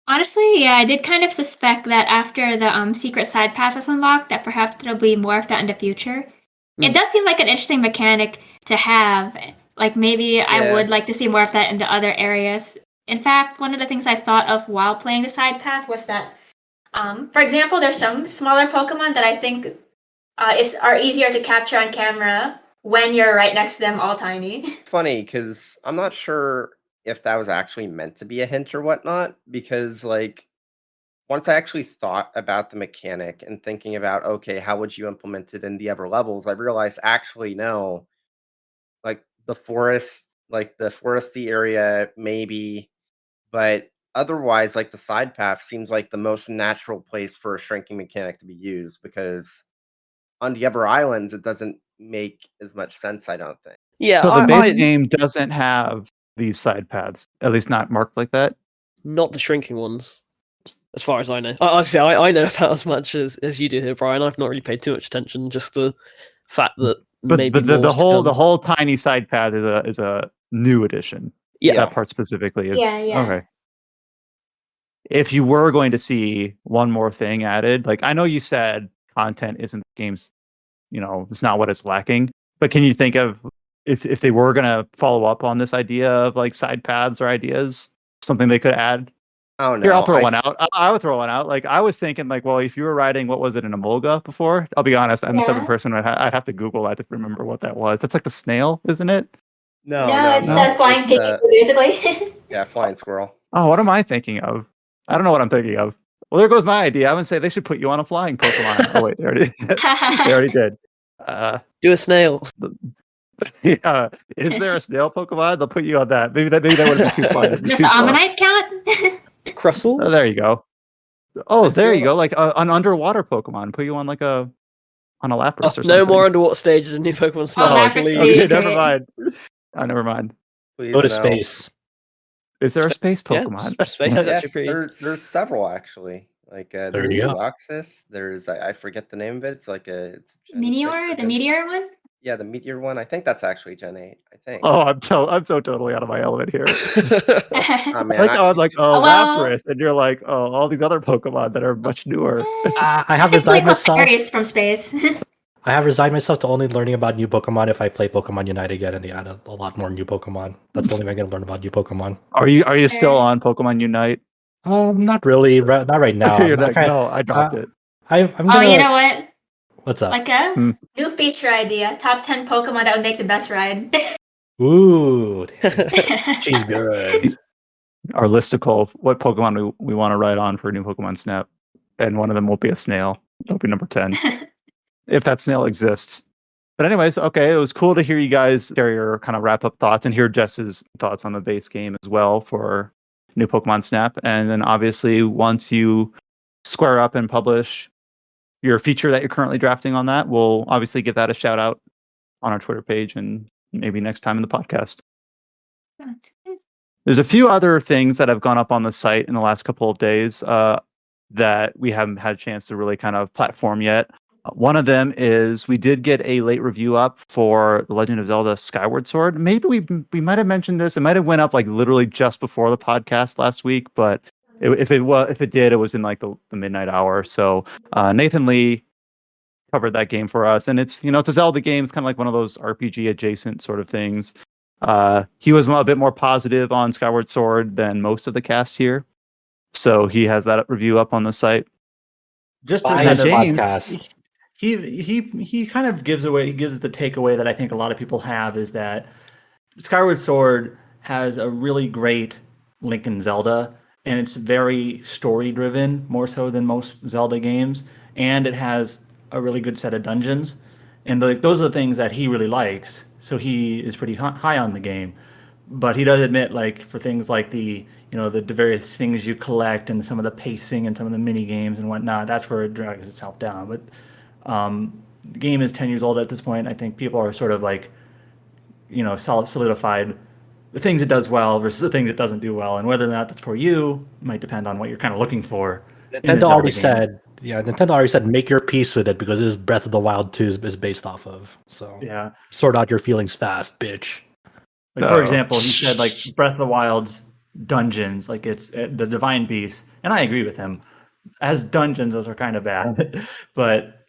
Honestly, yeah, I did kind of suspect that after the secret side path was unlocked, that perhaps there'll be more of that in the future. It does seem like an interesting mechanic to have. Like maybe I would like to see more of that in the other areas. In fact, one of the things I thought of while playing the side path was that, for example, there's some smaller Pokemon that I think are easier to capture on camera when you're right next to them, all tiny. Funny because I'm not sure if that was actually meant to be a hint or whatnot, because like once I actually thought about the mechanic and thinking about, okay, how would you implement it in the other levels, I realized actually no, like the forest, like the foresty area, maybe, but otherwise, like the side path seems like the most natural place for a shrinking mechanic to be used because on the other islands, it doesn't make as much sense, I don't think. Yeah, So the I, base I game doesn't have these side paths, at least not marked like that. not the shrinking ones, as far as I know. I know about as much as you do here, Brian. I've not really paid too much attention. Just the fact that But maybe the more's to whole come. the whole tiny side path is a new addition. Yeah. That part specifically is Yeah, yeah. okay. If you were going to see one more thing added, like I know you said content isn't the game's, it's not what it's lacking. But can you think of if they were gonna follow up on this idea of like side paths or ideas, something they could add? I don't know. Here, I'll throw one out. I would throw one out. Like I was thinking, like, well, if you were riding, what was it, an Emolga before? I'll be honest, I'm the type of Yeah. person I'd have to Google that to remember what that was. That's like the snail, isn't it? No, No, it's no. the flying It's, pig, basically. yeah, flying squirrel. Oh, what am I thinking of? I don't know what I'm thinking of. Well, there goes my idea. I would say they should put you on a flying Pokemon. Oh wait, they already did. Do a snail. Yeah, is there a snail Pokemon? They'll put you on that. Maybe that wouldn't be too fun. It'd be Does too slow. Ammonite count? Crustle? Oh, there you go. Oh, I there feel you go. Like an underwater Pokemon. Put you on like on a Lapras or something. No more underwater stages in new Pokemon Snap. Lapras please. would be Okay, never great. mind. Oh, never mind. Please Go to no. space. Is there a Spa- space yeah, Pokemon? space is Yes, actually pretty. there's several actually. Like there's you the go. Roxas. There's I forget the name of it. It's like it's Gen 6 or Meteor, the Gen- meteor one? Yeah, the meteor one. I think that's actually Gen 8. I think. Oh, I'm so totally out of my element here. Oh, man, Like I was like, oh, Well- Lapras, and you're like, oh, all these other Pokemon that are much newer. I have could play resigned myself. Aquarius from space. I have resigned myself to only learning about new Pokemon if I play Pokemon Unite again and they add a lot more new Pokemon. That's the only way I'm gonna learn about new Pokemon. Are you still on Pokemon Unite? Not really. Not right now. You're I'm like, kinda- no, I dropped it. I'm Oh, gonna. you know what? What's up? Like a Hmm. new feature idea. Top 10 Pokemon that would make the best ride. Ooh, she's good. Our listicle of what Pokemon we want to ride on for a new Pokemon Snap, and one of them will be a snail. It'll be number 10 if that snail exists. But anyways, okay, it was cool to hear you guys share your kind of wrap up thoughts and hear Jess's thoughts on the base game as well for new Pokemon Snap. And then obviously once you square up and publish your feature that you're currently drafting on that, we'll obviously give that a shout out on our Twitter page and maybe next time in the podcast. There's a few other things that have gone up on the site in the last couple of days that we haven't had a chance to really kind of platform yet. One of them is we did get a late review up for The Legend of Zelda Skyward Sword. Maybe we might have mentioned this. It might have went up like literally just before the podcast last week, but if it did, it was in like the midnight hour. So Nathan Lee covered that game for us, and it's a Zelda game. It's kind of like one of those RPG adjacent sort of things. He was a bit more positive on Skyward Sword than most of the cast here, so he has that review up on the site. Just to Buy kind his of, podcast. he kind of gives the takeaway that I think a lot of people have is that Skyward Sword has a really great Link and Zelda, and it's very story driven, more so than most Zelda games, and it has a really good set of dungeons, and those are the things that he really likes. So he is pretty high on the game, but he does admit, like, for things like the various things you collect and some of the pacing and some of the mini games and whatnot, that's where it drags itself down. But the game is 10 years old at this point. I think people are sort of like, solidified the things it does well versus the things it doesn't do well, and whether or not that's for you might depend on what you're kind of looking for. Nintendo already said make your peace with it because this is Breath of the Wild 2 is based off of. So Yeah. sort out your feelings fast, bitch. Like, for example, he said like Breath of the Wild's dungeons, like it's the Divine Beast, and I agree with him. As dungeons, those are kind of bad, but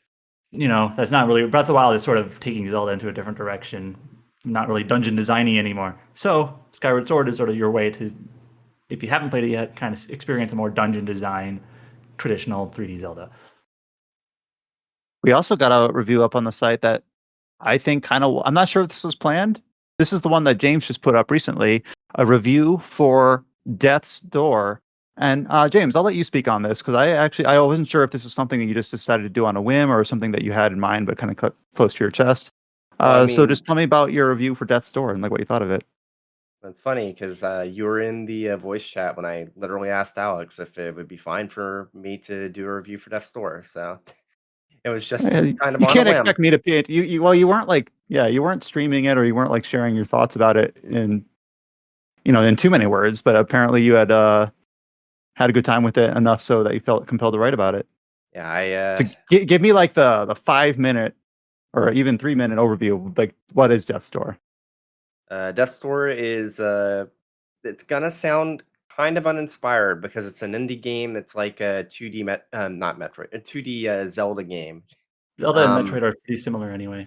that's not really Breath of the Wild is sort of taking Zelda into a different direction, not really dungeon designy anymore. So Skyward Sword is sort of your way to, if you haven't played it yet, kind of experience a more dungeon design, traditional 3D Zelda. We also got a review up on the site that I think I'm not sure if this was planned. This is the one that James just put up recently. a review for Death's Door. And James, I'll let you speak on this because I wasn't sure if this is something that you just decided to do on a whim or something that you had in mind but kind of close to your chest. So just tell me about your review for Death's Door and like what you thought of it. It's funny because you were in the voice chat when I literally asked Alex if it would be fine for me to do a review for Death's Door. So it was just kind of you on can't a whim. expect me to pay it. You weren't like you weren't streaming it or you weren't like sharing your thoughts about it in too many words, but apparently you had a good time with it enough so that you felt compelled to write about it. Yeah, So give me like the 5-minute or even 3-minute overview of like what is Death's Door. Death's Door is it's gonna sound kind of uninspired because it's an indie game. It's like a 2D not Metroid, a 2D Zelda game. Zelda and Metroid are pretty similar anyway.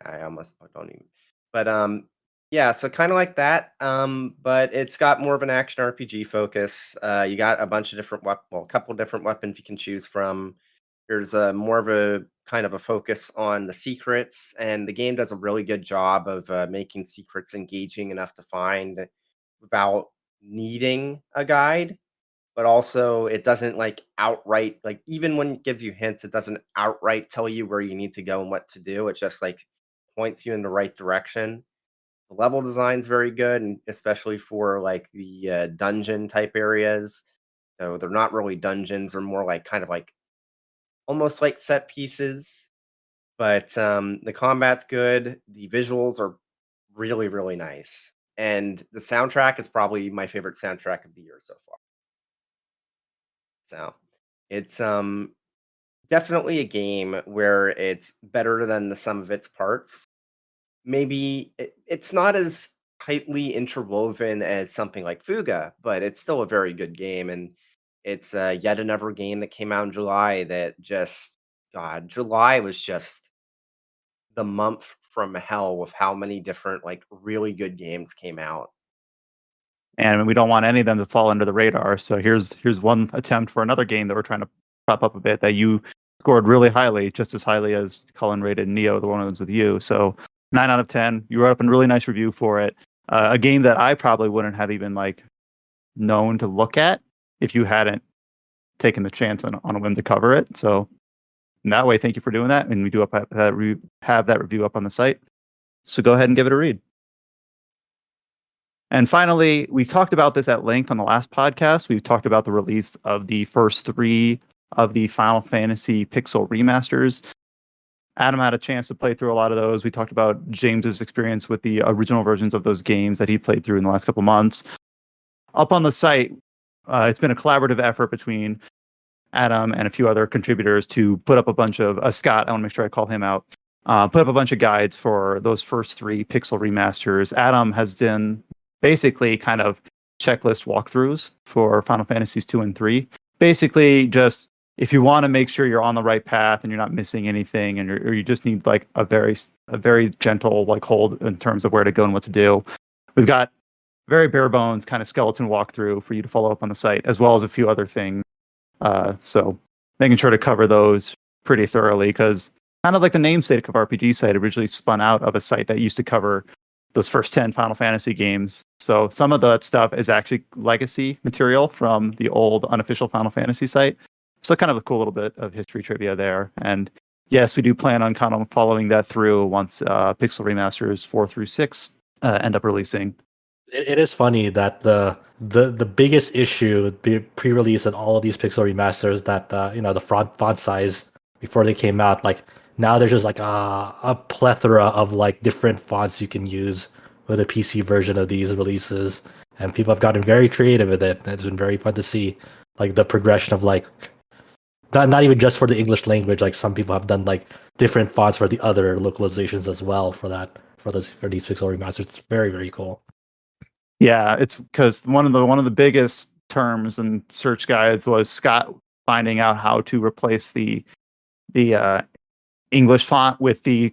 I almost don't even. But yeah, so kind of like that. But it's got more of an action RPG focus. You got a bunch of different a couple different weapons you can choose from. There's more of a kind of a focus on the secrets, and the game does a really good job of making secrets engaging enough to find without needing a guide. But also, it doesn't like outright, like even when it gives you hints, it doesn't outright tell you where you need to go and what to do. It just like points you in the right direction. The level design's very good, and especially for like the dungeon type areas. So they're not really dungeons; they're more like kind of like almost like set pieces. But the combat's good. The visuals are really, really nice, and the soundtrack is probably my favorite soundtrack of the year so far. So it's definitely a game where it's better than the sum of its parts. Maybe it's not as tightly interwoven as something like Fuga, but it's still a very good game. And it's yet another game that came out in July that just, God, July was just the month from hell with how many different, like, really good games came out. And we don't want any of them to fall under the radar. So here's one attempt for another game that we're trying to prop up a bit that you scored really highly, just as highly as Colin rated Neo, the one of those with you. So 9 out of 10. You wrote up a really nice review for it. A game that I probably wouldn't have even like known to look at if you hadn't taken the chance on a whim to cover it. So in that way, thank you for doing that. And we do have that review up on the site. So go ahead and give it a read. And finally, we talked about this at length on the last podcast. We've talked about the release of the first 3 of the Final Fantasy Pixel remasters. Adam had a chance to play through a lot of those. We talked about James's experience with the original versions of those games that he played through in the last couple months. Up on the site, it's been a collaborative effort between Adam and a few other contributors to put up a bunch of Scott. I want to make sure I call him out. Put up a bunch of guides for those first 3 Pixel remasters. Adam has done basically kind of checklist walkthroughs for Final Fantasies 2 and 3. Basically, just if you want to make sure you're on the right path and you're not missing anything, and or you just need like a very gentle like hold in terms of where to go and what to do. We've got very bare bones kind of skeleton walkthrough for you to follow up on the site, as well as a few other things. So making sure to cover those pretty thoroughly, because kind of like the namesake of RPG site originally spun out of a site that used to cover those first 10 Final Fantasy games. So some of that stuff is actually legacy material from the old unofficial Final Fantasy site. So kind of a cool little bit of history trivia there. And yes, we do plan on kind of following that through once Pixel Remasters 4 through 6 end up releasing. It is funny that the biggest issue pre-release with all of these Pixel remasters that the font size before they came out, like now there's just like a plethora of like different fonts you can use with a PC version of these releases, and people have gotten very creative with it. It's been very fun to see like the progression of like not even just for the English language. Like some people have done like different fonts for the other localizations as well for these Pixel remasters. It's very, very cool. Yeah, it's because one of the biggest terms in search guides was Scott finding out how to replace the English font with the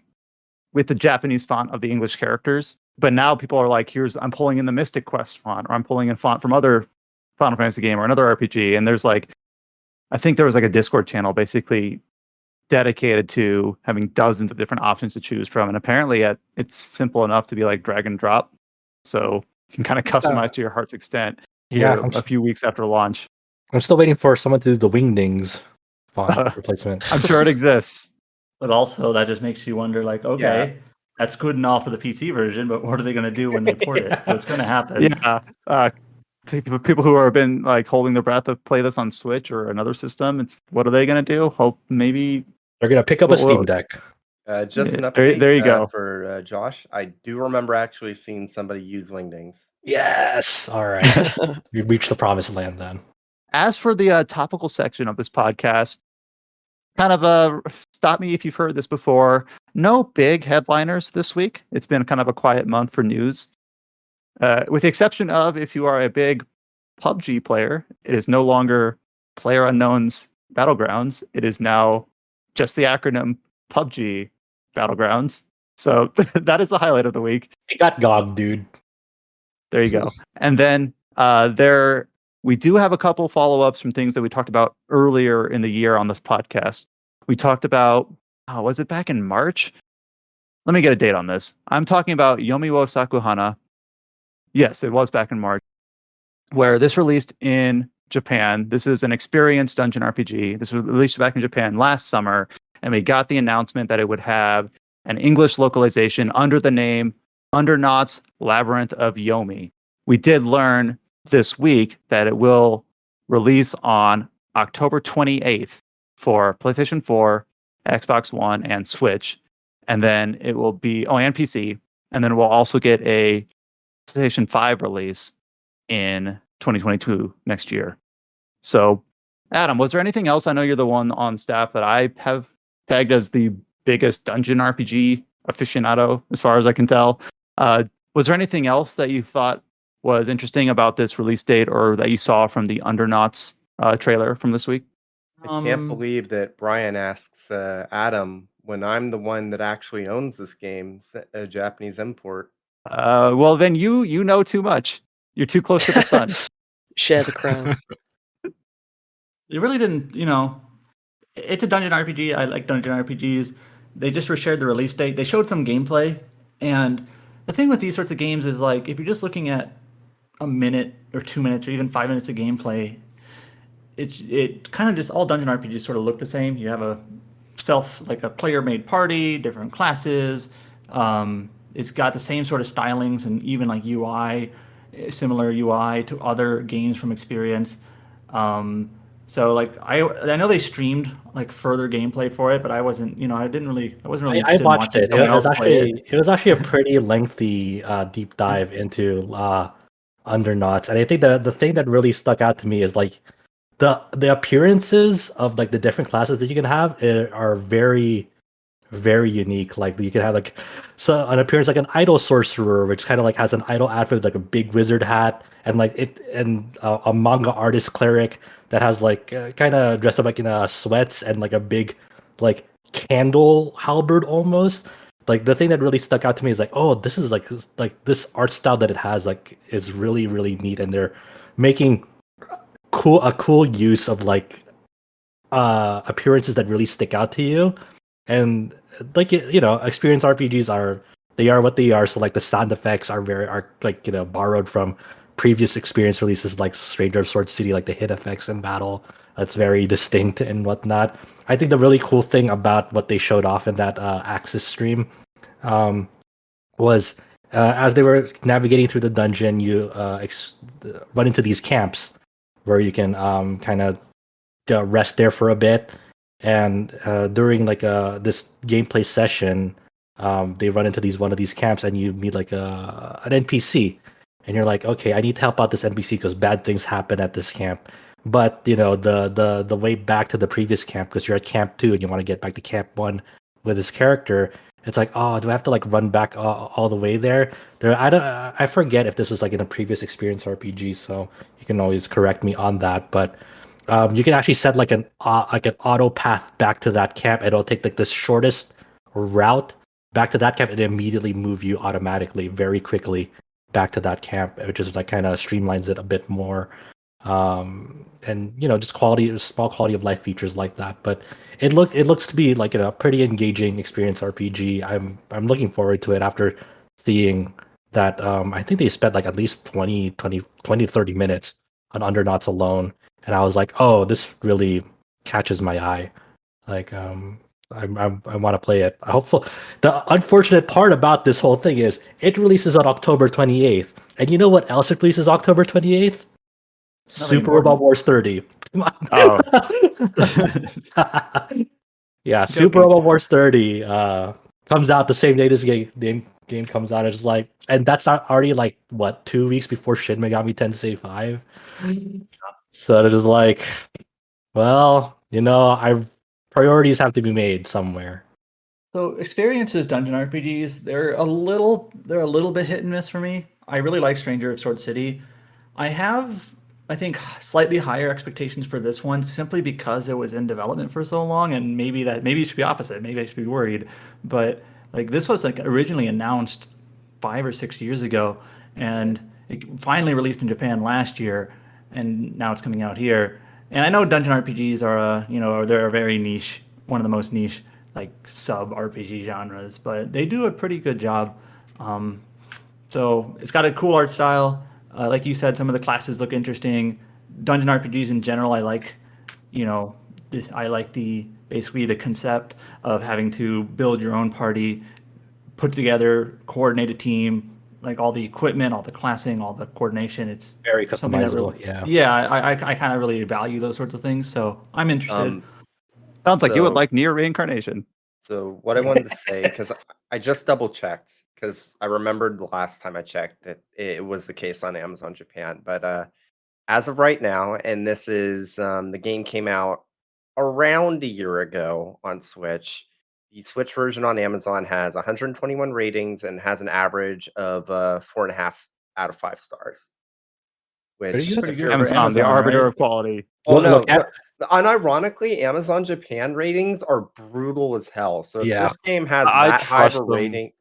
Japanese font of the English characters. But now people are like, I'm pulling in the Mystic Quest font, or I'm pulling in font from other Final Fantasy game or another RPG. And there's like, I think there was like a Discord channel basically dedicated to having dozens of different options to choose from. And apparently it's simple enough to be like drag and drop. So You can kind of customize to your heart's extent Yeah, here a few weeks after launch. I'm still waiting for someone to do the Wingdings font replacement. I'm sure it exists. But also that just makes you wonder, like, okay, that's good and all for the PC version, but what are they going to do when they port it? What's going to happen? Yeah. People who have been like holding their breath to play this on Switch or another system, what are they going to do? Hope maybe they're going to pick up a Steam Deck. Just an update there you go. For Josh. I do remember actually seeing somebody use Wingdings. Yes. All right. We reached the promised land then. As for the topical section of this podcast, kind of stop me if you've heard this before. No big headliners this week. It's been kind of a quiet month for news. With the exception of if you are a big PUBG player, it is no longer PlayerUnknown's Battlegrounds. It is now just the acronym PUBG Battlegrounds. So that is the highlight of the week. It got GOG, dude. There you go. And then we do have a couple follow-ups from things that we talked about earlier in the year on this podcast. We talked about, was it back in March? Let me get a date on this. I'm talking about Yomi wo Sakuhana. Yes, it was back in March, where this released in Japan. This is an experienced dungeon RPG. This was released back in Japan last summer, and we got the announcement that it would have an English localization under the name Undernauts Labyrinth of Yomi. We did learn this week that it will release on October 28th for PlayStation 4, Xbox One, and Switch. And then it will be, and PC. And then we'll also get a PlayStation 5 release in 2022 next year. So, Adam, was there anything else? I know you're the one on staff that I have pegged as the biggest dungeon RPG aficionado, as far as I can tell. Was there anything else that you thought was interesting about this release date, or that you saw from the Undernauts trailer from this week? I can't believe that Brian asks Adam when I'm the one that actually owns this game, a Japanese import. Well, then you know too much. You're too close to the sun. Share the crown. They really didn't, it's a dungeon RPG. I like dungeon RPGs. They just reshared the release date. They showed some gameplay. And the thing with these sorts of games is, like, if you're just looking at a minute or 2 minutes or even 5 minutes of gameplay, it kind of just, all dungeon RPGs sort of look the same. You have a player-made party, different classes. It's got the same sort of stylings and even like UI, similar UI to other games from experience. So like I know they streamed like further gameplay for it, but I wasn't really I watched it. It was actually a pretty lengthy deep dive into Undernauts, and I think the thing that really stuck out to me is like the appearances of like the different classes that you can have are very, very unique. Like you can have like an appearance like an idol sorcerer, which kind of like has an idol outfit with like a big wizard hat, and a manga artist cleric that has like kind of dressed up like in sweats and like a big like candle halberd almost. Like the thing that really stuck out to me is like, oh, this is like this art style that it has like is really, really neat, and they're making a cool use of like appearances that really stick out to you. And like experience RPGs are what they are. So like the sound effects are borrowed from previous experience releases like Stranger of Sword City, like the hit effects in battle. That's very distinct and whatnot. I think the really cool thing about what they showed off in that Axis stream was as they were navigating through the dungeon, you run into these camps where you can kind of rest there for a bit. And during like this gameplay session, they run into one of these camps, and you meet like an NPC, and you're like, okay, I need to help out this NPC because bad things happen at this camp. But the way back to the previous camp, because you're at camp 2 and you want to get back to camp 1 with this character, it's like, oh, do I have to like run back all the way there? I forget if this was like in a previous experience RPG, so you can always correct me on that. But you can actually set like an auto path back to that camp, and it'll take like the shortest route back to that camp and immediately move you automatically very quickly back to that camp, which is like kind of streamlines it a bit more. And just small quality of life features like that. But it looks to be like a pretty engaging experience RPG. I'm looking forward to it after seeing that I think they spent like at least 20, 30 minutes on Undernauts alone, and I was like, oh, this really catches my eye. Like, I want to play it. Hopefully, the unfortunate part about this whole thing is it releases on October 28th, and you know what else it releases October 28th? Super Robot Wars 30. Oh. Yeah, Super Robot Wars 30 comes out the same day this game comes out. It's like, and that's not already like what 2 weeks before Shin Megami Tensei V. So it's just like, well, priorities have to be made somewhere. So experiences dungeon RPGs, they're a little bit hit and miss for me. I really like Stranger of Sword City. I have, I think, slightly higher expectations for this one simply because it was in development for so long, and maybe it should be opposite. Maybe I should be worried, but like this was like originally announced 5 or 6 years ago, and it finally released in Japan last year, and now it's coming out here. And I know dungeon RPGs are they're a very niche, one of the most niche like sub RPG genres, but they do a pretty good job. So it's got a cool art style. Like you said, some of the classes look interesting. Dungeon RPGs in general, I like, I like basically the concept of having to build your own party, put together, coordinate a team, like all the equipment, all the classing, all the coordination. It's very customizable. I kind of really value those sorts of things. So I'm interested. Sounds like you would like NieR Reincarnation. So what I wanted to say, because I just double checked, because I remembered the last time I checked that it was the case on Amazon Japan. But as of right now, and this is the game came out around a year ago on Switch. The Switch version on Amazon has 121 ratings and has an average of 4.5 out of 5 stars. Which pretty good. Amazon, the arbiter of quality. Oh no! Unironically, Amazon Japan ratings are brutal as hell. So if this game has that high of a rating,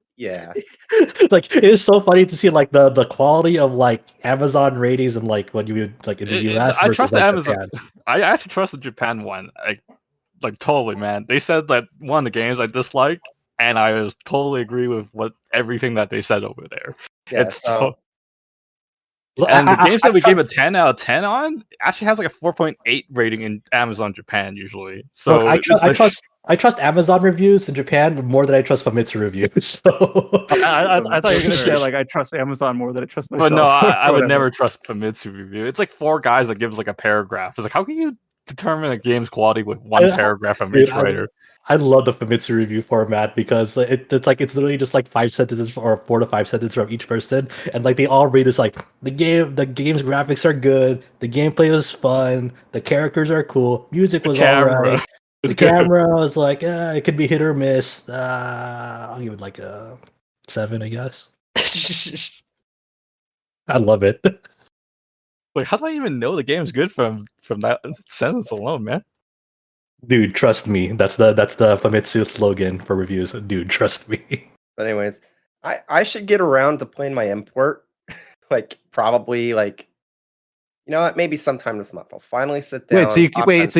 like it is so funny to see like the quality of like Amazon ratings and like when you like in the US I versus trust like Amazon. Japan. I actually trust the Japan one. Like totally, man. They said that one of the games I dislike, and I was totally agree with everything that they said over there. Yeah, and the games that we gave a 10 out of 10 on actually has like a 4.8 rating in Amazon Japan usually. So look, I trust Amazon reviews in Japan more than I trust Famitsu reviews. So I thought you were going to say like I trust Amazon more than I trust myself. But no, I would never trust Famitsu review. It's like 4 guys that gives like a paragraph. It's like, how can you determine a game's quality with one paragraph from each writer? I love the Famitsu review format because it's literally just like 5 sentences or 4 to 5 sentences from each person, and like they all read this like the game's graphics are good, the gameplay was fun, the characters are cool, music was alright, the camera was like it could be hit or miss. I'll give it like a 7, I guess. I love it. Like, how do I even know the game's good from that sentence alone, man? Dude, trust me. That's the Famitsu slogan for reviews. Dude, trust me. But anyways, I should get around to playing my import. Like probably like maybe sometime this month. I'll finally sit down. So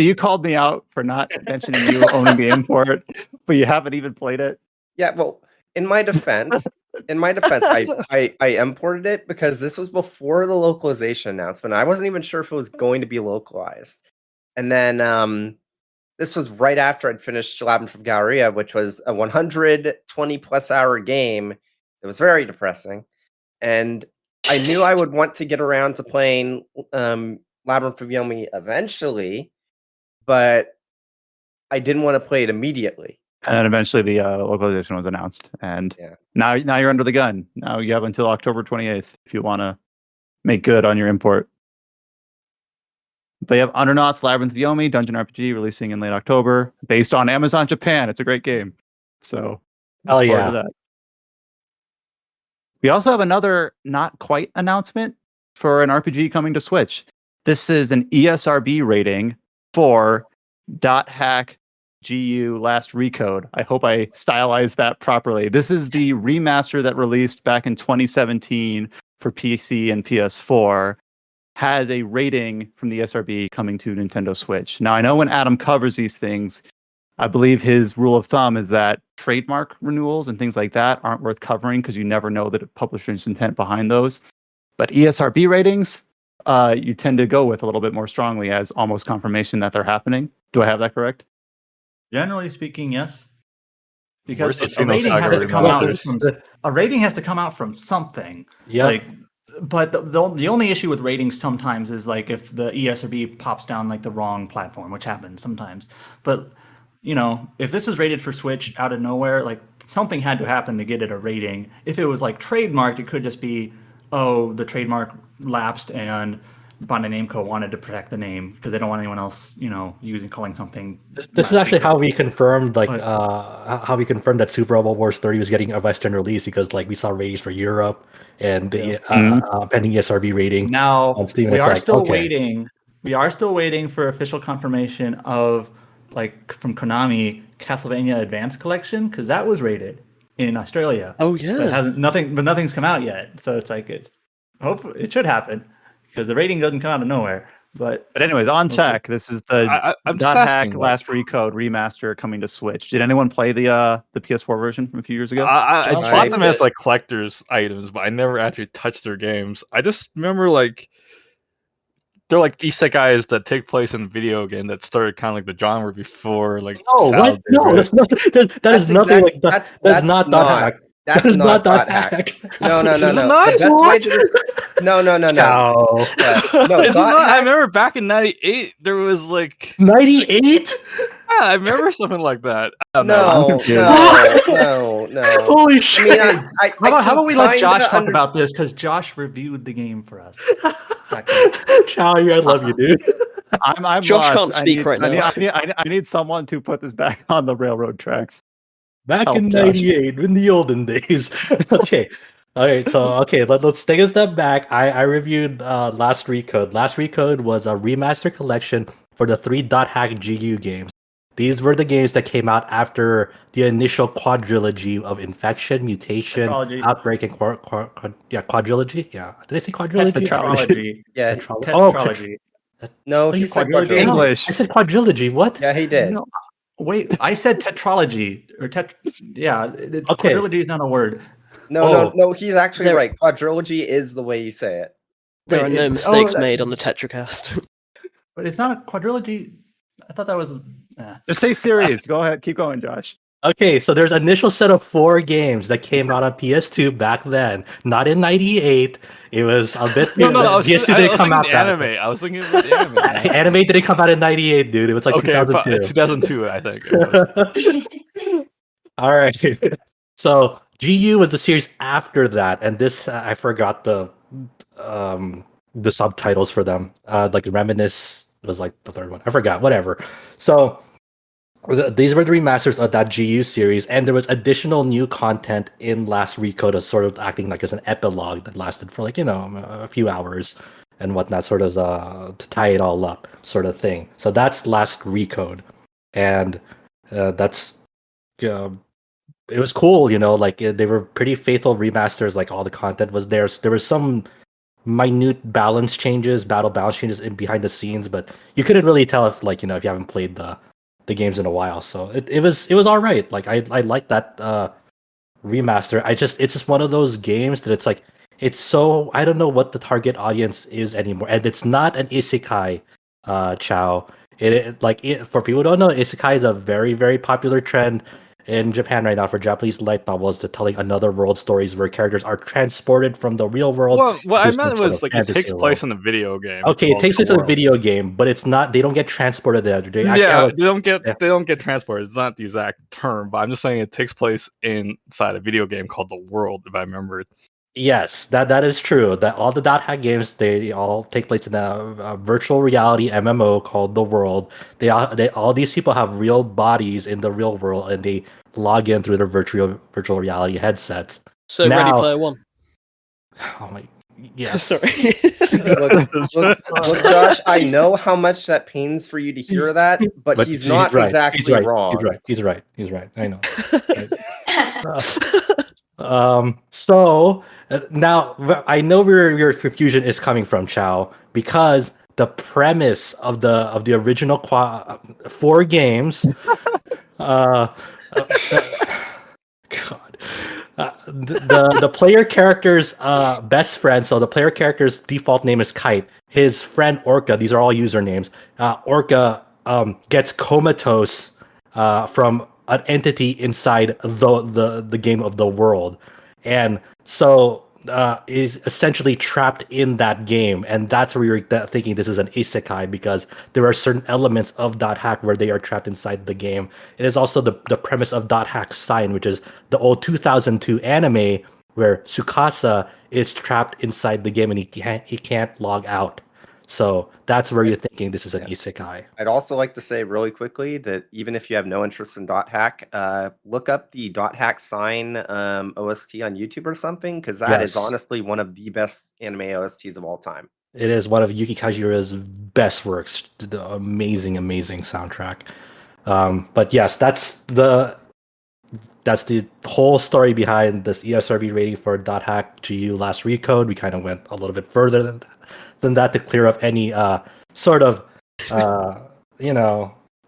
you called me out for not mentioning you owning the import, but you haven't even played it? Yeah, well, in my defense, I imported it because this was before the localization announcement. I wasn't even sure if it was going to be localized. And then this was right after I'd finished Labyrinth of Galleria, which was a 120 plus hour game. It was very depressing. And I knew I would want to get around to playing Labyrinth of Yomi eventually, but I didn't want to play it immediately. And then eventually the localization was announced. And now you're under the gun. Now you have until October 28th if you want to make good on your import. They have Undernauts, Labyrinth of Yomi, Dungeon RPG releasing in late October, based on Amazon Japan. It's a great game. So, hell yeah. That. We also have another not quite announcement for an RPG coming to Switch. This is an ESRB rating for .hack GU last Recode. I hope I stylized that properly. This is the remaster that released back in 2017 for PC and PS4. Has a rating from the ESRB coming to Nintendo Switch. Now, I know when Adam covers these things, I believe his rule of thumb is that trademark renewals and things like that aren't worth covering because you never know the publisher's intent behind those. But ESRB ratings, you tend to go with a little bit more strongly as almost confirmation that they're happening. Do I have that correct? Generally speaking, yes. Where's Because the a rating has to Saga come out remasters? from a rating has to come out from something. Yeah. Like, but the only issue with ratings sometimes is like if the ESRB pops down like the wrong platform, which happens sometimes. But you know, if this was rated for Switch out of nowhere, like something had to happen to get it a rating. If it was like trademarked, it could just be, oh, the trademark lapsed and Bandai Namco wanted to protect the name because they don't want anyone else, you know, calling something. This is actually how we confirmed, like, how we confirmed that Super Robot Wars 30 was getting a Western release because, like, we saw ratings for Europe and the pending ESRB rating. Now on Steam, we it's are like, still okay. waiting. We are still waiting for official confirmation of, like, from Konami, Castlevania Advance Collection, because that was rated in Australia. Oh yeah. But nothing's come out yet. So it's like hopefully it should happen because the rating doesn't come out of nowhere. But anyways, on tech, this is the I'm Dot just Hack asking, Last Recode remaster coming to Switch. Did anyone play the PS4 version from a few years ago? I Josh, bought them I- as like collector's items, but I never actually touched their games. I just remember like they're like isekais that take place in a video game that started kind of like the genre before like. No, Sal what? did, No, right? that's not. That is nothing like that. That's not Dot Hack. That's That is not Dot Dot Hack. Hack. No. Is it The not? best way What? to no. Cow. No, Is it Dot not? I Hack. remember back in '98 there was like 98? yeah, I remember something like that. I don't know. I'm No, confused. no. Holy I shit! mean, how about we let kinda Josh talk understand- about this because Josh reviewed the game for us. Chow, I love you, dude. I'm Josh lost. can't speak right now. I need someone to put this back on the railroad tracks. Back Help, in Josh. '98, in the olden days. Okay. All right, so let's take a step back. I reviewed Last Recode. Last Recode was a remaster collection for the 3 Dot Hack GU games. These were the games that came out after the initial quadrilogy of Infection, Mutation, Tetralogy. Outbreak, and quadrilogy. Yeah, did I say quadrilogy? Tetralogy. Yeah, Tetralogy. no, What are he you, said quadrilogy? quadrilogy. English. I said quadrilogy. What? Yeah, he did. No, wait, I said tetralogy or quadrilogy is not a word. No. He's actually There- right. Quadrilogy is the way you say it. There Wait, are no it- mistakes oh, made on the Tetracast. But it's not a quadrilogy. I thought that was. Just say series. Go ahead. Keep going, Josh. Okay, so there's an initial set of 4 games that came out on PS2 back then. Not in '98. It was a bit. No, I was PS2 thinking, didn't come out the that. anime. I was thinking of the anime. man. Anime didn't come out in '98, dude. It was like Okay, 2002. 2002, I think. It was. All right. So GU was the series after that, and this I forgot the subtitles for them. Like Reminisce was like the third one. I forgot. Whatever. So these were the remasters of that GU series, and there was additional new content in Last Recode, as sort of acting like as an epilogue that lasted for like a few hours and whatnot, sort of to tie it all up, sort of thing. So that's Last Recode, and that's. It was cool, like they were pretty faithful remasters. Like all the content was there. There was some minute battle balance changes in behind the scenes, but you couldn't really tell if if you haven't played the games in a while. So it was all right. Like I like that remaster. It's just one of those games that it's like it's so I don't know what the target audience is anymore, and it's not an isekai, Chow. For people who don't know, isekai is a very, very popular trend in Japan right now for Japanese light novels to telling another world stories where characters are transported from the real world. Well, what I to some meant sort was of like it fantasy takes world. place in the video game. Okay, it called takes The place in a World. video game, but it's not. They don't get transported there. They actually Yeah, have a- they don't get transported. It's not the exact term, but I'm just saying it takes place inside a video game called The World, if I remember it. Yes, that is true. That all the Dot Hack games, they all take place in a virtual reality MMO called The World. They all these people have real bodies in the real world, and they log in through their virtual reality headsets. So Ready Now- Player One. Oh my, yes. Sorry. Look, Josh, I know how much that pains for you to hear that, but he's not right. exactly He's right. wrong. He's right. I know. So now I know where your confusion is coming from, Chow, because the premise of the original 4 games uh, God. The player character's best friend. So the player character's default name is Kite. His friend Orca. These are all usernames. Orca gets comatose from an entity inside the game of the world, and so is essentially trapped in that game, and that's where you're thinking this is an isekai because there are certain elements of Dot Hack where they are trapped inside the game. It is also the premise of Dot Hack Sign, which is the old 2002 anime where Tsukasa is trapped inside the game and he can't log out. So that's where you're thinking this is an isekai. I'd also like to say really quickly that even if you have no interest in Dot Hack, look up the Dot Hack Sign OST on YouTube or something, because that is Yes. honestly one of the best anime OSTs of all time. It is one of Yuki Kajira's best works. The amazing soundtrack. But yes, that's the whole story behind this ESRB rating for Dot Hack GU last Recode. We kind of went a little bit further than that to clear up any sort of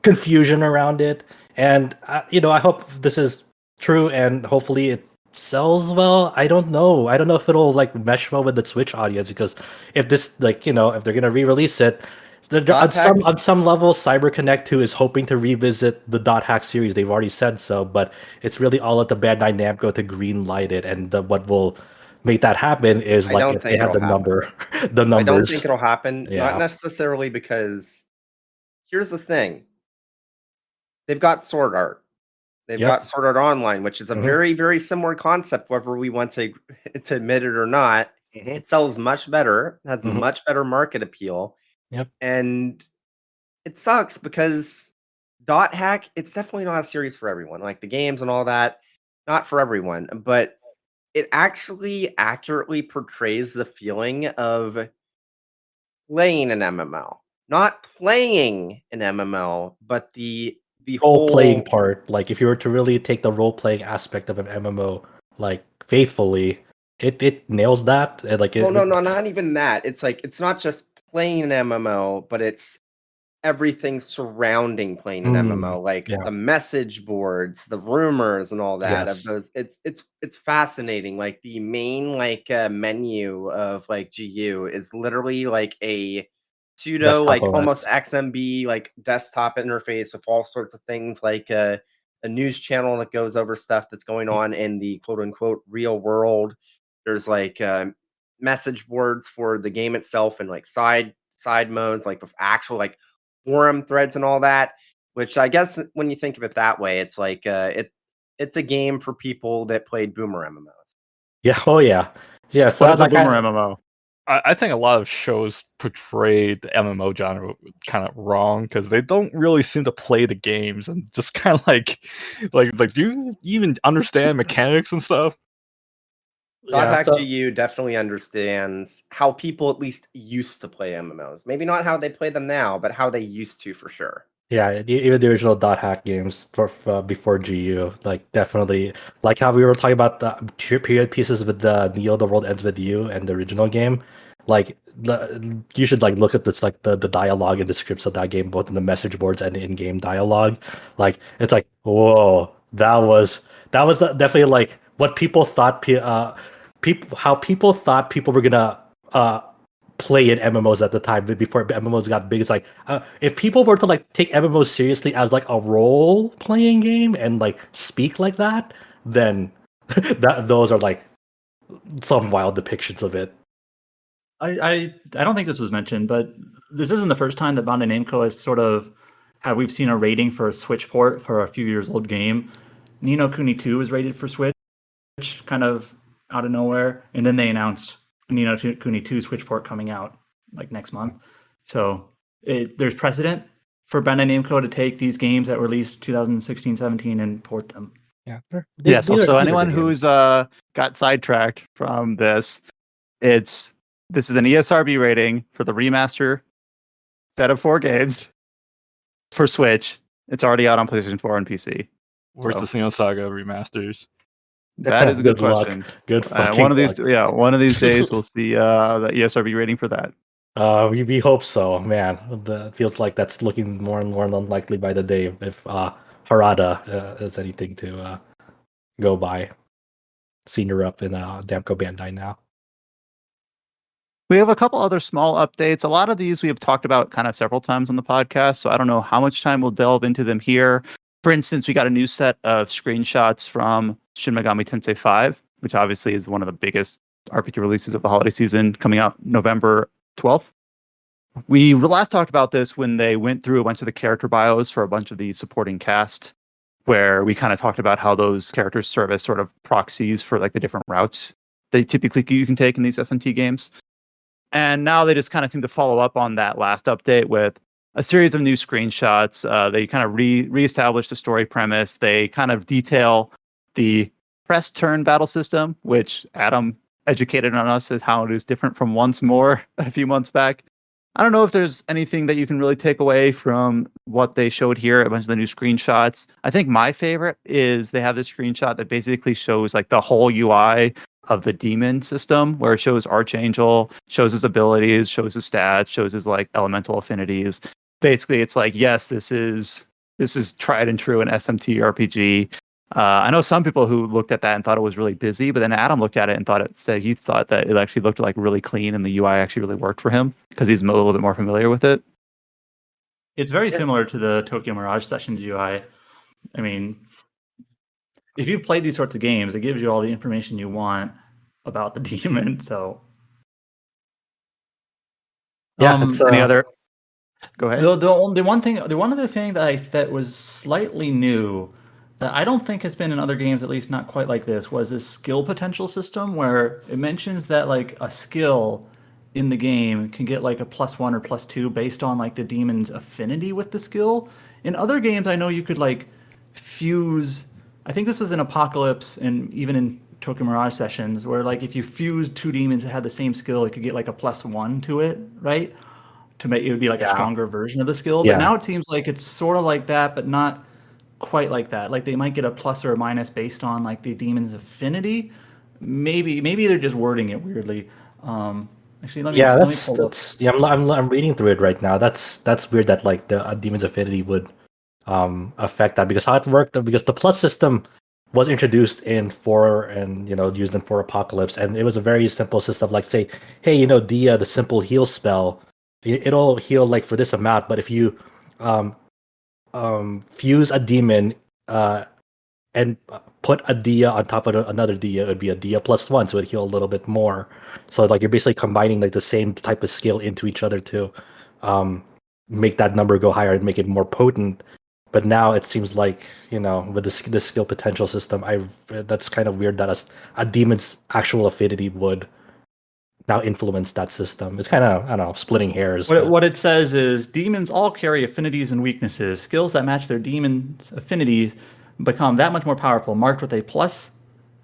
confusion around it. And I hope this is true, and hopefully it sells well. I don't know if it'll like mesh well with the Switch audience, because if this if they're gonna re-release it, on some level, CyberConnect 2 is hoping to revisit the Dot Hack series. They've already said so, but it's really all at the Bandai Namco to green light it. And what will make that happen is if they have the numbers. I don't think it'll happen. Yeah. Not necessarily, because here's the thing. They've got Sword Art. They've got Sword Art Online, which is a very, very similar concept, whether we want to admit it or not. It sells much better, has much better market appeal. Yep. And it sucks because Dot Hack, it's definitely not a series for everyone. Like the games and all that, not for everyone. But it actually accurately portrays the feeling of playing an MMO. Not playing an MMO, but the role-playing part. Like if you were to really take the role-playing aspect of an MMO like faithfully, it nails that. No, not even that. It's like it's not just playing an MMO, but it's everything surrounding playing an MMO, like the message boards, the rumors, and all that. Of those, it's fascinating. Like the main menu of GU is literally like a pseudo Desktop OS. almost XMB desktop interface with all sorts of things, like a news channel that goes over stuff that's going on in the quote unquote real world. There's message boards for the game itself, and side modes, with actual forum threads and all that, which I guess when you think of it that way, it's it's a game for people that played boomer MMOs. Yeah. Oh yeah. Yeah. So what is a boomer MMO? I think a lot of shows portray the MMO genre kind of wrong, because they don't really seem to play the games and just kind of like do you even understand mechanics and stuff? Dot Hack GU definitely understands how people at least used to play MMOs. Maybe not how they play them now, but how they used to, for sure. Yeah, even the original Dot Hack games before GU, definitely, like how we were talking about the period pieces with the Neo, The World Ends With You, and the original game. You should look at this the dialogue and the scripts of that game, both in the message boards and in-game dialogue. It's whoa, that was definitely what people thought. How people thought people were gonna play in MMOs at the time before MMOs got big. It's if people were to take MMOs seriously as a role playing game and speak like that, then those are some wild depictions of it. I don't think this was mentioned, but this isn't the first time that Bandai Namco has we've seen a rating for a Switch port for a few years old game. Ni no Kuni 2 was rated for Switch, kind of out of nowhere, and then they announced Ni no Kuni 2 Switch port coming out next month. So there's precedent for Bandai Namco to take these games that released 2016-17 and port them. Yeah. So anyone who's got sidetracked from this, this is an ESRB rating for the remaster set of 4 games for Switch. It's already out on PlayStation 4 and PC. Where's the Xenosaga remasters? That is a good question. Good one of these days we'll see the ESRB rating for that. We hope so, man. It feels like that's looking more and more unlikely by the day if Harada as anything to go by. Senior up in Namco Bandai now. We have a couple other small updates. A lot of these we have talked about kind of several times on the podcast, so I don't know how much time we'll delve into them here. For instance, we got a new set of screenshots from Shin Megami Tensei V, which obviously is one of the biggest RPG releases of the holiday season, coming out November 12th. We last talked about this when they went through a bunch of the character bios for a bunch of the supporting cast, where we kind of talked about how those characters serve as sort of proxies for like the different routes they typically you can take in these SMT games. And now they just kind of seem to follow up on that last update with a series of new screenshots. They kind of reestablish the story premise. They kind of detail the press turn battle system, which Adam educated on us as how it is different from Once More a few months back. I don't know if there's anything that you can really take away from what they showed here, a bunch of the new screenshots. I think my favorite is they have this screenshot that basically shows like the whole UI of the demon system, where it shows Archangel, shows his abilities, shows his stats, shows his like elemental affinities. Basically, it's like, yes, this is tried and true in SMT RPG. I know some people who looked at that and thought it was really busy, but then Adam looked at it and he thought that it actually looked like really clean and the UI actually really worked for him because he's a little bit more familiar with it. It's very similar to the Tokyo Mirage Sessions UI. I mean, if you've played these sorts of games, it gives you all the information you want about the demon. So, Yeah, any other? Go ahead. The one other thing that was slightly new that I don't think has been in other games, at least not quite like this, was this skill potential system where it mentions that like a skill in the game can get like a +1 or +2 based on like the demon's affinity with the skill. In other games, I know you could like fuse. I think this is in Apocalypse and even in Tokyo Mirage Sessions, where like if you fused two demons that had the same skill, it could get like a +1 to it, right? To make it would be like a stronger version of the skill. But now it seems like it's sort of like that, but not quite like that. Like they might get a plus or a minus based on like the demon's affinity. Maybe they're just wording it weirdly. Actually, let me pull up. I'm reading through it right now. That's weird that like the demon's affinity would affect that, because how it worked, because the plus system was introduced in 4 and used in 4 Apocalypse, and it was a very simple system. Like say, hey, the simple heal spell, it'll heal like for this amount, but if you fuse a demon and put a dia on top of another dia, it would be a dia +1, so it'd heal a little bit more. So like you're basically combining like the same type of skill into each other to make that number go higher and make it more potent. But now it seems like, with the skill potential system, that's kind of weird that a demon's actual affinity would now influence that system. It's kind of, I don't know, splitting hairs. What it says is demons all carry affinities and weaknesses. Skills that match their demon's affinities become that much more powerful, marked with a plus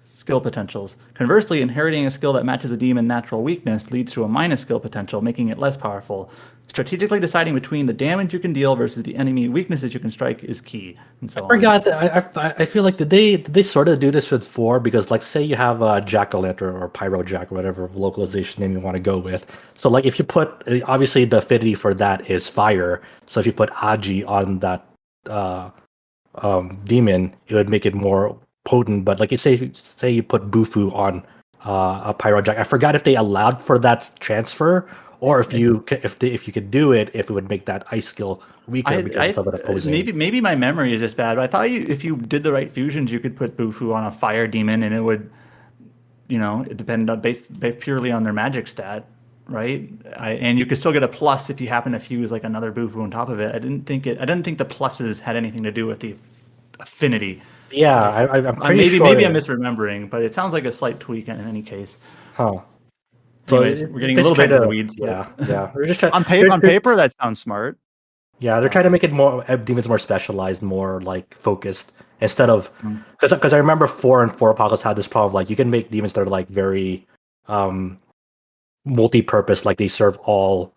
skill potentials. Conversely, inheriting a skill that matches a demon's natural weakness leads to a minus skill potential, making it less powerful. Strategically deciding between the damage you can deal versus the enemy weaknesses you can strike is key. And so I forgot that. I feel like did they sort of do this with 4? Because like say you have a Jack-o'-lantern or Pyro Jack or whatever localization name you want to go with. So like if you put, obviously the affinity for that is fire. So if you put Aji on that demon, it would make it more potent. But like you say you put Bufu on a Pyro Jack. I forgot if they allowed for that transfer, or if you could do it, if it would make that ice skill weaker because of it opposing. Maybe my memory is just bad, but I thought if you did the right fusions, you could put Bufu on a fire demon, and it would, it depended on based purely on their magic stat, right? And you could still get a plus if you happen to fuse like another Bufu on top of it. I didn't think the pluses had anything to do with the affinity. Yeah, so I'm pretty sure. Maybe I'm misremembering, but it sounds like a slight tweak in any case. Huh. Anyways, we're getting a little bit into the weeds. Yeah. We're just trying, on paper, that sounds smart. Yeah, they're trying to make it more demons more specialized, more like focused, instead of because I remember 4 and 4 Apocalypse had this problem. Like you can make demons that are like very multi-purpose, like they serve all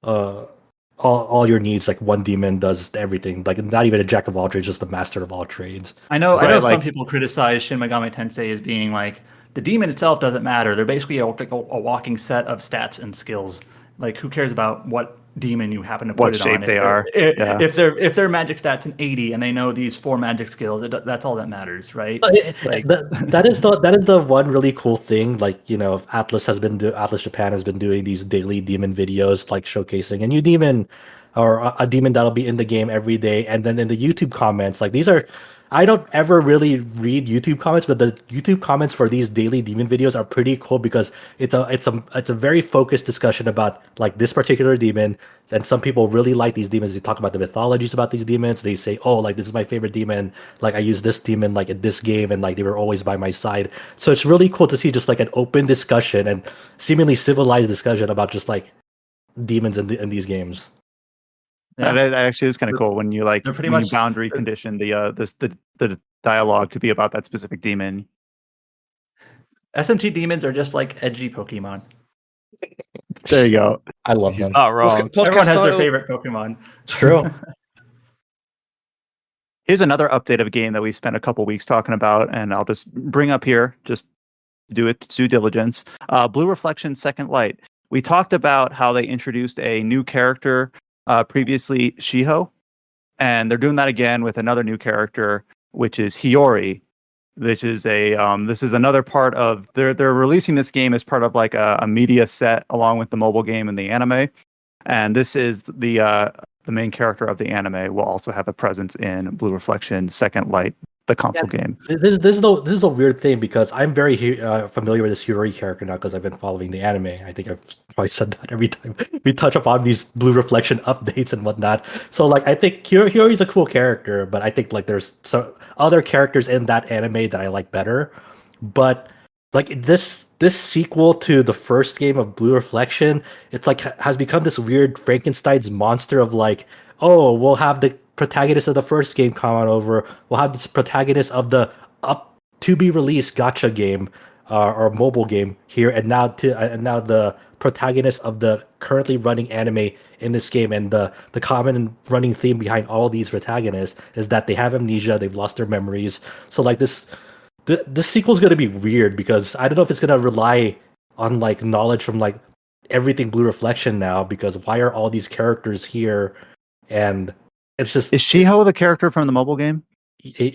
your needs. Like one demon does everything. Like not even a jack of all trades, just a master of all trades. I know some people criticize Shin Megami Tensei as being like, the demon itself doesn't matter. They're basically a walking set of stats and skills. Like, who cares about what demon you happen to put What it shape on. they are. Yeah. If their magic stats an 80 and they know these 4 magic skills, that's all that matters, right? Like that is the one really cool thing. Like, you know, Atlas Japan has been doing these daily demon videos, like showcasing a new demon or a demon that'll be in the game every day. And then in the YouTube comments, like these are, I don't ever really read YouTube comments, but the YouTube comments for these daily demon videos are pretty cool because it's a very focused discussion about like this particular demon. And some people really like these demons. They talk about the mythologies about these demons. They say, oh, like this is my favorite demon. Like I use this demon like in this game, and like they were always by my side. So it's really cool to see just like an open discussion and seemingly civilized discussion about just like demons in these games. Yeah. That actually is kind of cool when you like They're pretty when you much- boundary condition the dialogue to be about that specific demon. SMT demons are just like edgy Pokemon. There you go. I love He's them. not wrong. Podcast Everyone has their title. favorite Pokemon. True. Here's another update of a game that we spent a couple weeks talking about, and I'll just bring up here just to do its due diligence. Blue Reflection Second Light. We talked about how they introduced a new character, previously Shiho, and they're doing that again with another new character, which is Hiori, which is a this is another part of they're releasing this game as part of like a media set along with the mobile game and the anime, and this is the main character of the anime will also have a presence in Blue Reflection Second Light, the console game. This is a weird thing because I'm very familiar with this Hiori character now because I've been following the anime. I think I've probably said that every time we touch upon these Blue Reflection updates and whatnot. So like I think Hiori's a cool character, but I think like there's some other characters in that anime that I like better. But like this sequel to the first game of Blue Reflection, it's like has become this weird Frankenstein's monster of like, oh, we'll have the protagonist of the first game come on over. We'll have this protagonist of the up to be released gacha game or mobile game here, and now the protagonist of the currently running anime in this game. And the common running theme behind all these protagonists is that they have amnesia, they've lost their memories. So like this sequel is going to be weird because I don't know if it's going to rely on like knowledge from like everything Blue Reflection now, because why are all these characters here? And it's just, Is Shiho the character from the mobile game?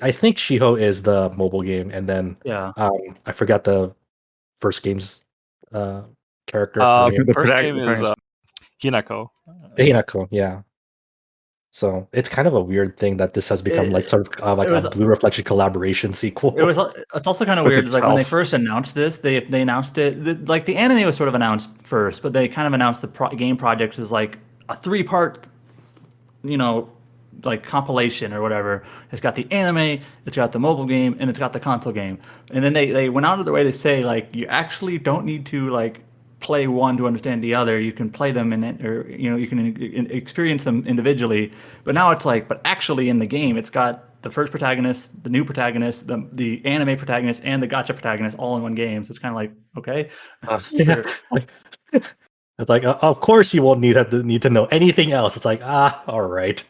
I think Shiho is the mobile game, and then Yeah. I forgot the first game's character. The First protag- game is Hinako. Hinako, yeah. So it's kind of a weird thing that this has become like sort of like it was- a Blue Reflection collaboration sequel. It's also kind of With weird. Like when they itself. first announced this, they announced it like the anime was sort of announced first, but they kind of announced the game project as like a 3-part, like compilation or whatever. It's got the anime, it's got the mobile game, and it's got the console game. And then they went out of their way to say like you actually don't need to like play one to understand the other. You can play them you can experience them individually. But now it's like, but actually in the game, it's got the first protagonist, the new protagonist, the anime protagonist, and the gacha protagonist all in one game. So it's kind of like, okay, Yeah. It's like, of course you won't need to know anything else. It's like, all right.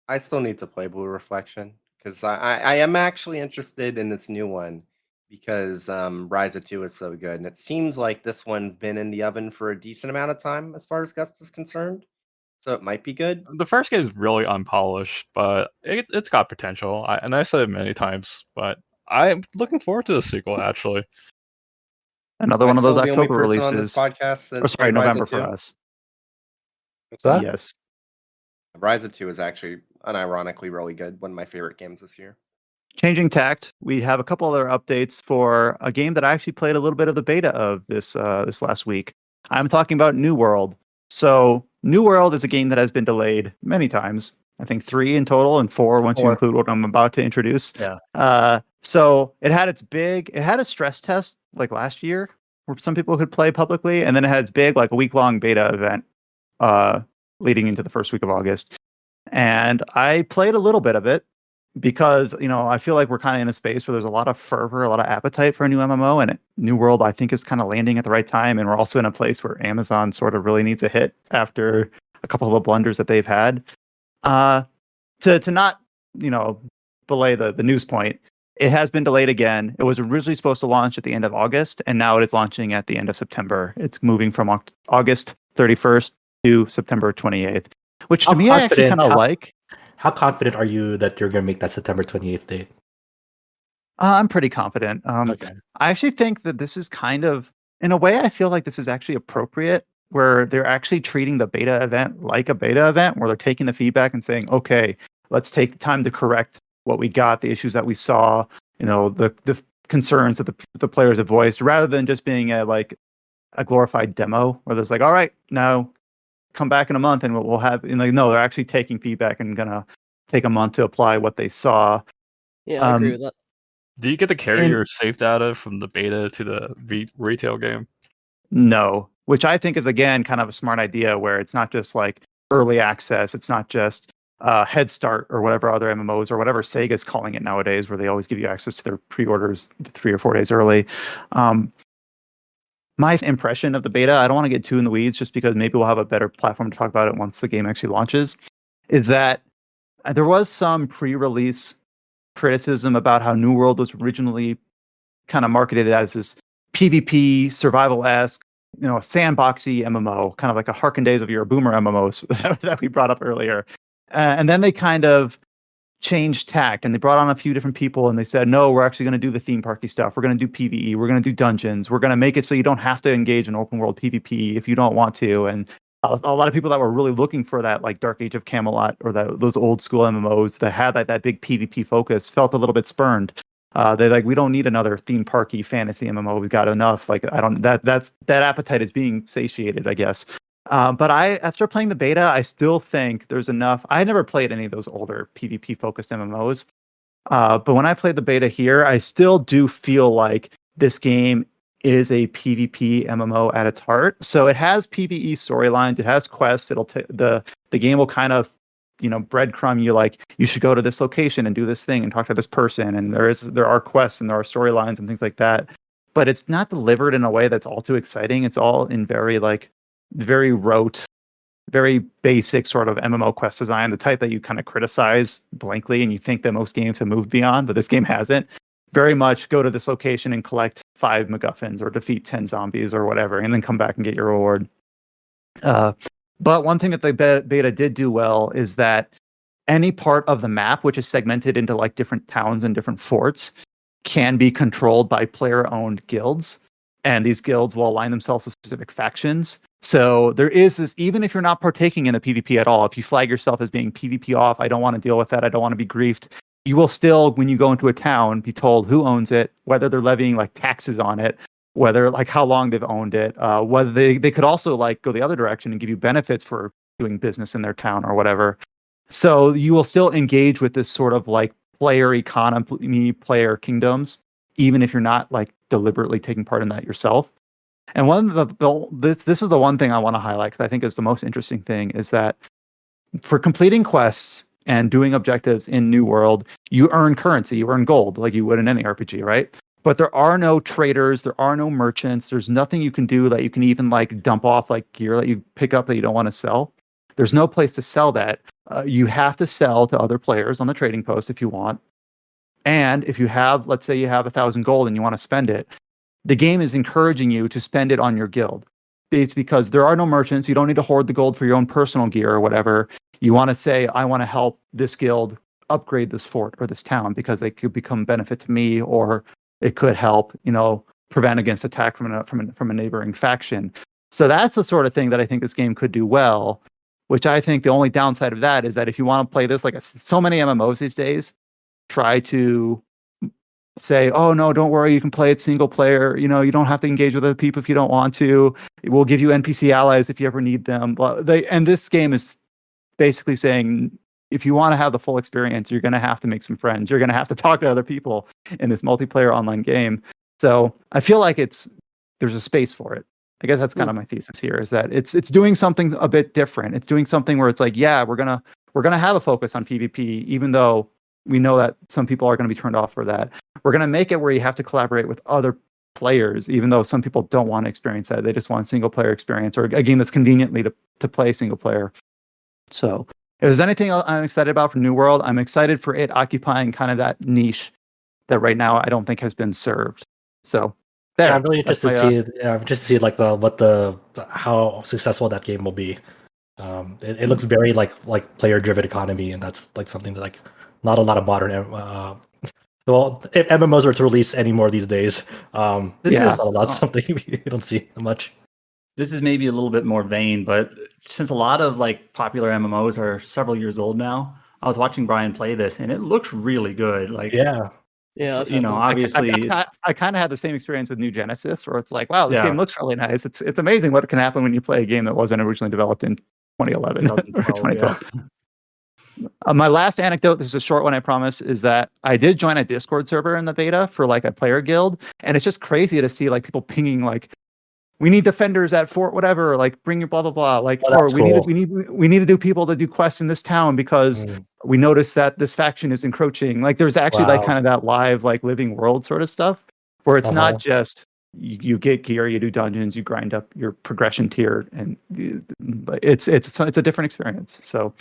I still need to play Blue Reflection because I am actually interested in this new one because Rise of 2 is so good. And it seems like this one's been in the oven for a decent amount of time as far as Gust is concerned. So it might be good. The first game is really unpolished, but it's got potential. And I said it many times, but I'm looking forward to the sequel, actually. Another Am one I of those still the only October person on releases. this podcast Or that's sorry, played Rise November of for 2? us. What's that? Yes. Rise of 2 is actually unironically really good. One of my favorite games this year. Changing tact, we have a couple other updates for a game that I actually played a little bit of the beta of this last week. I'm talking about New World. So New World is a game that has been delayed many times. I think 3 in total and 4 once you 4. include what I'm about to introduce. Yeah. So it had a stress test like last year where some people could play publicly, and then it had its big like a week-long beta event leading into the first week of August. And I played a little bit of it because, I feel like we're kind of in a space where there's a lot of fervor, a lot of appetite for a new MMO, and New World, I think, is kind of landing at the right time. And we're also in a place where Amazon sort of really needs a hit after a couple of the blunders that they've had. To not, belay the news point, it has been delayed again. It was originally supposed to launch at the end of August, and now it is launching at the end of September. It's moving from August 31st to September 28th, which to How me I actually confident- kind of how- like. How confident are you that you're going to make that September 28th date? I'm pretty confident. Okay. I actually think that this is kind of, in a way, I feel like this is actually appropriate, where they're actually treating the beta event like a beta event, where they're taking the feedback and saying, okay, let's take the time to correct what we got, the issues that we saw, the concerns that the players have voiced, rather than just being a glorified demo where there's like, all right, now come back in a month and we'll have, no, they're actually taking feedback and gonna take a month to apply what they saw. Yeah, I agree with that. Do you get to carry your save data from the beta to the retail game? No, which I think is, again, kind of a smart idea, where it's not just like early access. It's not just Head Start or whatever other MMOs or whatever Sega's calling it nowadays, where they always give you access to their pre-orders 3 or 4 days early. My impression of the beta, I don't want to get too in the weeds just because maybe we'll have a better platform to talk about it once the game actually launches, is that there was some pre-release criticism about how New World was originally kind of marketed as this PvP survival-esque, sandboxy MMO, kind of like a Harken Days of Your Boomer MMOs that we brought up earlier. And then they kind of changed tact and they brought on a few different people and they said, no, we're actually going to do the theme parky stuff. We're going to do PvE. We're going to do dungeons. We're going to make it so you don't have to engage in open world PvP if you don't want to. And a lot of people that were really looking for that, like Dark Age of Camelot or those old school MMOs that had that big PvP focus, felt a little bit spurned. We don't need another theme parky fantasy MMO. We've got enough. That appetite is being satiated, I guess. But after playing the beta, I still think there's enough. I never played any of those older PvP focused MMOs. But when I played the beta here, I still do feel like this game is a PvP MMO at its heart. So it has PvE storylines, it has quests. The game will kind of, breadcrumb you, like, you should go to this location and do this thing and talk to this person. And there are quests and there are storylines and things like that. But it's not delivered in a way that's all too exciting. It's all in very rote, very basic sort of MMO quest design, the type that you kind of criticize blankly and you think that most games have moved beyond, but this game hasn't. Very much go to this location and collect 5 MacGuffins or defeat 10 zombies or whatever, and then come back and get your reward. But one thing that the beta did do well is that any part of the map, which is segmented into like different towns and different forts, can be controlled by player-owned guilds. And these guilds will align themselves with specific factions. So there is this, even if you're not partaking in the PvP at all, if you flag yourself as being PvP off, I don't want to deal with that, I don't want to be griefed, you will still, when you go into a town, be told who owns it, whether they're levying like taxes on it, whether like how long they've owned it, whether they could also like go the other direction and give you benefits for doing business in their town or whatever. So you will still engage with this sort of like player economy, player kingdoms, even if you're not like deliberately taking part in that yourself. And this is the one thing I want to highlight, because I think is the most interesting thing, is that for completing quests and doing objectives in New World, you earn currency, you earn gold like you would in any RPG, right? But there are no traders, there are no merchants, there's nothing you can do that you can even like dump off like gear that you pick up that you don't want to sell. There's no place to sell that. You have to sell to other players on the trading post if you want. And if you have, let's say you have 1,000 gold and you want to spend it, the game is encouraging you to spend it on your guild. It's because there are no merchants. You don't need to hoard the gold for your own personal gear or whatever. You want to say, I want to help this guild upgrade this fort or this town because they could become benefit to me, or it could help, prevent against attack from a neighboring faction. So that's the sort of thing that I think this game could do well, which I think the only downside of that is that if you want to play this, like so many MMOs these days, try to say, oh no, don't worry, you can play it single player, you don't have to engage with other people if you don't want to. It will give you NPC allies if you ever need them. And this game is basically saying, if you want to have the full experience, you're going to have to make some friends. You're going to have to talk to other people in this multiplayer online game. So I feel like there's a space for it. I guess that's kind of my thesis here, is that it's doing something a bit different. It's doing something where it's like, yeah, we're gonna have a focus on PvP, even though we know that some people are going to be turned off for that. We're going to make it where you have to collaborate with other players, even though some people don't want to experience that. They just want single player experience, or a game that's conveniently to play single player. So if there's anything I'm excited about for New World, I'm excited for it occupying kind of that niche that right now I don't think has been served. So there. Yeah, I'm really interested to see. I'm just to see like how successful that game will be. It looks very like player driven economy, and that's like something that like not a lot of modern well, if MMOs were to release any more these days, This that's is not a lot something you don't see much. this is maybe a little bit more vain, but since a lot of like popular MMOs are several years old now, I was watching Brian play this, and it looks really good. Like, Yeah, Yeah, I've you heard know, that. obviously, I kind of had the same experience with New Genesis, where it's like, wow, this Yeah. game looks really nice. It's amazing what can happen when you play a game that wasn't originally developed in 2011 or 2012. 2012. My last anecdote, this is a short one, I promise, is that I did join a Discord server in the beta for like a player guild, and it's just crazy to see like people pinging like, we need defenders at Fort whatever, like bring your blah blah blah, like, Oh, or that's we cool. need to do people to do quests in this town because we noticed that this faction is encroaching. Like there's actually like Wow. kind of that live like living world sort of stuff where it's not just you get gear, you do dungeons, you grind up your progression tier, and it's a different experience. So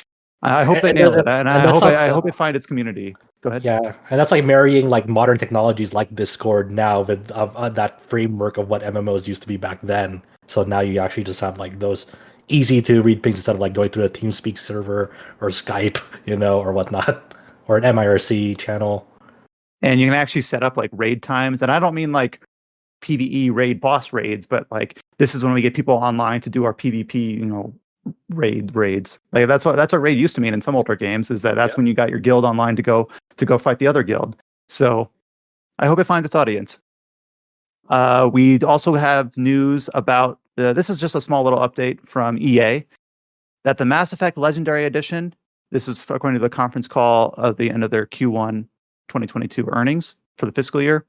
I hope they And nail it, that's- and and I that's hope like I the- hope it find its community. Go ahead. Yeah, and that's like marrying like modern technologies like Discord now with that framework of what MMOs used to be back then. So now you actually just have like those easy to read things instead of like going through a TeamSpeak server or Skype, or whatnot, or an MIRC channel. And you can actually set up like raid times, and I don't mean like PvE raid boss raids, but like this is when we get people online to do our PvP, raids. Like that's what raid used to mean in some older games, is that's when you got your guild online to go fight the other guild. So I hope it finds its audience. We also have news about this is just a small little update from EA that the Mass Effect Legendary Edition, this is according to the conference call at the end of their Q1 2022 earnings for the fiscal year.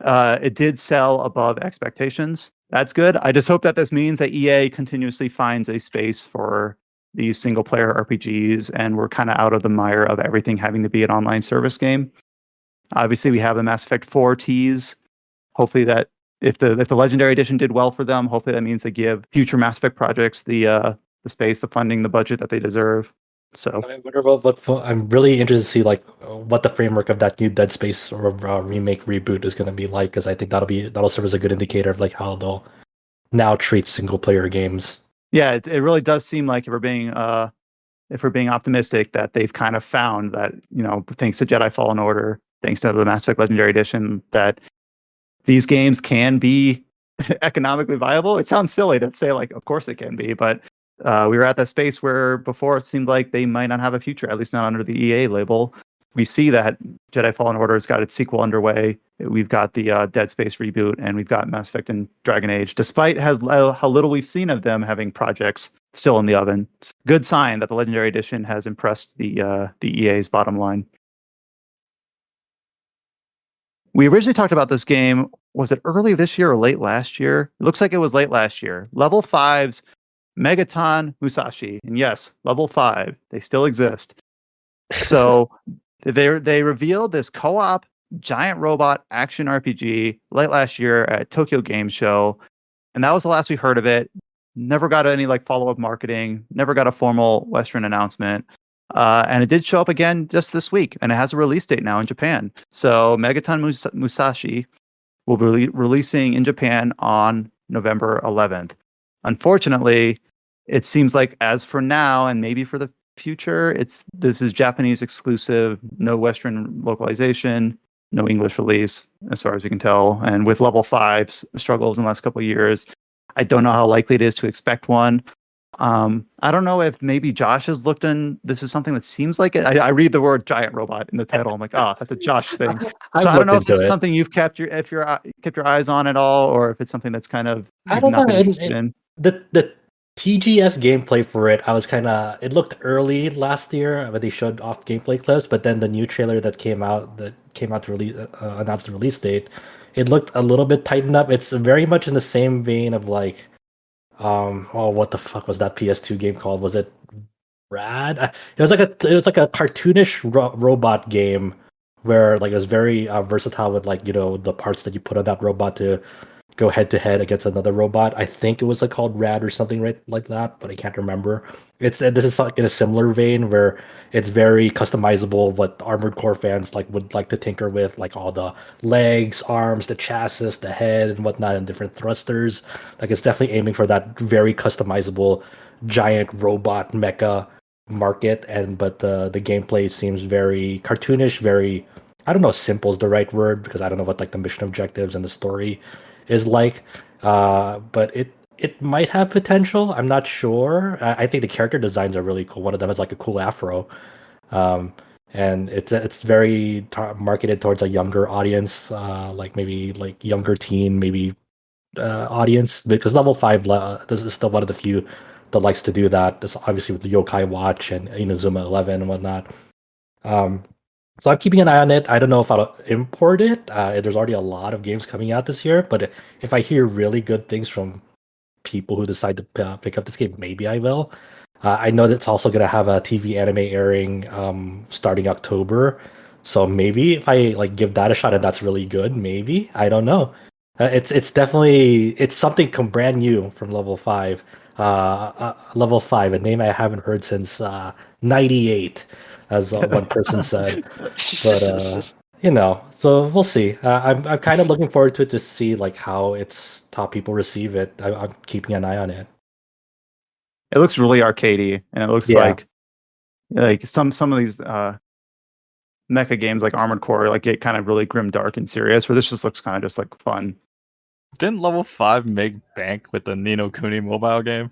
It did sell above expectations. That's good. I just hope that this means that EA continuously finds a space for these single player RPGs, and we're kind of out of the mire of everything having to be an online service game. Obviously, we have the Mass Effect 4 tease. Hopefully that if the Legendary Edition did well for them, hopefully that means they give future Mass Effect projects the space, the funding, the budget that they deserve. So I wonder I'm really interested to see like what the framework of that new Dead Space or remake reboot is going to be like, because I think that'll serve as a good indicator of like how they'll now treat single player games. Yeah, it really does seem like if we're being optimistic, that they've kind of found that, thanks to Jedi Fallen Order, thanks to the Mass Effect Legendary Edition, that these games can be economically viable. It sounds silly to say like, of course it can be, but we were at that space where before it seemed like they might not have a future, at least not under the EA label. We see that Jedi Fallen Order has got its sequel underway. We've got the Dead Space reboot, and we've got Mass Effect and Dragon Age, despite how little we've seen of them having projects still in the oven. It's a good sign that the Legendary Edition has impressed the EA's bottom line. We originally talked about this game, was it early this year or late last year? It looks like it was late last year. Level 5's Megaton Musashi. And yes, level 5, they still exist. So they revealed this co-op giant robot action RPG late last year at Tokyo Game Show. And that was the last we heard of it. Never got any like follow-up marketing, never got a formal Western announcement. And it did show up again just this week, and it has a release date now in Japan. So Megaton Musashi will be releasing in Japan on November 11th. Unfortunately, it seems like as for now, and maybe for the future, this is Japanese exclusive, no Western localization, no English release, as far as we can tell. And with level 5's struggles in the last couple of years, I don't know how likely it is to expect one. I don't know if maybe Josh has looked in. This is something that seems like it. I read the word giant robot in the title. I'm like, that's a Josh thing. So I don't know if this is something you've kept your eyes on at all, or if it's something that's kind of you've not been interested in. The TGS gameplay for it, I was it looked early last year when they showed off gameplay clips, but then the new trailer that came out to release, announce the release date, it looked a little bit tightened up. It's very much in the same vein of like, what the fuck was that PS2 game called? Was it Rad? It was like a cartoonish robot game where like it was very versatile with like the parts that you put on that robot to go head to head against another robot. I think it was like called Rad or something right like that, but I can't remember. This is like in a similar vein where it's very customizable. What Armored Core fans would like to tinker with, like all the legs, arms, the chassis, the head, and whatnot, and different thrusters. Like it's definitely aiming for that very customizable giant robot mecha market, but the gameplay seems very cartoonish, very, I don't know if simple is the right word, because I don't know what like the mission objectives and the story is like. But it might have potential. I'm not sure. I think the character designs are really cool. One of them has like a cool afro. And it's very marketed towards a younger audience, like maybe like younger teen, maybe audience, because level 5 this is still one of the few that likes to do that. This obviously with the Yokai Watch and Inazuma 11 and whatnot. So I'm keeping an eye on it. I don't know if I'll import it. There's already a lot of games coming out this year, but if I hear really good things from people who decide to pick up this game, maybe I will. I know that it's also going to have a TV anime airing starting October, so maybe if I like give that a shot and that's really good, maybe, I don't know. It's definitely something brand new from level 5. Level 5, a name I haven't heard since '98, as one person said. But so we'll see. I'm kind of looking forward to it to see like how its top people receive it. I'm keeping an eye on it. It looks really arcadey, and it looks like some of these mecha games like Armored Core like get kind of really grim, dark, and serious. Where this just looks kind of just like fun. Didn't level 5 make bank with the Ni no Kuni mobile game?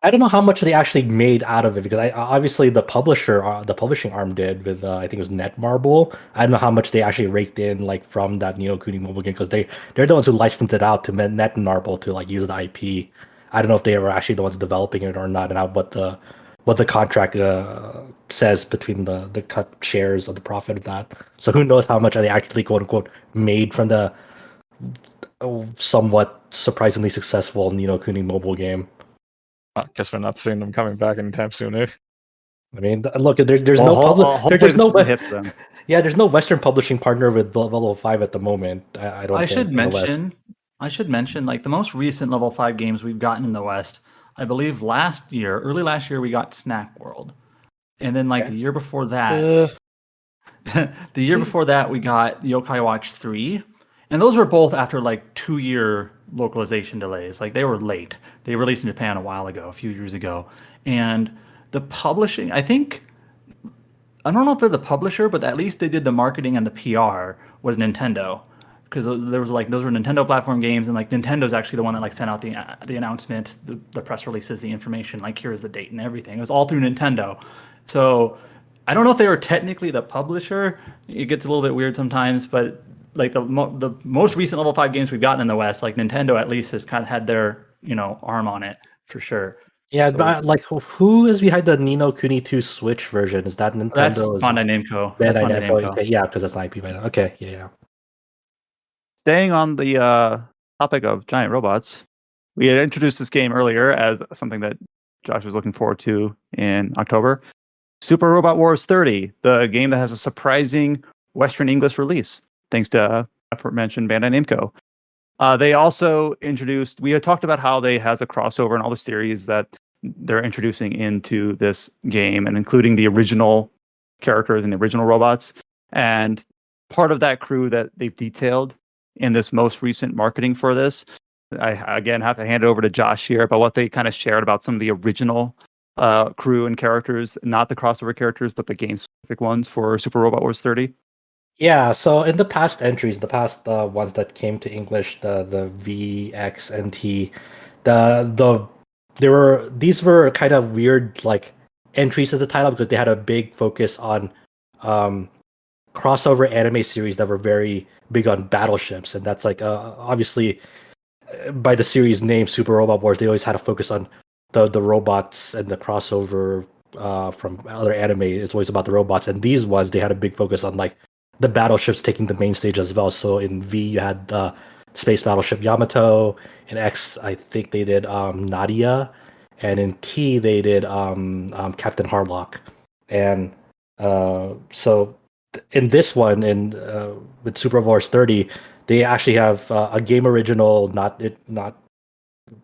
I don't know how much they actually made out of it, because obviously the publishing arm did with I think it was Netmarble. I don't know how much they actually raked in like from that Ni no Kuni mobile game, because they're the ones who licensed it out to Netmarble to like use the IP. I don't know if they were actually the ones developing it or not, and what the contract says between the cut shares of the profit of that. So who knows how much they actually quote unquote made from the somewhat surprisingly successful Ni no Kuni mobile game. I guess we're not seeing them coming back anytime soon, eh? I mean, look, there's no Western publishing partner with level 5 at the moment. I should mention, like the most recent level 5 games we've gotten in the West, I believe early last year we got Snack World, and then like the year before that, we got Yokai Watch 3, and those were both after like 2-year localization delays. Like they were late. They released in Japan a few years ago, and the publishing, I don't know if they're the publisher, but at least they did the marketing and the PR was Nintendo, because there was like those were Nintendo platform games, and like Nintendo's actually the one that like sent out the announcement, the press releases, the information, like here's the date and everything. It was all through Nintendo. So I don't know if they were technically the publisher. It gets a little bit weird sometimes, but like the most recent level 5 games we've gotten in the West, like Nintendo at least has kind of had their arm on it for sure. Yeah, but like who is behind the Ni no Kuni 2 Switch version? Is that Nintendo? That's Bandai Namco. Bandai Namco. Okay, yeah, because that's an IP by now. Okay, yeah. Staying on the topic of giant robots, we had introduced this game earlier as something that Josh was looking forward to in October. Super Robot Wars 30, the game that has a surprising Western English release, thanks to aforementioned Bandai Namco. They also introduced, we had talked about how they has a crossover in all the series that they're introducing into this game, and including the original characters and the original robots. And part of that crew that they've detailed in this most recent marketing for this, I again have to hand it over to Josh here about what they kind of shared about some of the original crew and characters, not the crossover characters, but the game-specific ones for Super Robot Wars 30. Yeah, so in the past entries, the past ones that came to English, the V, X, and T, these were kind of weird like entries to the title, because they had a big focus on crossover anime series that were very big on battleships, and that's like obviously by the series name Super Robot Wars, they always had a focus on the robots, and the crossover from other anime is always about the robots, and these ones they had a big focus on like the battleships taking the main stage as well. So in V you had the space battleship Yamato. In X I think they did Nadia, and in T they did Captain Harlock. And so in this one, with Super Robot Wars 30, they actually have a game original, not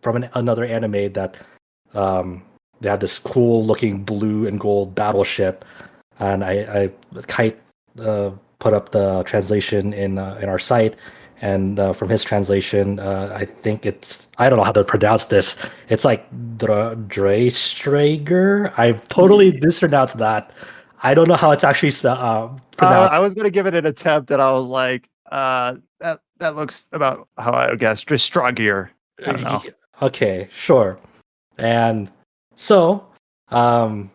from another anime, that they had this cool looking blue and gold battleship, and I Kite put up the translation in our site, And from his translation, I think I don't know how to pronounce this. It's like Drestrager. I totally mispronounced that. I don't know how it's actually pronounced. I was gonna give it an attempt, and I was like, that looks about how I would guess. Dristragier. I don't know. Okay, sure. And so, man,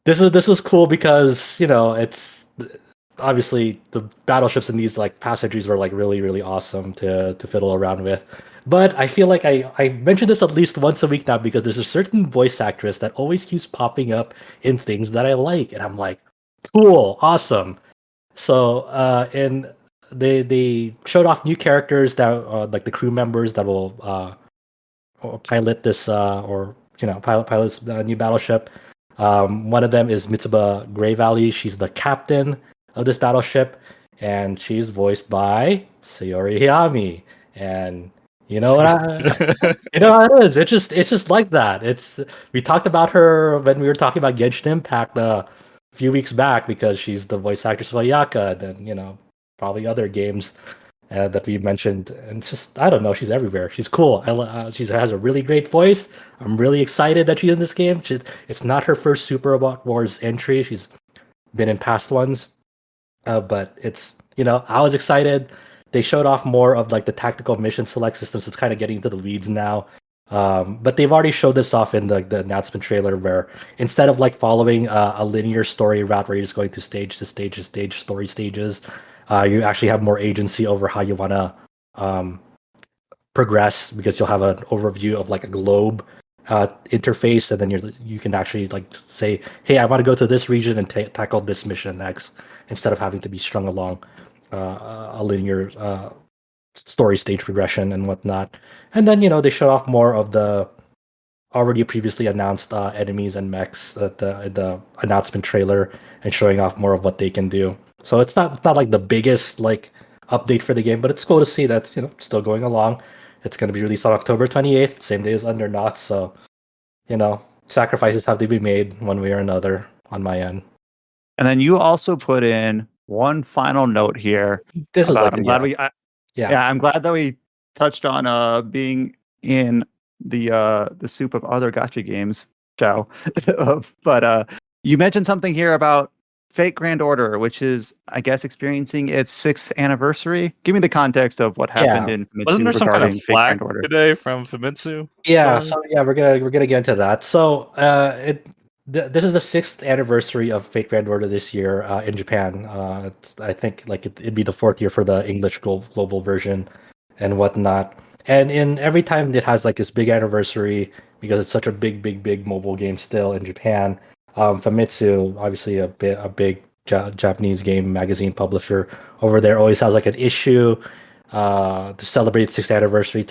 this was cool because it's obviously the battleships in these like past entries were like really really awesome to fiddle around with. But I feel like I mention this at least once a week now because there's a certain voice actress that always keeps popping up in things that I like, and I'm like, cool, awesome. So and they showed off new characters that like the crew members that will pilot this pilot this new battleship. One of them is Mitsuba Grey Valley. She's the captain of this battleship, and she's voiced by Sayori Hiyami. And you know what you know how it is. It's just like that. We talked about her when we were talking about Genshin Impact a few weeks back because she's the voice actress of Ayaka, and probably other games that we mentioned. And it's just, I don't know, she's everywhere. She's cool. She has a really great voice. I'm really excited that she's in this game. It's not her first Super Robot Wars entry. She's been in past ones, but it's I was excited. They showed off more of like the tactical mission select system, so it's kind of getting into the weeds now. But they've already showed this off in the announcement trailer, where instead of like following a linear story route where you're just going to stage to stage to stage story stages, you actually have more agency over how you want to progress, because you'll have an overview of like a globe interface, and then you can actually like say, hey, I want to go to this region and tackle this mission next, instead of having to be strung along a linear story stage progression and whatnot. And then they showed off more of the already previously announced enemies and mechs at the announcement trailer, and showing off more of what they can do. So it's not like the biggest like update for the game, but it's cool to see that's still going along. It's going to be released on October 28th, same day as Undernauts. So sacrifices have to be made one way or another on my end. And then you also put in one final note here. This is I'm glad I'm glad that we touched on being in the soup of other gacha games, Chow. But you mentioned something here about Fate Grand Order, which is, I guess, experiencing its 6th anniversary. Give me the context of what happened in Famitsu Wasn't there some regarding kind of Fate flag Grand Order today from Famitsu? Yeah, so we're gonna get into that. So this is the 6th anniversary of Fate Grand Order this year in Japan. I think like it'd be the 4th year for the English global version and whatnot. And in every time it has like this big anniversary, because it's such a big mobile game still in Japan. Famitsu, obviously a big Japanese game magazine publisher over there, always has like an issue to celebrate 6th anniversary,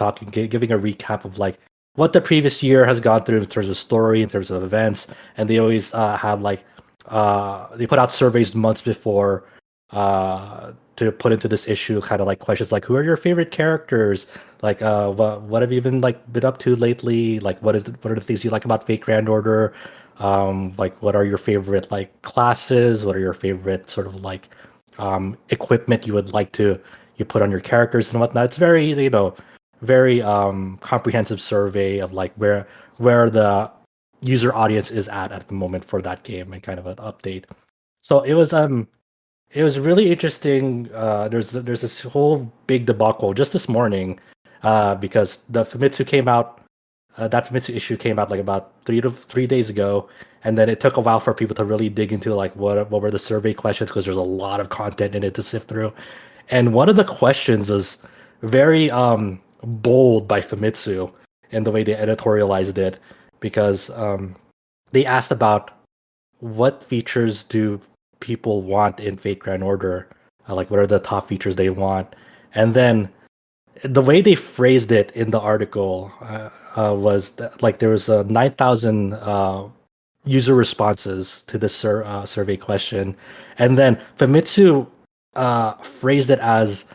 giving a recap of like what the previous year has gone through in terms of story, in terms of events. And they always have like they put out surveys months before to put into this issue, kind of like questions like, who are your favorite characters, like what have you been up to lately, like what are the things you like about Fate Grand Order, like what are your favorite like classes, what are your favorite sort of like equipment you would like to put on your characters and whatnot. It's very very comprehensive survey of like where the user audience is at the moment for that game, and kind of an update. So it was really interesting. There's this whole big debacle just this morning because the Famitsu came out. That Famitsu issue came out like about 3 days ago, and then it took a while for people to really dig into like what were the survey questions, because there's a lot of content in it to sift through. And one of the questions was very bold by Famitsu in the way they editorialized it, because they asked about what features do people want in Fate Grand Order, like what are the top features they want. And then the way they phrased it in the article was that, like, there was 9,000 user responses to this survey question, and then Famitsu phrased it as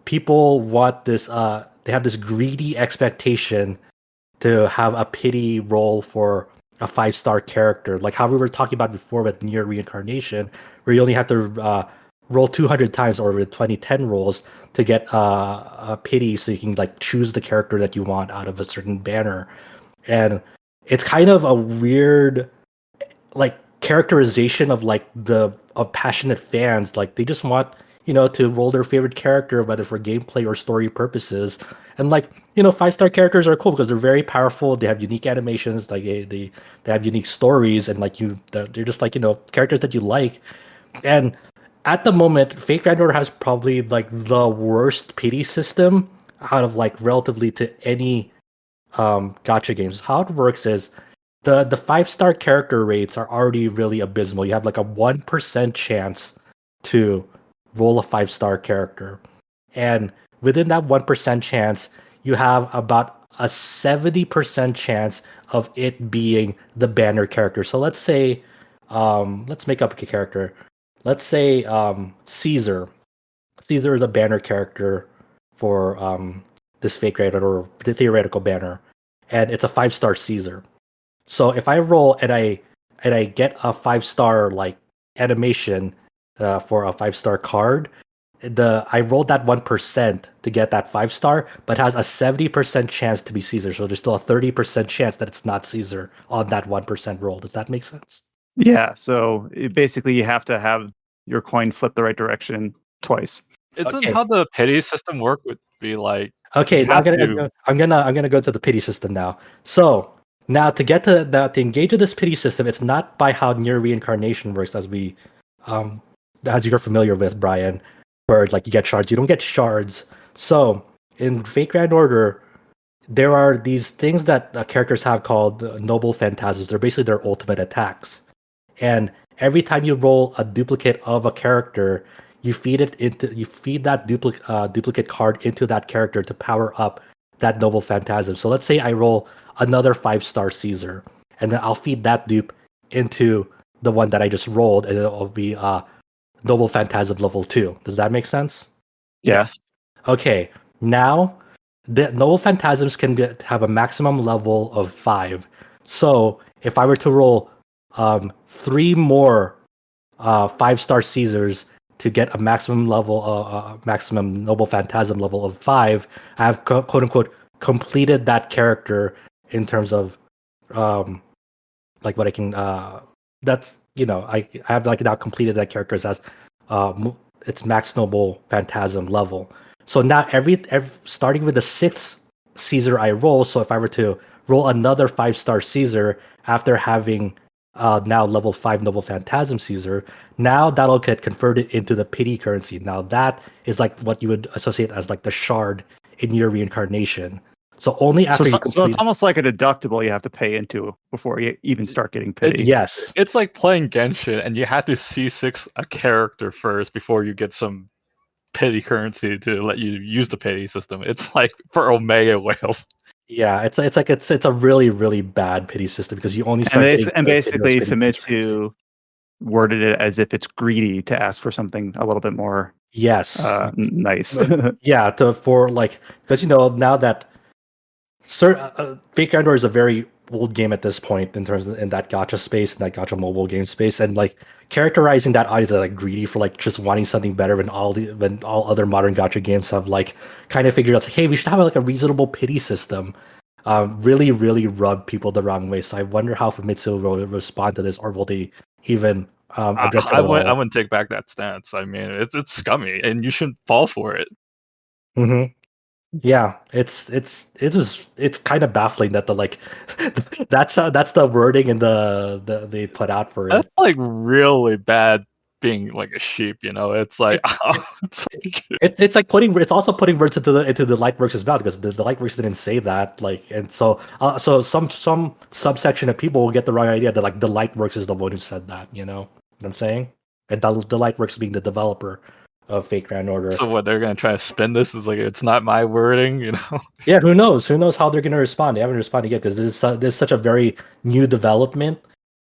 people want this. They have this greedy expectation to have a pity role for a 5-star character, like how we were talking about before with NieR Reincarnation, where you only have to roll 200 times or with 2010 rolls to get a pity, so you can like choose the character that you want out of a certain banner. And it's kind of a weird like characterization of like of passionate fans. Like they just want, you know, to roll their favorite character, whether for gameplay or story purposes. And like, you know, 5-star characters are cool because they're very powerful. They have unique animations, like they have unique stories, and like they're just like, you know, characters that you like. And at the moment, Fate Grand Order has probably like the worst pity system out of like relatively to any gacha games. How it works is the 5-star character rates are already really abysmal. You have like a 1% chance to roll a 5-star character, and within that 1% chance, you have about a 70% chance of it being the banner character. So let's say, let's make up a character. Let's say Caesar. Caesar is a banner character for this fake rated or the theoretical banner, and it's a 5-star Caesar. So if I roll and I get a 5-star like animation for a 5-star card, I rolled that 1% to get that 5-star, but has a 70% chance to be Caesar. So there's still a 30% chance that it's not Caesar on that 1% roll. Does that make sense? Yeah, so basically you have to have your coin flip the right direction twice. Isn't Okay. how the pity system work would be like? Okay, you now have to- I'm gonna go to the pity system now. So now to get to engage with this pity system, it's not by how NieR Reincarnation works, as you're familiar with, Brian, where like you get shards. You don't get shards. So in Fate Grand Order, there are these things that characters have called noble phantasms. They're basically their ultimate attacks. And every time you roll a duplicate of a character, you feed that duplicate card into that character to power up that noble phantasm. So let's say I roll another 5-star Caesar, and then I'll feed that dupe into the one that I just rolled, and it'll be noble phantasm level 2. Does that make sense? Yes. Okay. Now the noble phantasms can have a maximum level of 5. So if I were to roll 3 more 5-star Caesars to get a maximum level, maximum noble phantasm level of 5, I have quote unquote completed that character in terms of like what I can. That's, you know, I have like now completed that character as its max noble phantasm level. So now every starting with the 6th Caesar I roll. So if I were to roll another 5-star Caesar after having now level 5 noble phantasm Caesar, now that'll get converted into the pity currency. Now that is like what you would associate as like the shard in your reincarnation. So only after So you complete. so it's almost like a deductible you have to pay into before you even start getting pity. Yes. It's like playing Genshin, and you have to C6 a character first before you get some pity currency to let you use the pity system. It's like for Omega whales. Yeah, it's a really, really bad pity system because you only start And basically getting those pity Famitsu worded it as if it's greedy to ask for something a little bit more yes. nice. Yeah, for like, because you know now that Fate Grand Order is a very old game at this point in terms of in that gacha space, in that gacha mobile game space, and like characterizing that audience as like greedy for like just wanting something better when all other modern gacha games have like kind of figured out like, hey, we should have like a reasonable pity system. Really, really rubbed people the wrong way. So I wonder how Famitsu will respond to this, or will they even address it I at all? wouldn't take back that stance. I mean, it's scummy, and you shouldn't fall for it. Mm-hmm. Yeah, it's kind of baffling that the like that's the wording and the they put out for it. That's like really bad being like a sheep, you know. It's like It's like it's also putting words into the Lightworks as well, because the Lightworks didn't say that, like, and so some subsection of people will get the wrong idea that like the Lightworks is the one who said that, you know what I'm saying? And the Lightworks being the developer of Fate Grand Order. so what they're gonna try to spin this is like it's not my wording, you know. Yeah, who knows how they're gonna respond. They haven't responded yet because this is such a very new development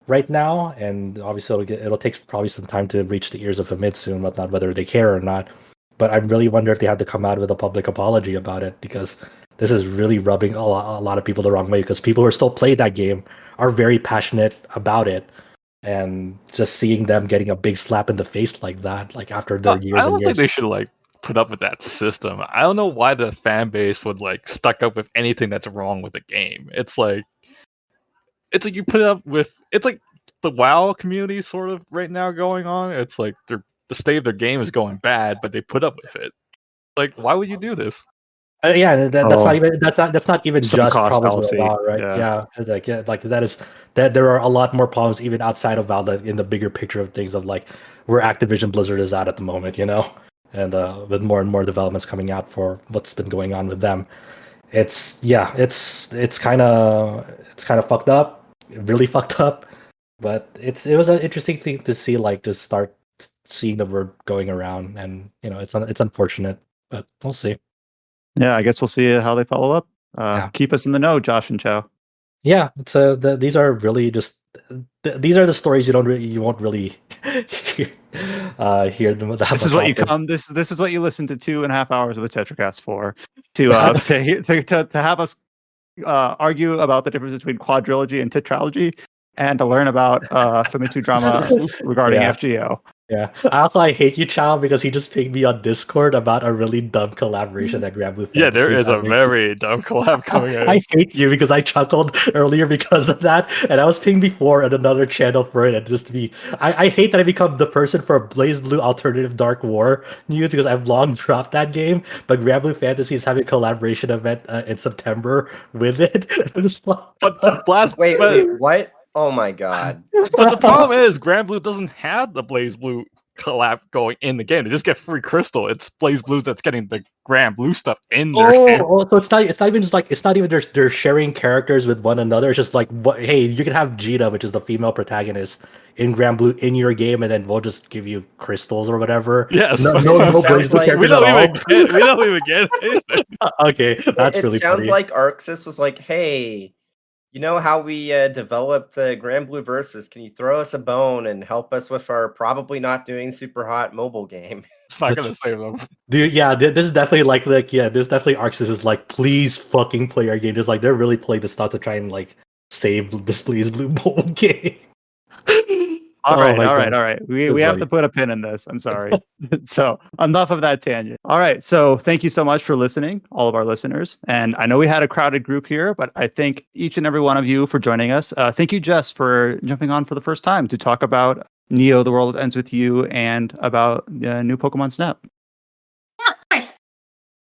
right now, and obviously it'll take probably some time to reach the ears of Famitsu and whatnot, whether they care or not. But I really wonder if they have to come out with a public apology about it, because this is really rubbing a lot of people the wrong way, because people who are still playing that game are very passionate about it. and just seeing them getting a big slap in the face like that, like after their I years and don't think years. they should like put up with that system. I don't know why the fan base would like stuck up with anything that's wrong with the game. It's like you put up with it's like the WoW community sort of right now going on. It's like the state of their game is going bad, but they put up with it. Like, why would you do this? Yeah, that's not even that's not even Sunk just cost problems with fallacy. WoW, right? Yeah. Like that is that there are a lot more problems even outside of WoW in the bigger picture of things of like where Activision Blizzard is at the moment, you know, and with more and more developments coming out for what's been going on with them. It's kind of fucked up, really fucked up, but it was an interesting thing to see, like just start seeing the word going around, and you know it's unfortunate, but we'll see. Yeah, I guess we'll see how they follow up. Yeah. Keep us in the know, Josh and Chow. Yeah, it's these are really just these are the stories you won't really hear them. This is what you come. This is what you listen to 2.5 hours of the Tetracast for, to have us argue about the difference between quadrilogy and tetralogy, and to learn about Famitsu drama regarding Yeah. FGO. Yeah, I hate you, Chow, because he just pinged me on Discord about a really dumb collaboration that Granblue Yeah, there Fantasy is a having. very dumb collab coming in. I hate you because I chuckled earlier because of that, and I was pinged before at another channel for it. And just to be, I hate that I become the person for Blaze Blue Alternative Dark War news because I've long dropped that game. But Granblue Fantasy is having a collaboration event in September with it. I'm just like, But the blast. Wait, but, what? Oh my god. but the problem is, Grand Blue doesn't have the Blaze Blue collab going in the game. They just get free crystal. It's Blaze Blue that's getting the Grand Blue stuff in their game. So it's not even just like it's not even they're sharing characters with one another. It's just like hey, you can have Jita, which is the female protagonist, in Grand Blue in your game, and then we'll just give you crystals or whatever. Yes. no Sounds Blaze Blue like- characters We don't at all. even get it. Okay, that's it really sounds funny. like Arxis was like, hey, you know how we developed the Grand Blue Versus? Can you throw us a bone and help us with our probably not doing super hot mobile game? It's not That's- gonna save them. Dude, yeah, this is definitely like this definitely Arxis is like, please fucking play our game. Just like they're really playing the stuff to try and like save this Blaze Blue mobile game. All Oh right. my God. We That's have funny. to put a pin in this. I'm sorry. So enough of that tangent. All right. So thank you so much for listening, all of our listeners. And I know we had a crowded group here, but I thank each and every one of you for joining us. Thank you, Jess, for jumping on for the first time to talk about Neo: The World Ends With You and about new Pokemon Snap. Yeah, of course.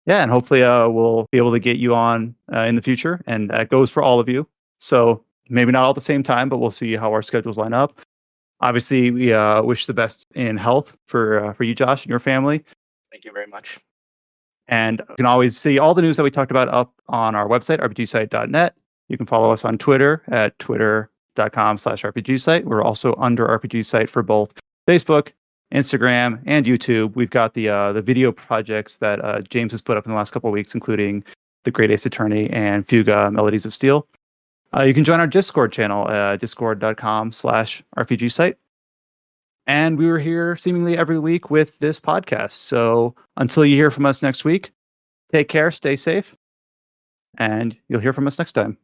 Yeah, and hopefully we'll be able to get you on in the future, and that goes for all of you. So maybe not all at the same time, but we'll see how our schedules line up. Obviously, we wish the best in health for you, Josh, and your family. Thank you very much. And you can always see all the news that we talked about up on our website, rpgsite.net. You can follow us on Twitter at twitter.com/rpgsite. We're also under RPG Site for both Facebook, Instagram, and YouTube. We've got the video projects that James has put up in the last couple of weeks, including The Great Ace Attorney and Fuga Melodies of Steel. You can join our Discord channel, discord.com/rpgsite. And we were here seemingly every week with this podcast. So until you hear from us next week, take care, stay safe, and you'll hear from us next time.